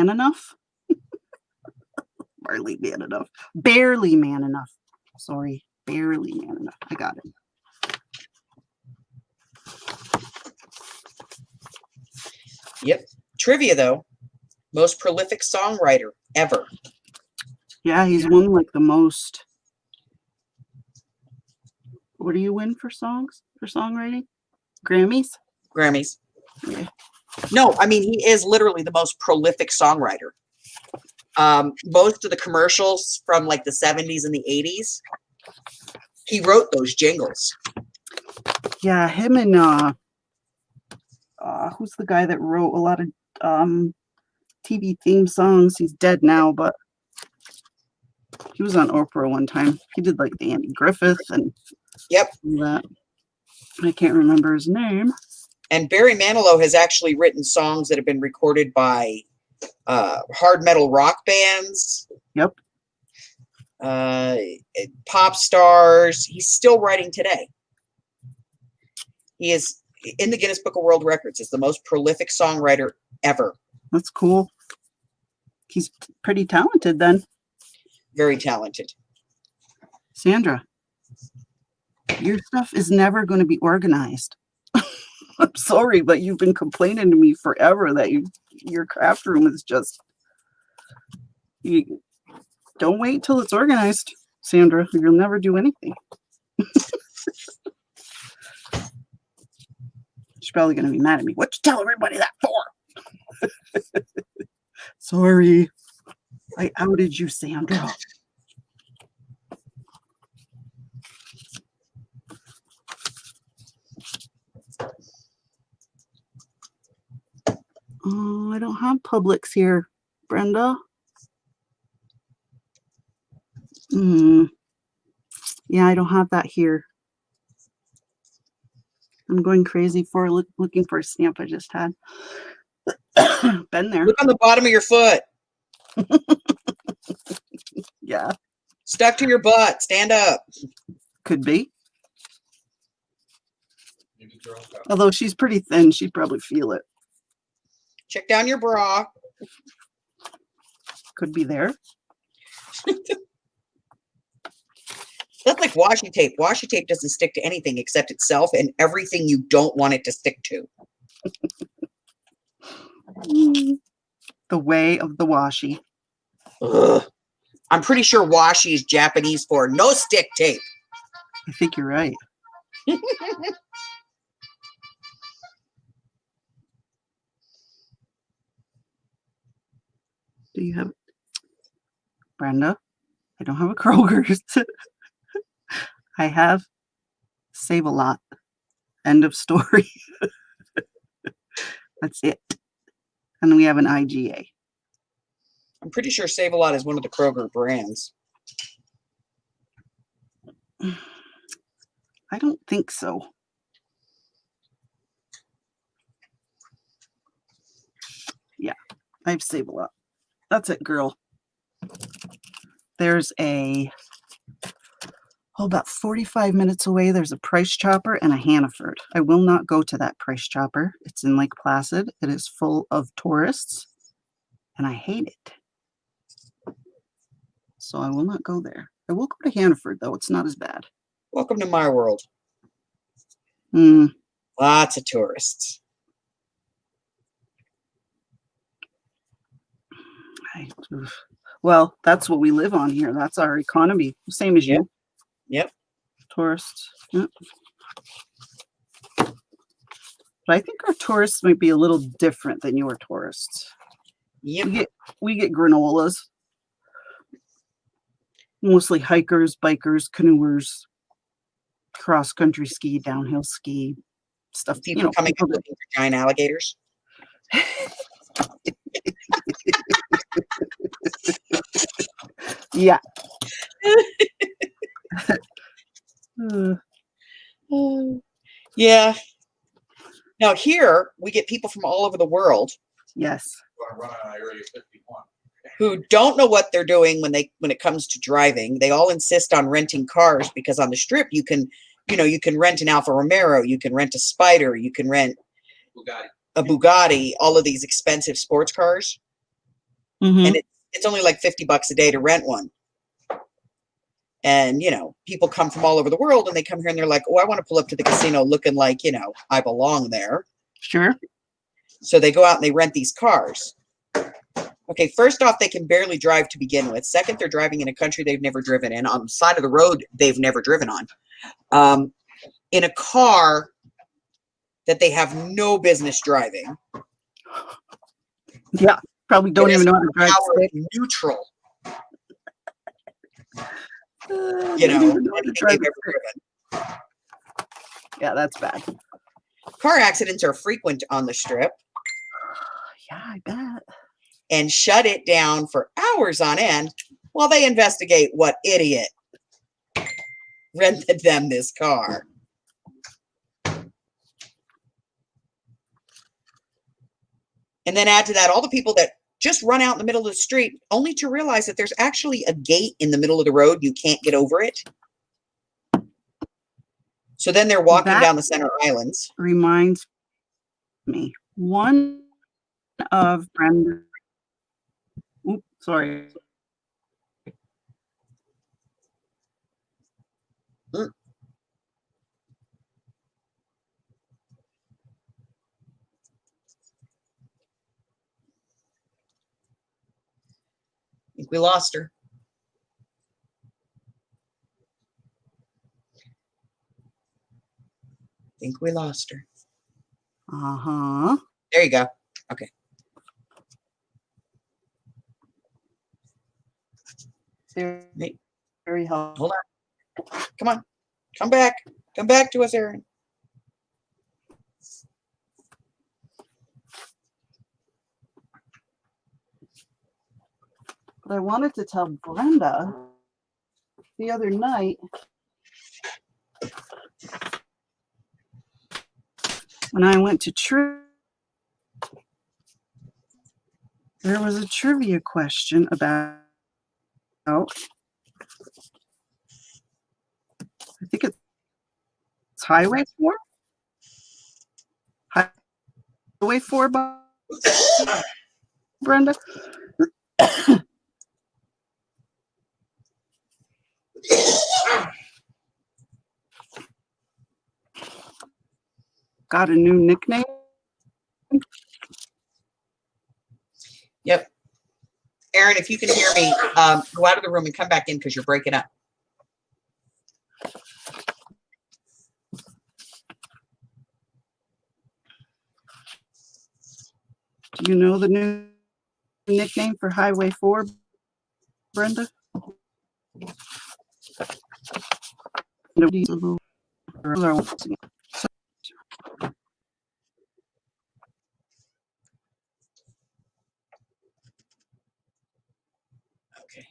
Enough. Barley Man Enough. Barely Man Enough. Sorry. Barely Man Enough. I got it. Yep. Trivia, though. Most prolific songwriter ever. Yeah, he's won like the most. What do you win for songs? For songwriting? Grammys? Grammys. Yeah. No, I mean, he is literally the most prolific songwriter. Most of the commercials from like the 70s and the 80s, he wrote those jingles. Yeah, him and who's the guy that wrote a lot of TV theme songs? He's dead now, but he was on Oprah one time. He did like the Andy Griffith and that. I can't remember his name. And Barry Manilow has actually written songs that have been recorded by hard metal rock bands. Yep. Pop stars. He's still writing today. He is in the Guinness Book of World Records as the most prolific songwriter ever. That's cool. He's pretty talented then. Very talented. Sandra, your stuff is never going to be organized. I'm sorry, but you've been complaining to me forever that your craft room is just... Don't wait till it's organized, Sandra. You'll never do anything. She's probably going to be mad at me. What'd you tell everybody that for? Sorry. I outed you, Sandra. Oh, I don't have Publix here, Brenda. Yeah, I don't have that here. I'm going crazy for looking for a stamp I just had. Been there. Look on the bottom of your foot. Yeah. Stuck to your butt. Stand up. Could be. Although she's pretty thin, she'd probably feel it. Check down your bra. Could be there. That's like washi tape. Washi tape doesn't stick to anything except itself and everything you don't want it to stick to. The way of the washi. Ugh. I'm pretty sure washi is Japanese for no stick tape. I think you're right. Do you have... Brenda, I don't have a Kroger's. I have Save-A-Lot. End of story. That's it. And we have an IGA. I'm pretty sure Save-A-Lot is one of the Kroger brands. I don't think so. Yeah, I have Save-A-Lot. That's it, girl. there's about 45 minutes away, there's a Price Chopper and a Hannaford. I will not go to that Price Chopper. It's in Lake Placid. It is full of tourists, and I hate it. So I will not go there. I will go to Hannaford, though. It's not as bad. Welcome to my world. Lots of tourists. Well, that's what we live on here. That's our economy. Same as you. Yep. Tourists. Yep. But I think our tourists might be a little different than your tourists. Yep. We get granolas. Mostly hikers, bikers, canoers, cross-country ski, downhill ski, stuff. People coming up looking for giant alligators. Yeah. Yeah. Now here we get people from all over the world. Yes. Who don't know what they're doing when it comes to driving. They all insist on renting cars because on the strip you can rent an Alfa Romeo, you can rent a Spider, you can rent a Bugatti, all of these expensive sports cars. Mm-hmm. And it's only like $50 a day to rent one. And, people come from all over the world and they come here and they're like, oh, I want to pull up to the casino looking like, I belong there. Sure. So they go out and they rent these cars. Okay, first off, they can barely drive to begin with. Second, they're driving in a country they've never driven in, on the side of the road they've never driven on, in a car that they have no business driving. Yeah, probably don't even know how to drive. Neutral. Yeah, that's bad. Car accidents are frequent on the strip. Yeah, I bet. And shut it down for hours on end while they investigate what idiot rented them this car. And then add to that all the people that just run out in the middle of the street only to realize that there's actually a gate in the middle of the road. You can't get over it. So then they're walking down the center islands. Reminds me, one of Brenda. Oops, sorry. I think we lost her. Uh-huh. There you go. Okay. Very helpful. Hold on. Come on. Come back. Come back to us, Erin. But I wanted to tell Brenda the other night when I went to there was a trivia question about, I think it's Highway 4? Highway 4 by Brenda? Got a new nickname? Yep. Erin, if you can hear me, go out of the room and come back in because you're breaking up. Do you know the new nickname for Highway 4, Brenda? Okay.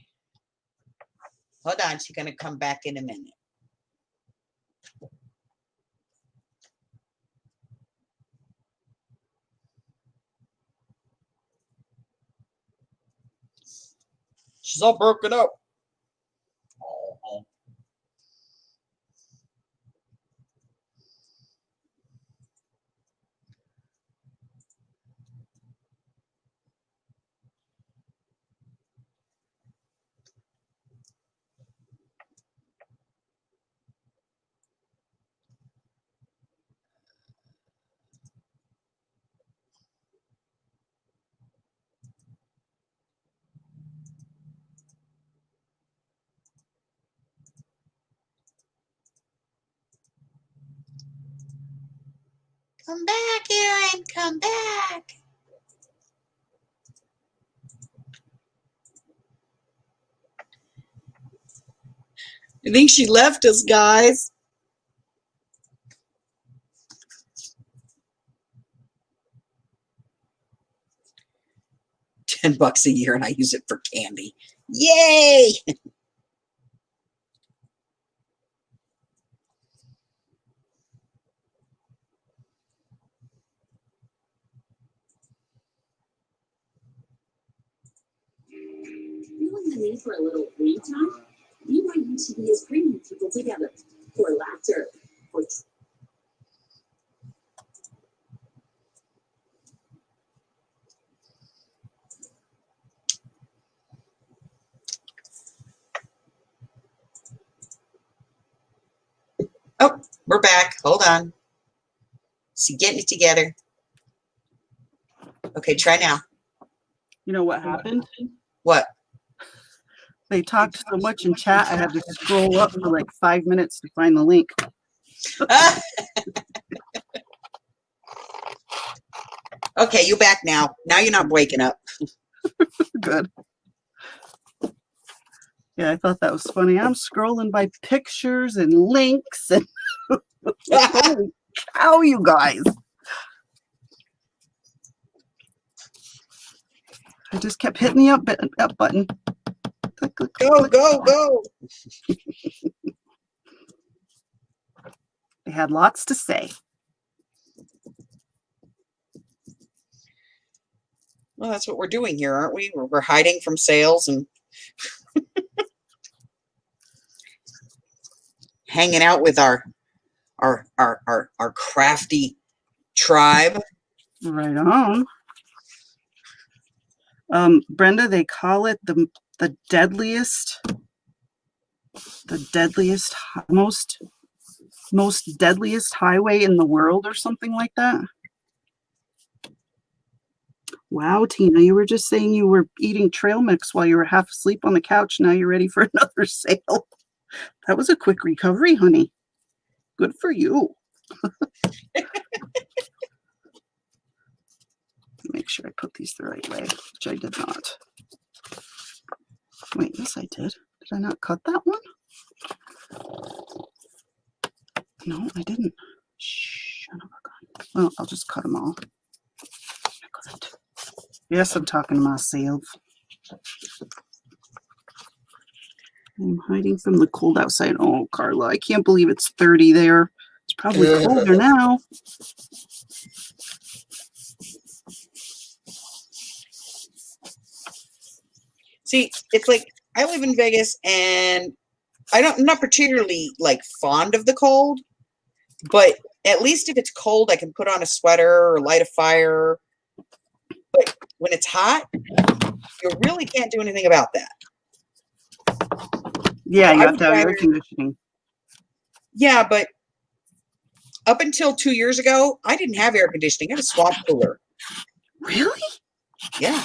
Hold on. She's going to come back in a minute. She's all broken up. Come back, Erin. Come back. I think she left us, guys. $10 a year, and I use it for candy. Yay! Feeling the need for a little free time? BYUTV is bringing people together for laughter, for Oh, we're back. Hold on. See, getting it together. Okay, try now. You know what happened? What? They talked so much in chat, I had to scroll up for like 5 minutes to find the link. Okay, you're back now. Now you're not waking up. Good. Yeah, I thought that was funny. I'm scrolling by pictures and links and holy cow, you guys. I just kept hitting the up button. Click, click, click, Go, click. go, go. They had lots to say. Well, that's what we're doing here, aren't we? We're hiding from sales and hanging out with our crafty tribe. Right on. Brenda, they call it the deadliest, most deadliest highway in the world or something like that. Wow, Tina, you were just saying you were eating trail mix while you were half asleep on the couch. Now you're ready for another sale. That was a quick recovery, honey. Good for you. Make sure I put these the right way, which I did not. Wait, yes, I did. Did I not cut that one? No, I didn't. Shh, son of a gun. Well, I'll just cut them all. I couldn't. Yes, I'm talking to myself. I'm hiding from the cold outside. Oh, Carla, I can't believe it's 30 there. It's probably colder now. See, it's like I live in Vegas and I'm not particularly like fond of the cold, but at least if it's cold, I can put on a sweater or light a fire. But when it's hot, you really can't do anything about that. Yeah, So you have to have air conditioning. Yeah, but up until 2 years ago, I didn't have air conditioning. I had a swamp cooler. Really? Yeah.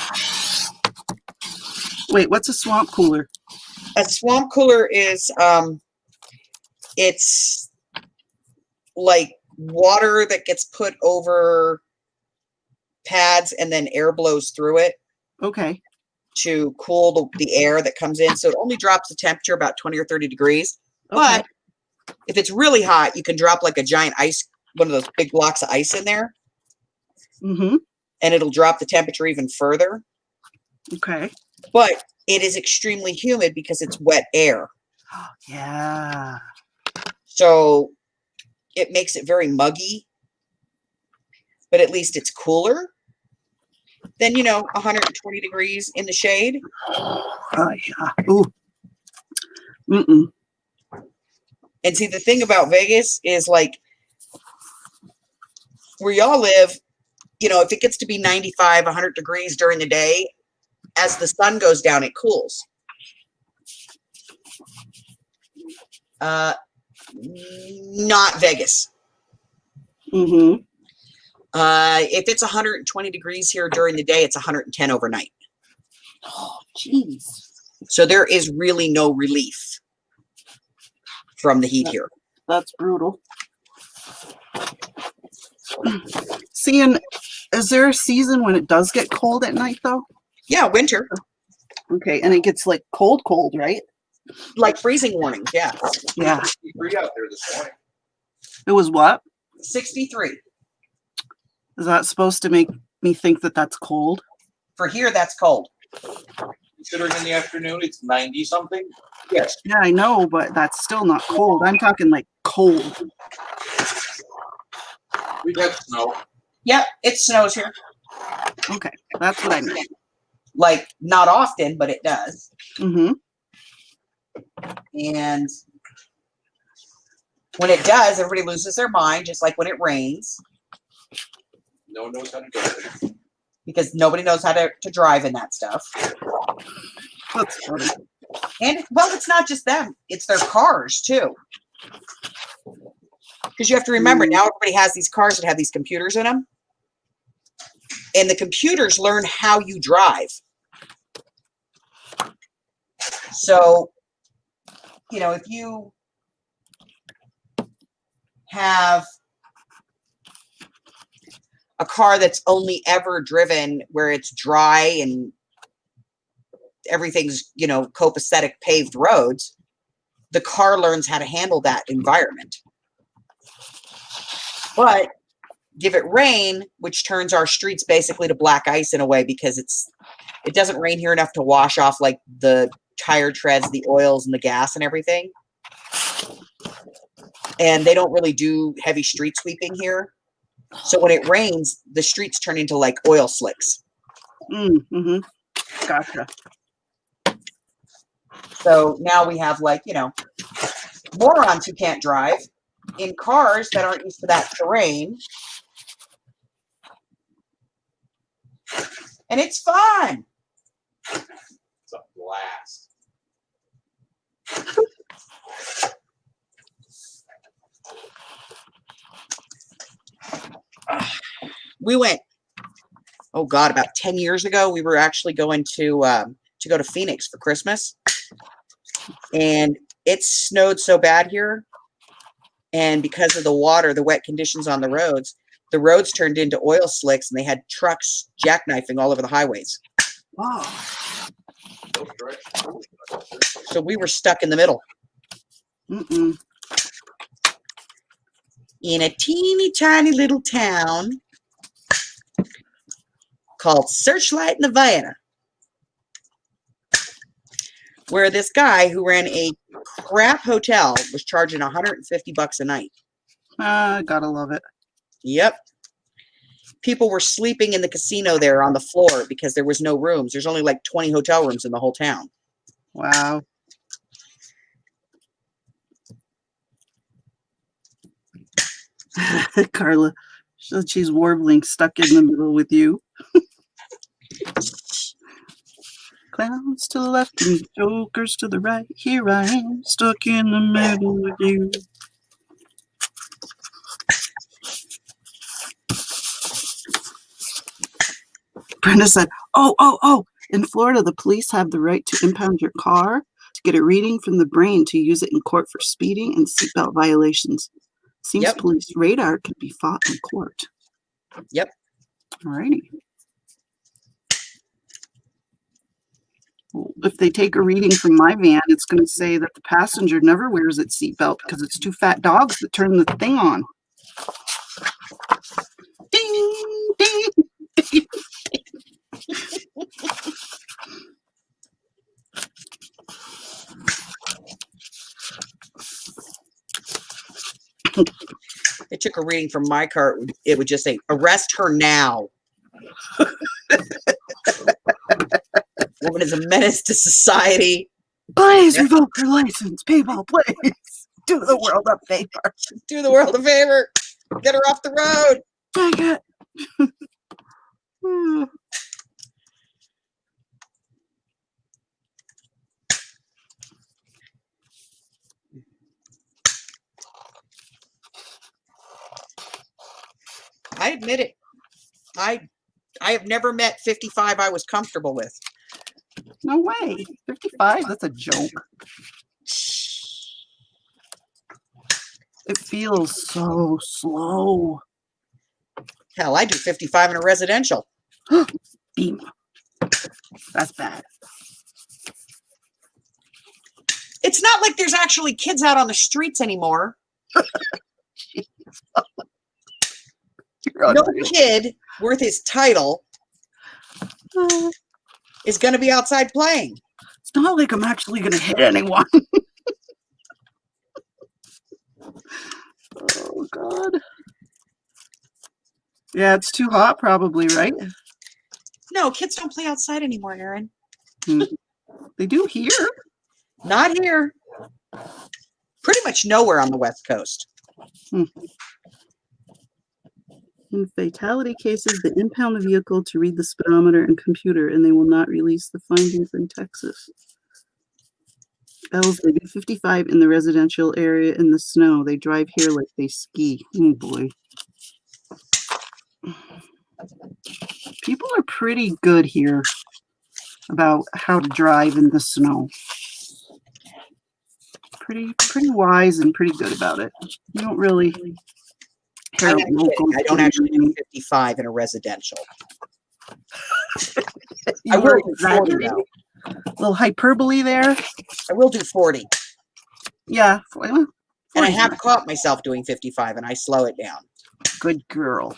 Wait, what's a swamp cooler? A swamp cooler is it's like water that gets put over pads and then air blows through it. Okay. To cool the air that comes in. So it only drops the temperature about 20 or 30 degrees. Okay. But if it's really hot, you can drop like a giant ice, one of those big blocks of ice in there. Mm-hmm. And it'll drop the temperature even further. Okay. But it is extremely humid because it's wet air. Yeah. So it makes it very muggy. But at least it's cooler than, 120 degrees in the shade. Oh, yeah. Ooh. Mm-mm. And see, the thing about Vegas is like where y'all live, if it gets to be 95, 100 degrees during the day, as the sun goes down, it cools. Not Vegas. Mm-hmm. If it's 120 degrees here during the day, it's 110 overnight. Oh, jeez. So there is really no relief from the heat here. That's brutal. See, and is there a season when it does get cold at night, though? Yeah, winter. Okay, and it gets like cold, right? Like freezing warnings, yeah. Yeah. 63 out there this morning. It was what? 63. Is that supposed to make me think that that's cold? For here, that's cold. Considering in the afternoon it's 90 something. Yes. Yeah, I know, but that's still not cold. I'm talking like cold. We've had snow. Yep, it snows here. Okay, that's what I meant. Like, not often, but it does. Mm-hmm. And when it does, everybody loses their mind, just like when it rains, No one knows how to do it. because nobody knows how to drive in that stuff. That's funny. And, well, it's not just them. It's their cars, too. Because you have to remember, now everybody has these cars that have these computers in them. And the computers learn how you drive. So, you know, if you have a car that's only ever driven where it's dry and everything's, you know, copacetic paved roads, the car learns how to handle that environment. But give it rain, which turns our streets basically to black ice in a way, because it doesn't rain here enough to wash off like the tire treads, the oils and the gas and everything. And they don't really do heavy street sweeping here. So when it rains, the streets turn into like oil slicks. Mm-hmm. Gotcha. So now we have, like, you know, morons who can't drive in cars that aren't used to that terrain. And it's fun. It's a blast. We went, oh God, about 10 years ago, we were actually going to go to Phoenix for Christmas. And it snowed so bad here. And because of the water, the wet conditions on the roads turned into oil slicks, and they had trucks jackknifing all over the highways. Wow. No direction. So we were stuck in the middle. Mm-mm. In a teeny tiny little town called Searchlight, Nevada, where this guy who ran a crap hotel was charging $150 a night. Gotta love it. Yep. People were sleeping in the casino there on the floor because there was no rooms. There's only like 20 hotel rooms in the whole town. Wow. Carla, she's warbling stuck in the middle with you. Clowns to the left and jokers to the right. Here I am, stuck in the middle with you. Brenda said, oh, in Florida, the police have the right to impound your car to get a reading from the brain to use it in court for speeding and seatbelt violations. Seems Yep. police radar can be fought in court. Yep. Alrighty. Well, if they take a reading from my van, it's going to say that the passenger never wears its seatbelt because it's two fat dogs that turn the thing on. Ding, ding, ding. They took a reading from my car. It would just say, arrest her now. Woman is a menace to society. Please revoke your license, people, please. Do the world a favor. Do the world a favor. Get her off the road. Take it. I admit it. I have never met 55 I was comfortable with. No way. 55? That's a joke. It feels so slow. Hell, I do 55 in a residential. Beam. That's bad. It's not like there's actually kids out on the streets anymore. No kid worth his title is going to be outside playing. It's not like I'm actually going to hit anyone. Oh, God. Yeah, it's too hot probably, right? No, kids don't play outside anymore, Aaron. They do here. Not here. Pretty much nowhere on the West Coast. In fatality cases, they impound the vehicle to read the speedometer and computer, and they will not release the findings in Texas. Bells, they do 55 in the residential area in the snow. They drive here like they ski. Oh, boy. People are pretty good here about how to drive in the snow. Pretty wise and pretty good about it. You don't really hear I don't actually do 55 in a residential. I will do 40 though. A little hyperbole there. I will do 40. Yeah. Well, and I have caught myself doing 55 and I slow it down. Good girl.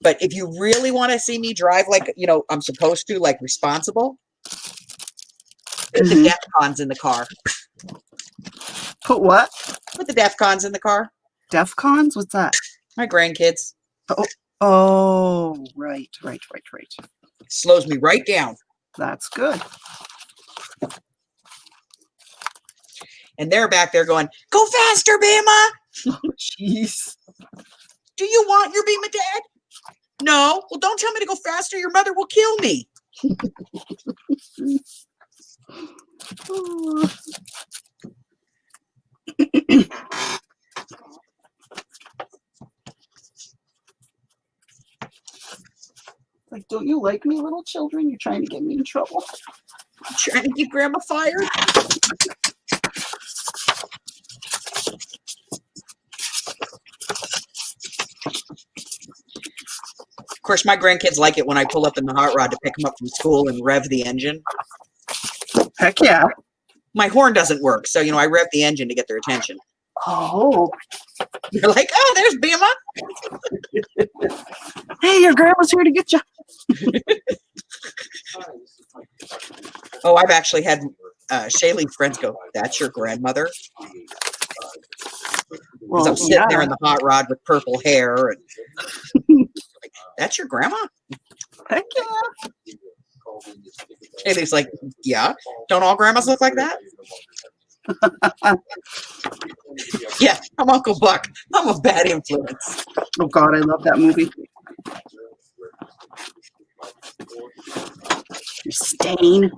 But if you really want to see me drive like, you know, I'm supposed to, like responsible, put the DEFCONs in the car. Put what? Put the DEFCONs in the car. DEFCONs? What's that? My grandkids. Oh, right. Slows me right down. That's good. And they're back there going, go faster, Bama. Oh, jeez. Do you want your Bama, Dad? No. Well, don't tell me to go faster. Your mother will kill me. Like, don't you like me, little children? You're trying to get me in trouble. I'm trying to get Grandma fired. Of course, my grandkids like it when I pull up in the hot rod to pick them up from school and rev the engine. Heck yeah. My horn doesn't work, so, you know, I rev the engine to get their attention. Oh. They're like, oh, there's Bama. Hey, your grandma's here to get you. Oh, I've actually had Shaylee's friends go, that's your grandmother? Because I'm sitting there in the hot rod with purple hair. And like, that's your grandma? Heck yeah. Shaylee's like, yeah. Don't all grandmas look like that? Yeah, I'm Uncle Buck. I'm a bad influence. Oh, God, I love that movie. You stain.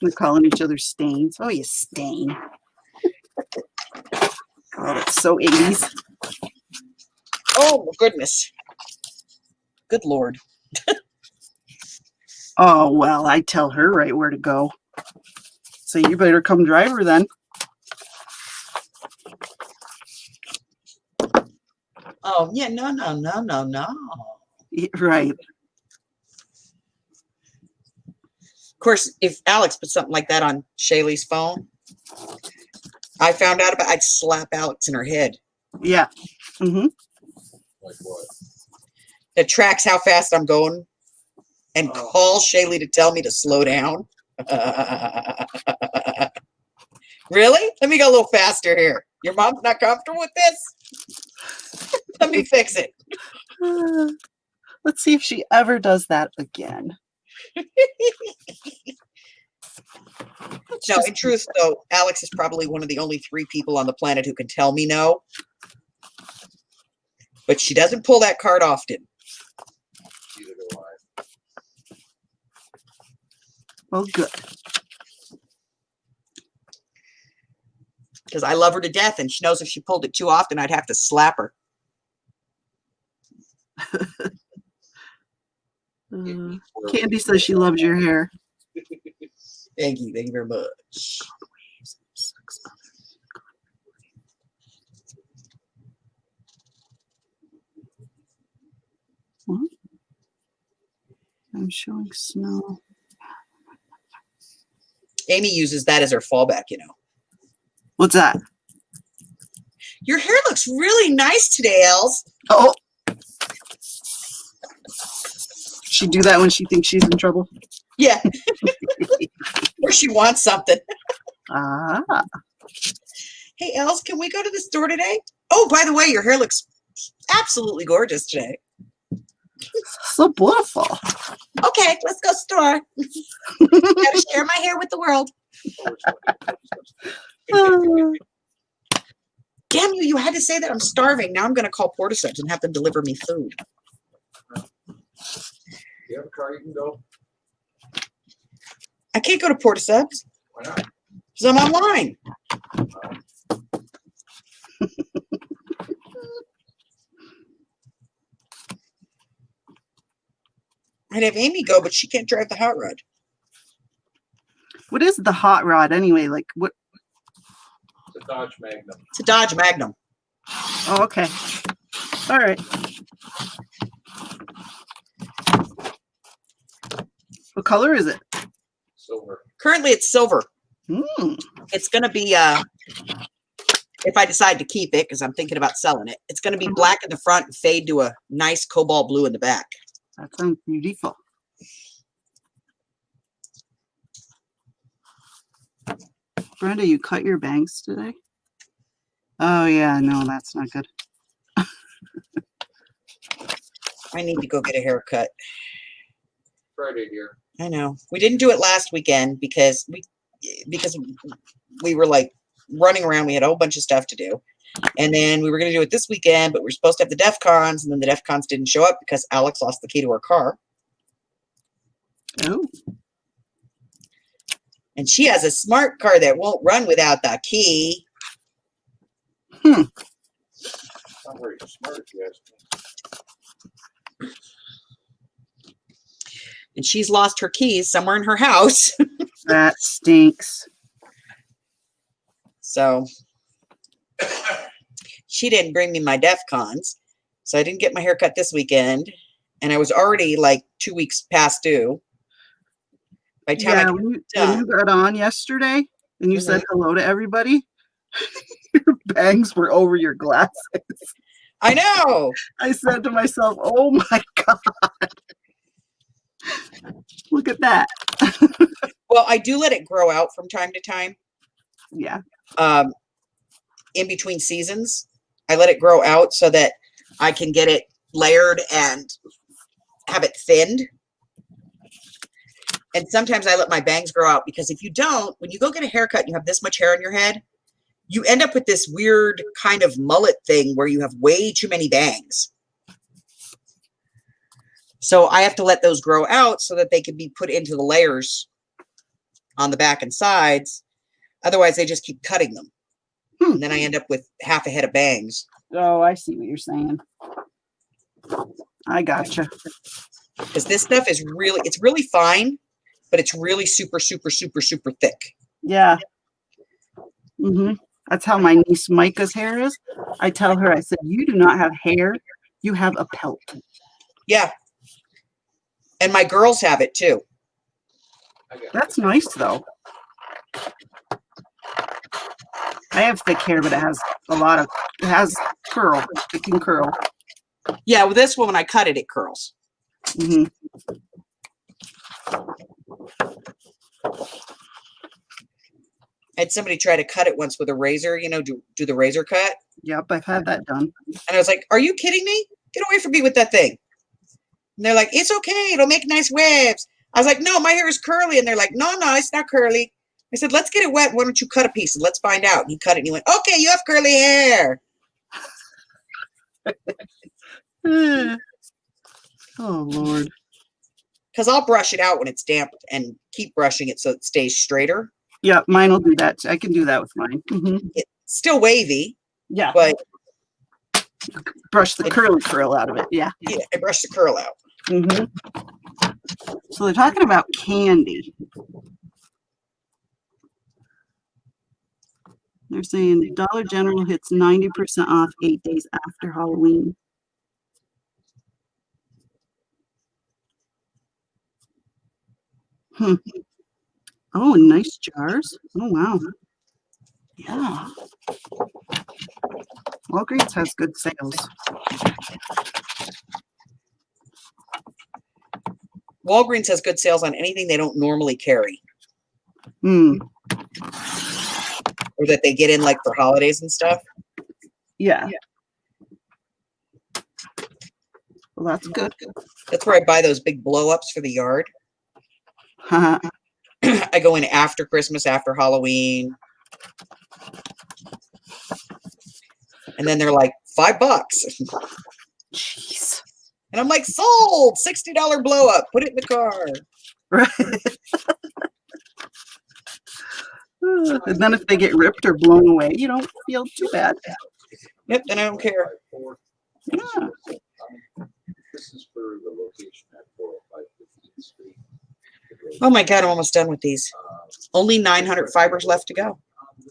We're calling each other stains. Oh, you stain. God, it's so 80s. Oh, my goodness. Good Lord. Oh, well, I tell her right where to go. So you better come drive her then. Oh, yeah, no. Right. Of course, if Alex put something like that on Shaylee's phone, I found out about I'd slap Alex in her head. Yeah. Mm-hmm. Like what? It tracks how fast I'm going and calls Shaylee to tell me to slow down. Really? Let me go a little faster here. Your mom's not comfortable with this? Let me fix it. Let's see if she ever does that again. No, in truth, though, Alex is probably one of the only 3 people on the planet who can tell me no. But she doesn't pull that card often. Neither do I. Well, good. Because I love her to death, and she knows if she pulled it too often, I'd have to slap her. Candy says she loves your hair. Thank you very much. What? I'm showing snow. Amy uses that as her fallback, you know. What's that? Your hair looks really nice today, Els. Oh. She do that when she thinks she's in trouble? Yeah. Or she wants something. Ah. Hey, Els, can we go to the store today? Oh, by the way, your hair looks absolutely gorgeous today. So beautiful. Okay, let's go store. Gotta share my hair with the world. Damn you, you had to say that. I'm starving. Now I'm going to call Portishead and have them deliver me food. You have a car you can go? I can't go to Portishead's Why not? because I'm online. I'd have Amy go, but she can't drive the hot rod. What is the hot rod anyway? Like what? It's a Dodge Magnum. It's a Dodge Magnum. Oh, okay. All right. What color is it? Silver. Currently, it's silver. Mm. It's going to be, if I decide to keep it, because I'm thinking about selling it, it's going to be black in the front and fade to a nice cobalt blue in the back. That sounds beautiful. Brenda, you cut your bangs today? Oh, yeah. No, that's not good. I need to go get a haircut. Friday, dear. I know. We didn't do it last weekend because we were like running around. We had a whole bunch of stuff to do. And then we were going to do it this weekend, but we were supposed to have the DEF CONs, and then the DEF CONs didn't show up because Alex lost the key to her car. Oh. And she has a smart car that won't run without the key. Not very smart, if you ask me. And she's lost her keys somewhere in her house. That stinks. So she didn't bring me my DEF CONs. So I didn't get my haircut this weekend. And I was already like 2 weeks past due. By the time When you got on yesterday and you said hello to everybody, your bangs were over your glasses. I know. I said to myself, oh my God. Look at that. Well, I do let it grow out from time to time. Yeah. In between seasons, I let it grow out so that I can get it layered and have it thinned. And sometimes I let my bangs grow out because if you don't, when you go get a haircut and you have this much hair on your head, you end up with this weird kind of mullet thing where you have way too many bangs. So I have to let those grow out so that they can be put into the layers on the back and sides. Otherwise, they just keep cutting them. And then I end up with half a head of bangs. Oh, I see what you're saying. I gotcha. Because this stuff is really, it's really fine, but it's really super, super, super, super thick. Yeah. That's how my niece Micah's hair is. I tell her, I said, you do not have hair. You have a pelt. Yeah. And my girls have it too. That's nice, though. I have thick hair, but it has it has curl. It can curl. Yeah, with this one, when I cut it, it curls. I had somebody try to cut it once with a razor, you know, do the razor cut. Yep, I've had that done. And I was like, are you kidding me? Get away from me with that thing. And they're like, it's okay. It'll make nice waves. I was like, no, my hair is curly. And they're like, no, it's not curly. I said, let's get it wet. Why don't you cut a piece and let's find out. And he cut it and he went, okay, you have curly hair. Oh, Lord. Because I'll brush it out when it's damp and keep brushing it so it stays straighter. Yeah, mine will do that. I can do that with mine. It's still wavy. Yeah. But brush the curl out of it. Yeah. Yeah, I brush the curl out. So they're talking about candy. They're saying Dollar General hits 90% off 8 days after Halloween. Hmm. Oh, and nice jars. Oh, wow. Yeah. Walgreens has good sales. Walgreens has good sales on anything they don't normally carry Hmm. or that they get in like for holidays and stuff. Yeah. Well, that's good. That's where I buy those big blow ups for the yard. Haha. I go in after Christmas, after Halloween. And then they're like $5. Jeez. And I'm like, sold! $60 blow up. Put it in the car. Right. And then if they get ripped or blown away, you don't feel too bad. Yep, then I don't care. Yeah. This is for the location at 405 15th Street. Oh my God, I'm almost done with these. Only 900 fibers left to go.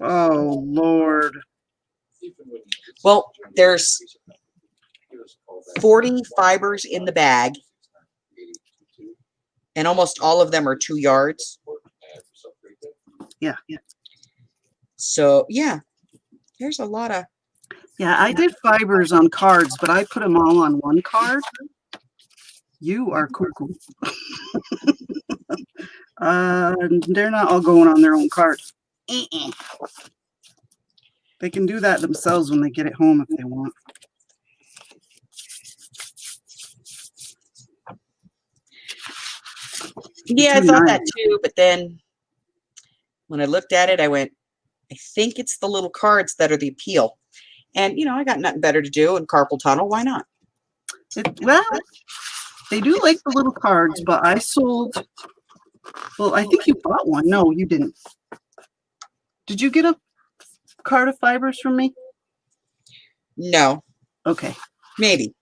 Oh, Lord. Well, there's 40 fibers in the bag, and almost all of them are 2 yards. Yeah. So, yeah, there's a lot of... Yeah, I did fibers on cards, but I put them all on one card. You are cuckoo. They're not all going on their own card. They can do that themselves when they get it home if they want. Yeah, I thought that too, but then when I looked at it, I went, I think it's the little cards that are the appeal. And, I got nothing better to do in carpal tunnel. Why not? Well, they do like the little cards, but I sold... Well, I think you bought one. No, you didn't. Did you get a card of fibers from me? No. Okay. Maybe.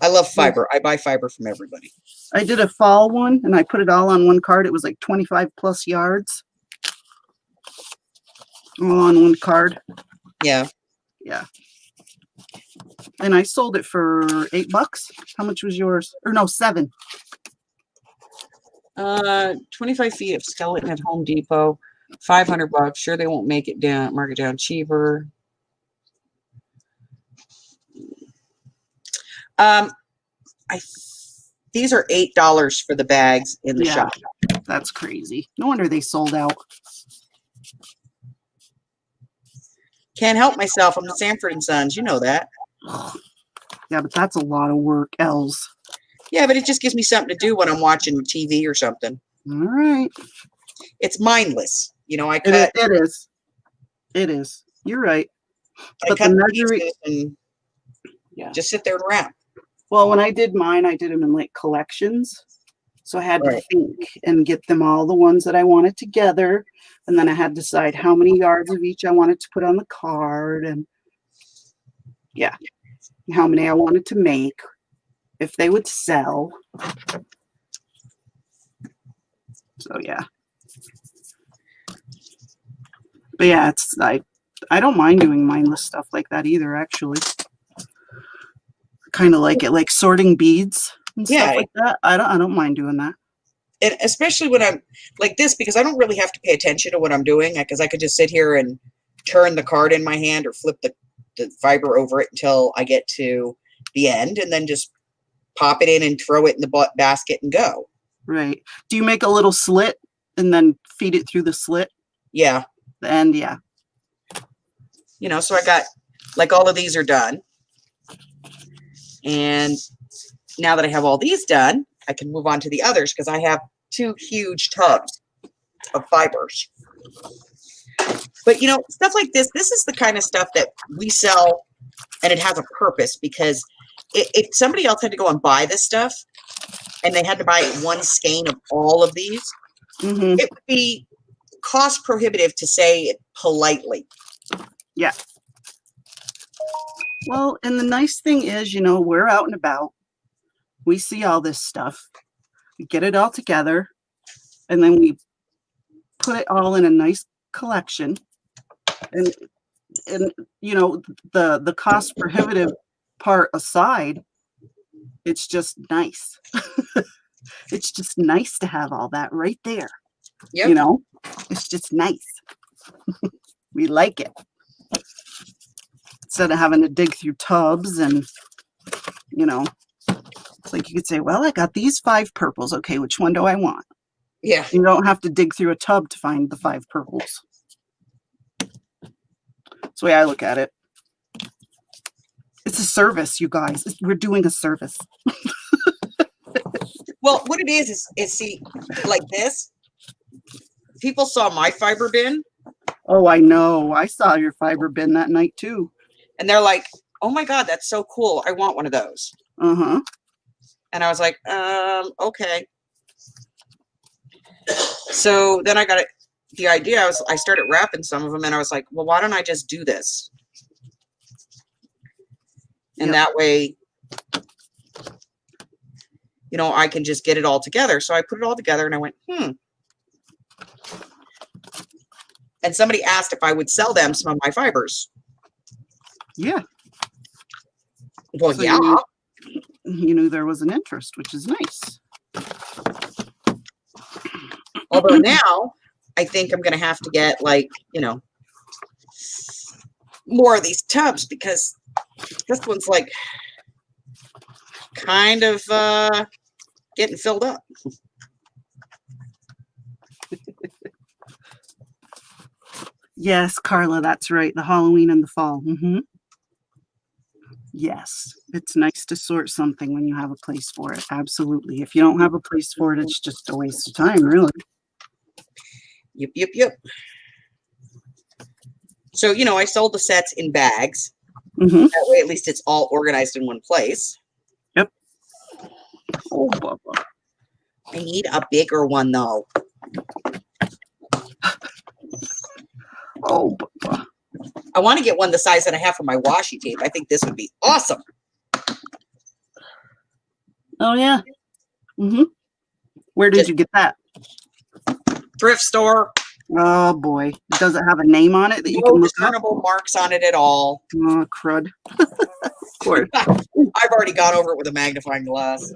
I love fiber. I buy fiber from everybody. I did a fall one, and I put it all on one card. It was like 25 plus yards. All on one card. Yeah. Yeah. And I sold it for $8. How much was yours? Or no, $7. 25 feet of skeleton at Home Depot, $500. Sure, they won't make it down, mark it down cheaper. These are $8 for the bags in the shop. That's crazy. No wonder they sold out. Can't help myself. I'm the Sanford and Sons. You know that. Yeah, but that's a lot of work, Els. Yeah, but it just gives me something to do when I'm watching TV or something. All right. It's mindless. I cut. It is. It is. You're right. I cut the pieces and just sit there and wrap. Well, when I did mine, I did them in like collections. So I had to think and get them all the ones that I wanted together. And then I had to decide how many yards of each I wanted to put on the card. And how many I wanted to make, if they would sell. So, yeah. But yeah, I don't mind doing mindless stuff like that either, actually. Kind of like it, like sorting beads and stuff like that. I don't mind doing that. And especially when I'm like this, because I don't really have to pay attention to what I'm doing, because I could just sit here and turn the card in my hand or flip the fiber over it until I get to the end, and then just pop it in and throw it in the basket and go. Right. Do you make a little slit and then feed it through the slit? Yeah. The end, yeah. So I got, like, all of these are done. And now that I have all these done, I can move on to the others, because I have 2 huge tubs of fibers. But, stuff like this is the kind of stuff that we sell, and it has a purpose, because if somebody else had to go and buy this stuff and they had to buy one skein of all of these, it would be cost prohibitive, to say it politely. Yeah. Well, and the nice thing is, we're out and about. We see all this stuff. We get it all together, and then we put it all in a nice collection. And the cost prohibitive part aside, it's just nice. It's just nice to have all that right there. Yep. You know, it's just nice. We like it. Instead of having to dig through tubs and, you know, it's like you could say, well, I got these 5 purples. Okay, which one do I want? Yeah. You don't have to dig through a tub to find the 5 purples. That's the way I look at it. It's a service, you guys. We're doing a service. Well, what it is see, like this. People saw my fiber bin. Oh, I know. I saw your fiber bin that night too. And they're like, oh my God, that's so cool. I want one of those. Uh-huh. And I was like, okay. So then I got the idea. I started wrapping some of them and I was like, well, why don't I just do this? And that way, you know, I can just get it all together. So I put it all together and I went, And somebody asked if I would sell them some of my fibers. Yeah. Well, So yeah. You knew there was an interest, which is nice. Although now I think I'm going to have to get, like, you know, more of these tubs because this one's like kind of getting filled up. Yes, Carla, that's right. The Halloween and the fall. Yes, it's nice to sort something when you have a place for it. Absolutely. If you don't have a place for it, it's just a waste of time, really. Yep. So, you know, I sold the sets in bags. That way, at least it's all organized in one place. Yep. Oh, Bubba. I need a bigger one, though. Oh, Bubba. I want to get one the size that I have for my washi tape. I think this would be awesome. Oh, yeah. Where did you get that? Thrift store. Oh, boy. Does it have a name on it that you No can look up? discernible marks on it at all. Oh, crud. Of course. I've already gone over it with a magnifying glass.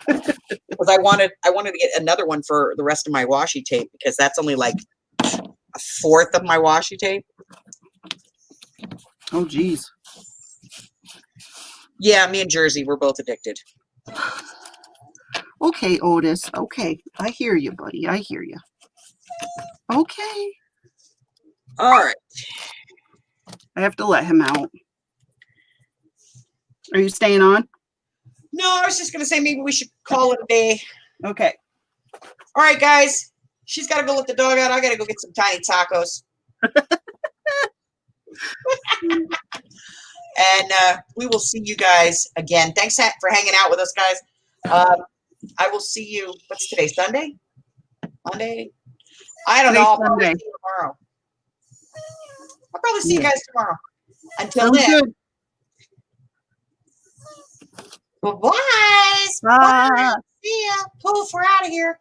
Because I wanted to get another one for the rest of my washi tape because that's only like a fourth of my washi tape. Oh, geez. Yeah, me and Jersey, we're both addicted. Okay, Otis. Okay. I hear you, buddy. I hear you. Okay. All right. I have to let him out. Are you staying on? No, I was just going to say maybe we should call it a day. Okay. All right, guys. She's got to go let the dog out. I got to go get some tiny tacos. And we will see you guys again. Thanks for hanging out with us, guys. I will see you. What's today? Sunday? Monday? I don't know. I'll probably see you tomorrow. I'll probably see you guys tomorrow. Until then. Bye-bye. Bye. See ya. Poof, we're out of here.